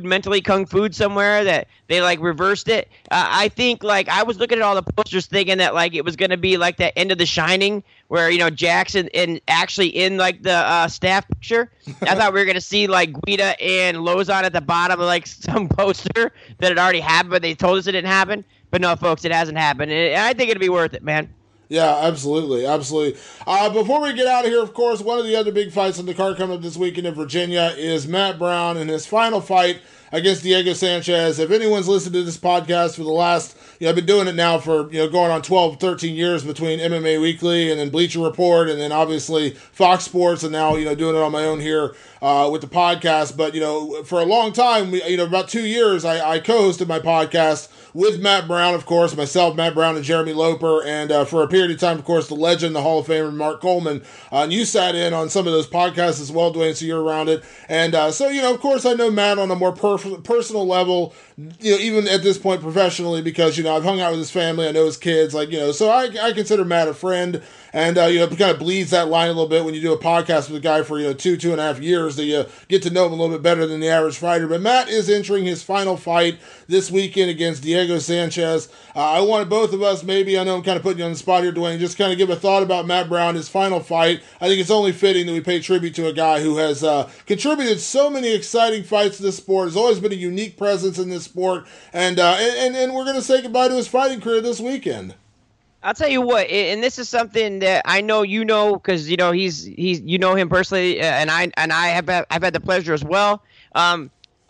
S2: mentally kung fu somewhere that they like reversed it. I think like I was looking at all the posters thinking that like it was gonna be like that end of The Shining where Jackson and actually in like the staff picture. I thought we were gonna see like Guida and Lauzon at the bottom of like some poster that had already happened, but they told us it didn't happen. But no, folks, it hasn't happened, and I think it'd be worth it, man.
S1: Yeah, absolutely. Before we get out of here, of course, one of the other big fights on the card coming up this weekend in Virginia is Matt Brown in his final fight against Diego Sanchez. If anyone's listened to this podcast for the last, I've been doing it now for, going on 12, 13 years between MMA Weekly and then Bleacher Report and then obviously Fox Sports and now, doing it on my own here with the podcast. But, for a long time, about 2 years, I co-hosted my podcast with Matt Brown, of course, myself, Matt Brown, and Jeremy Loper, and for a period of time, of course, the legend, the Hall of Famer, Mark Coleman. And you sat in on some of those podcasts as well, Duane, so you're around it. And so, of course, I know Matt on a more personal level, even at this point professionally, because, I've hung out with his family, I know his kids, so I consider Matt a friend. And, it kind of bleeds that line a little bit when you do a podcast with a guy for, 2.5 years, that you get to know him a little bit better than the average fighter. But Matt is entering his final fight this weekend against Diego Sanchez. I wanted both of us, maybe, I know I'm kind of putting you on the spot here, Duane, just kind of give a thought about Matt Brown, his final fight. I think it's only fitting that we pay tribute to a guy who has contributed so many exciting fights to this sport, has always been a unique presence in this sport, and we're going to say goodbye to his fighting career this weekend.
S2: I'll tell you what, and this is something that I know because he's him personally, and I've had the pleasure as well.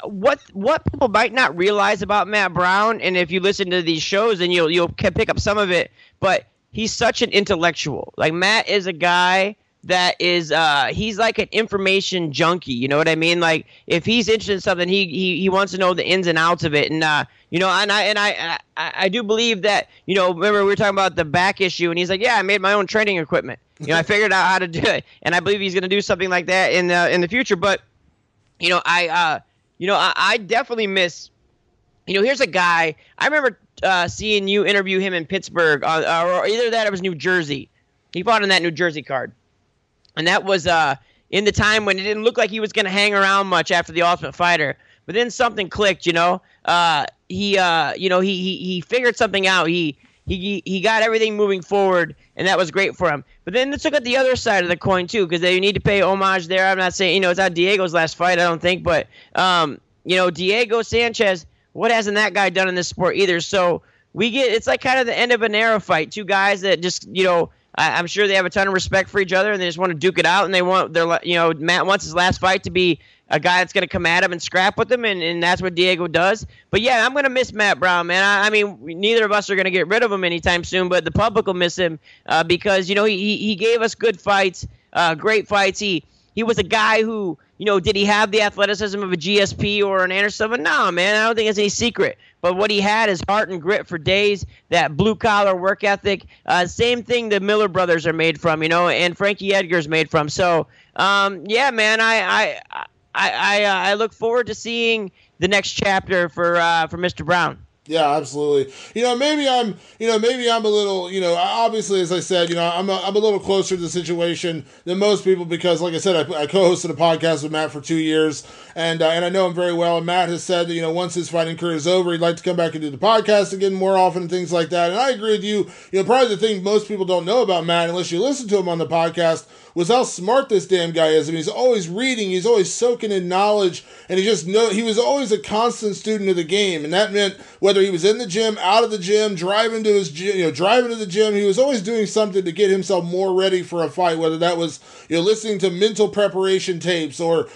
S2: What people might not realize about Matt Brown, and if you listen to these shows, then you'll pick up some of it. But he's such an intellectual. Like Matt is a guy that is he's like an information junkie. You know what I mean? Like if he's interested in something, he wants to know the ins and outs of it, and I do believe that, remember we were talking about the back issue, and he's like, yeah, I made my own training equipment. I figured out how to do it, and I believe he's going to do something like that in the future. But, I definitely miss, here's a guy, I remember seeing you interview him in Pittsburgh, or either that or it was New Jersey. He fought on that New Jersey card. And that was in the time when it didn't look like he was going to hang around much after the Ultimate Fighter. But then something clicked, he figured something out. He got everything moving forward, and that was great for him. But then let's look at the other side of the coin too, because they need to pay homage there. I'm not saying it's not Diego's last fight, I don't think, but Diego Sanchez, what hasn't that guy done in this sport either? So it's like kind of the end of an era fight. Two guys that just I'm sure they have a ton of respect for each other, and they just want to duke it out, and they want Matt wants his last fight to be a guy that's going to come at him and scrap with him, and that's what Diego does. But, yeah, I'm going to miss Matt Brown, man. I mean, neither of us are going to get rid of him anytime soon, but the public will miss him because, he gave us good fights, great fights. He was a guy who, did he have the athleticism of a GSP or an Anderson? No, man, I don't think it's any secret. But what he had is heart and grit for days, that blue-collar work ethic. Same thing the Miller brothers are made from, and Frankie Edgar's made from. So, yeah, man, I look forward to seeing the next chapter for Mr. Brown.
S1: Yeah, absolutely. Maybe I'm a little, obviously, as I said, I'm a little closer to the situation than most people because, like I said, I co-hosted a podcast with Matt for 2 years, and I know him very well. And Matt has said that, once his fighting career is over, he'd like to come back and do the podcast again more often and things like that. And I agree with you. Probably the thing most people don't know about Matt, unless you listen to him on the podcast, was how smart this damn guy is. I mean, he's always reading, he's always soaking in knowledge, and he was always a constant student of the game, and that meant whether he was in the gym, out of the gym, driving to the gym, he was always doing something to get himself more ready for a fight, whether that was, listening to mental preparation tapes or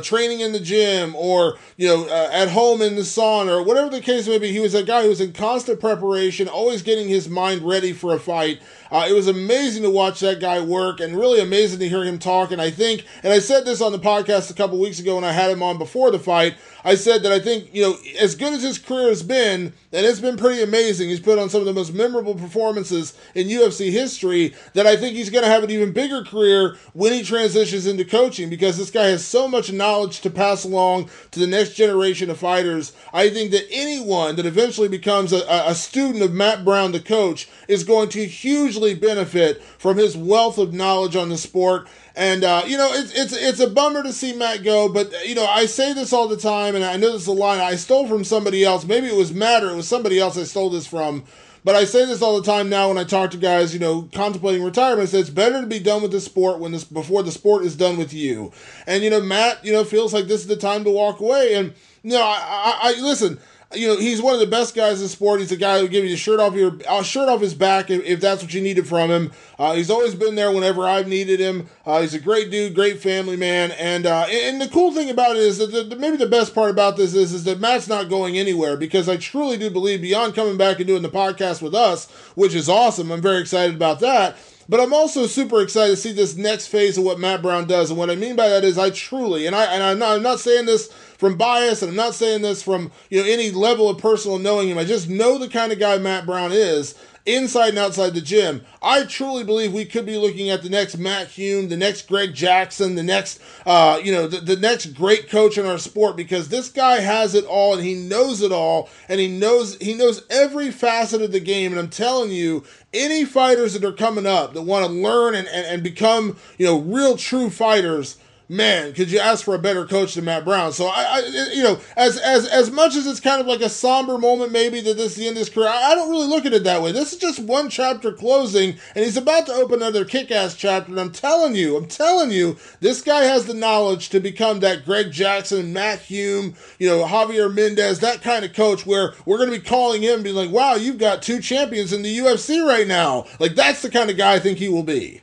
S1: training in the gym or, at home in the sauna or whatever the case may be. He was a guy who was in constant preparation, always getting his mind ready for a fight. It was amazing to watch that guy work and really amazing to hear him talk. And I said this on the podcast a couple weeks ago when I had him on before the fight, I said that I think, as good as his career has been, and it's been pretty amazing, he's put on some of the most memorable performances in UFC history, that I think he's going to have an even bigger career when he transitions into coaching, because this guy has so much knowledge to pass along to the next generation of fighters. I think that anyone that eventually becomes a student of Matt Brown, the coach, is going to hugely benefit from his wealth of knowledge on the sport. And, it's a bummer to see Matt go, but, I say this all the time, and I know this is a line I stole from somebody else. Maybe it was Matt or it was somebody else I stole this from. But I say this all the time now when I talk to guys, contemplating retirement. I say it's better to be done with the sport before the sport is done with you. And, Matt, feels like this is the time to walk away. And, I listen. He's one of the best guys in the sport. He's a guy who will give you a shirt off his back if that's what you needed from him. He's always been there whenever I've needed him. He's a great dude, great family man. And the cool thing about it is that maybe the best part about this is that Matt's not going anywhere, because I truly do believe, beyond coming back and doing the podcast with us, which is awesome, I'm very excited about that. But I'm also super excited to see this next phase of what Matt Brown does. And what I mean by that is I'm not saying this from bias, and I'm not saying this from any level of personal knowing him. I just know the kind of guy Matt Brown is, inside and outside the gym. I truly believe we could be looking at the next Matt Hume, the next Greg Jackson, the next, the next great coach in our sport, because this guy has it all and he knows it all, and he knows every facet of the game. And I'm telling you, any fighters that are coming up that want to learn and become, real true fighters, man, could you ask for a better coach than Matt Brown? So as much as it's kind of like a somber moment, maybe that this is the end of his career, I don't really look at it that way. This is just one chapter closing, and he's about to open another kick-ass chapter. And I'm telling you, this guy has the knowledge to become that Greg Jackson, Matt Hume, Javier Mendez, that kind of coach, where we're going to be calling him and be like, wow, you've got 2 champions in the UFC right now. Like, that's the kind of guy I think he will be.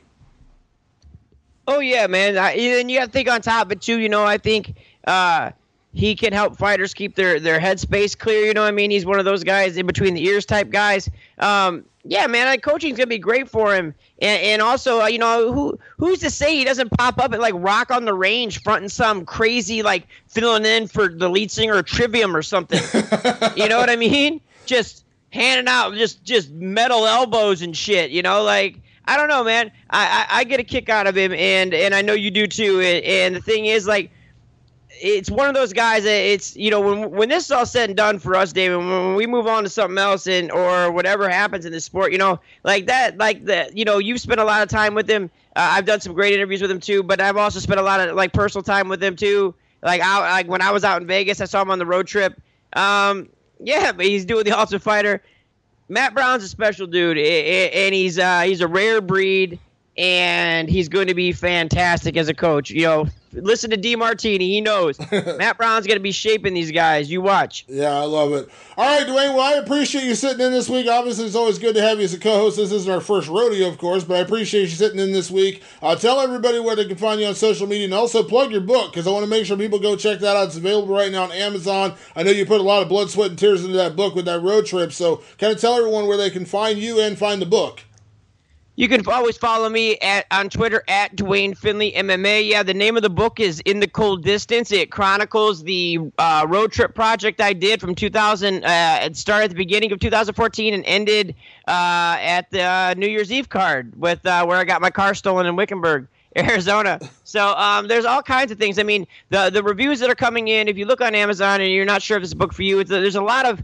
S2: Oh, yeah, man. And you got to think on top of it, too. I think he can help fighters keep their headspace clear. You know what I mean? He's one of those guys in between the ears type guys. Yeah, man, coaching's going to be great for him. And also, who's to say he doesn't pop up at, Rock on the Range fronting some crazy, filling in for the lead singer of Trivium or something. You know what I mean? Just handing out just metal elbows and shit, I don't know, man. I get a kick out of him, and I know you do too. And the thing is, it's one of those guys that it's, when this is all said and done for us, David, when we move on to something else or whatever happens in the sport, you've spent a lot of time with him. I've done some great interviews with him too, but I've also spent a lot of personal time with him too. When I was out in Vegas, I saw him on the road trip. Yeah, but he's doing the Ultimate Fighter. Matt Brown's a special dude, and he's a rare breed, and he's going to be fantastic as a coach. Listen to DeMartini. He knows. Matt Brown's going to be shaping these guys. You watch.
S1: Yeah, I love it. All right, Duane, well, I appreciate you sitting in this week. Obviously, it's always good to have you as a co-host. This isn't our first rodeo, of course, but I appreciate you sitting in this week. Tell everybody where they can find you on social media, and also plug your book, because I want to make sure people go check that out. It's available right now on Amazon. I know you put a lot of blood, sweat, and tears into that book with that road trip, so kind of tell everyone where they can find you and find the book.
S2: You can always follow me on Twitter at Duane Finley MMA. Yeah, the name of the book is In the Cold Distance. It chronicles the road trip project I did from 2000. It started at the beginning of 2014 and ended at the New Year's Eve card with where I got my car stolen in Wickenburg, Arizona. So there's all kinds of things. I mean, the reviews that are coming in, if you look on Amazon and you're not sure if it's a book for you, there's a lot of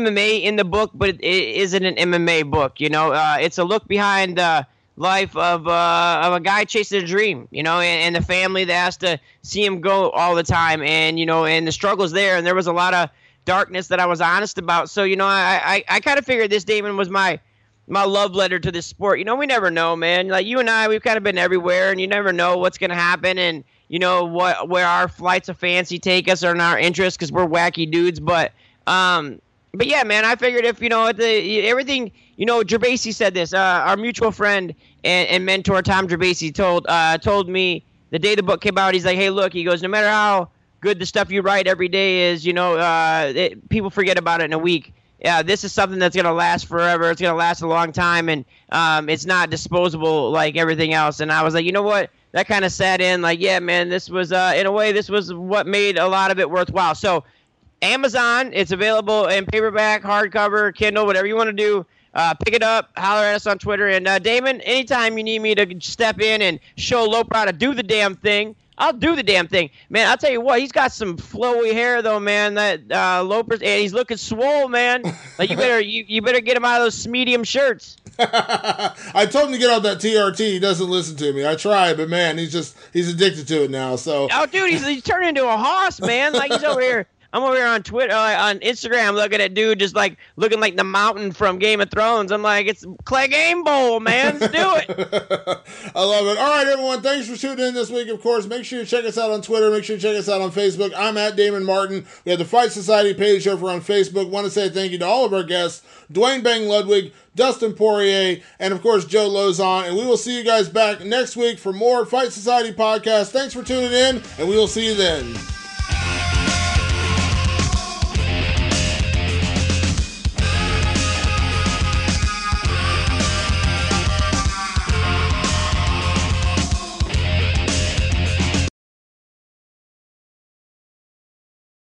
S2: MMA in the book, but it isn't an MMA book. It's a look behind the life of a guy chasing a dream, and the family that has to see him go all the time, and and the struggles there. And there was a lot of darkness that I was honest about. So I kind of figured this, Damon, was my love letter to this sport. We never know, man. Like you and I, we've kind of been everywhere, and you never know what's gonna happen, and where our flights of fancy take us or in our interest, because we're wacky dudes. But yeah, man, I figured if everything, Gervasi said this. Our mutual friend and mentor Tom Gervasi told me the day the book came out. He's like, hey, look, he goes, no matter how good the stuff you write every day is, people forget about it in a week. Yeah, this is something that's going to last forever. It's going to last a long time, and it's not disposable like everything else. And I was like, you know what? That kind of sat in like, yeah, man, this was, in a way, this was what made a lot of it worthwhile. So Amazon, it's available in paperback, hardcover, Kindle, whatever you want to do. Pick it up, holler at us on Twitter. And Damon, anytime you need me to step in and show Loper how to do the damn thing, I'll do the damn thing. Man, I'll tell you what, he's got some flowy hair, though, man, that Loper's, and he's looking swole, man. Like, you better get him out of those medium shirts.
S1: I told him to get off that TRT. He doesn't listen to me. I try, but, man, he's addicted to it now, so.
S2: Oh, dude, he's turning into a hoss, man. Like, he's over here. I'm over here on Twitter, on Instagram, looking at dude just like looking like the mountain from Game of Thrones. I'm like, it's Clay Game Bowl, man. Let's do it.
S1: I love it. All right, everyone. Thanks for tuning in this week. Of course, make sure you check us out on Twitter. Make sure you check us out on Facebook. I'm at Damon Martin. We have the Fight Society page over on Facebook. Want to say thank you to all of our guests, Duane Bang Ludwig, Dustin Poirier, and of course, Joe Lauzon. And we will see you guys back next week for more Fight Society podcast. Thanks for tuning in, and we will see you then.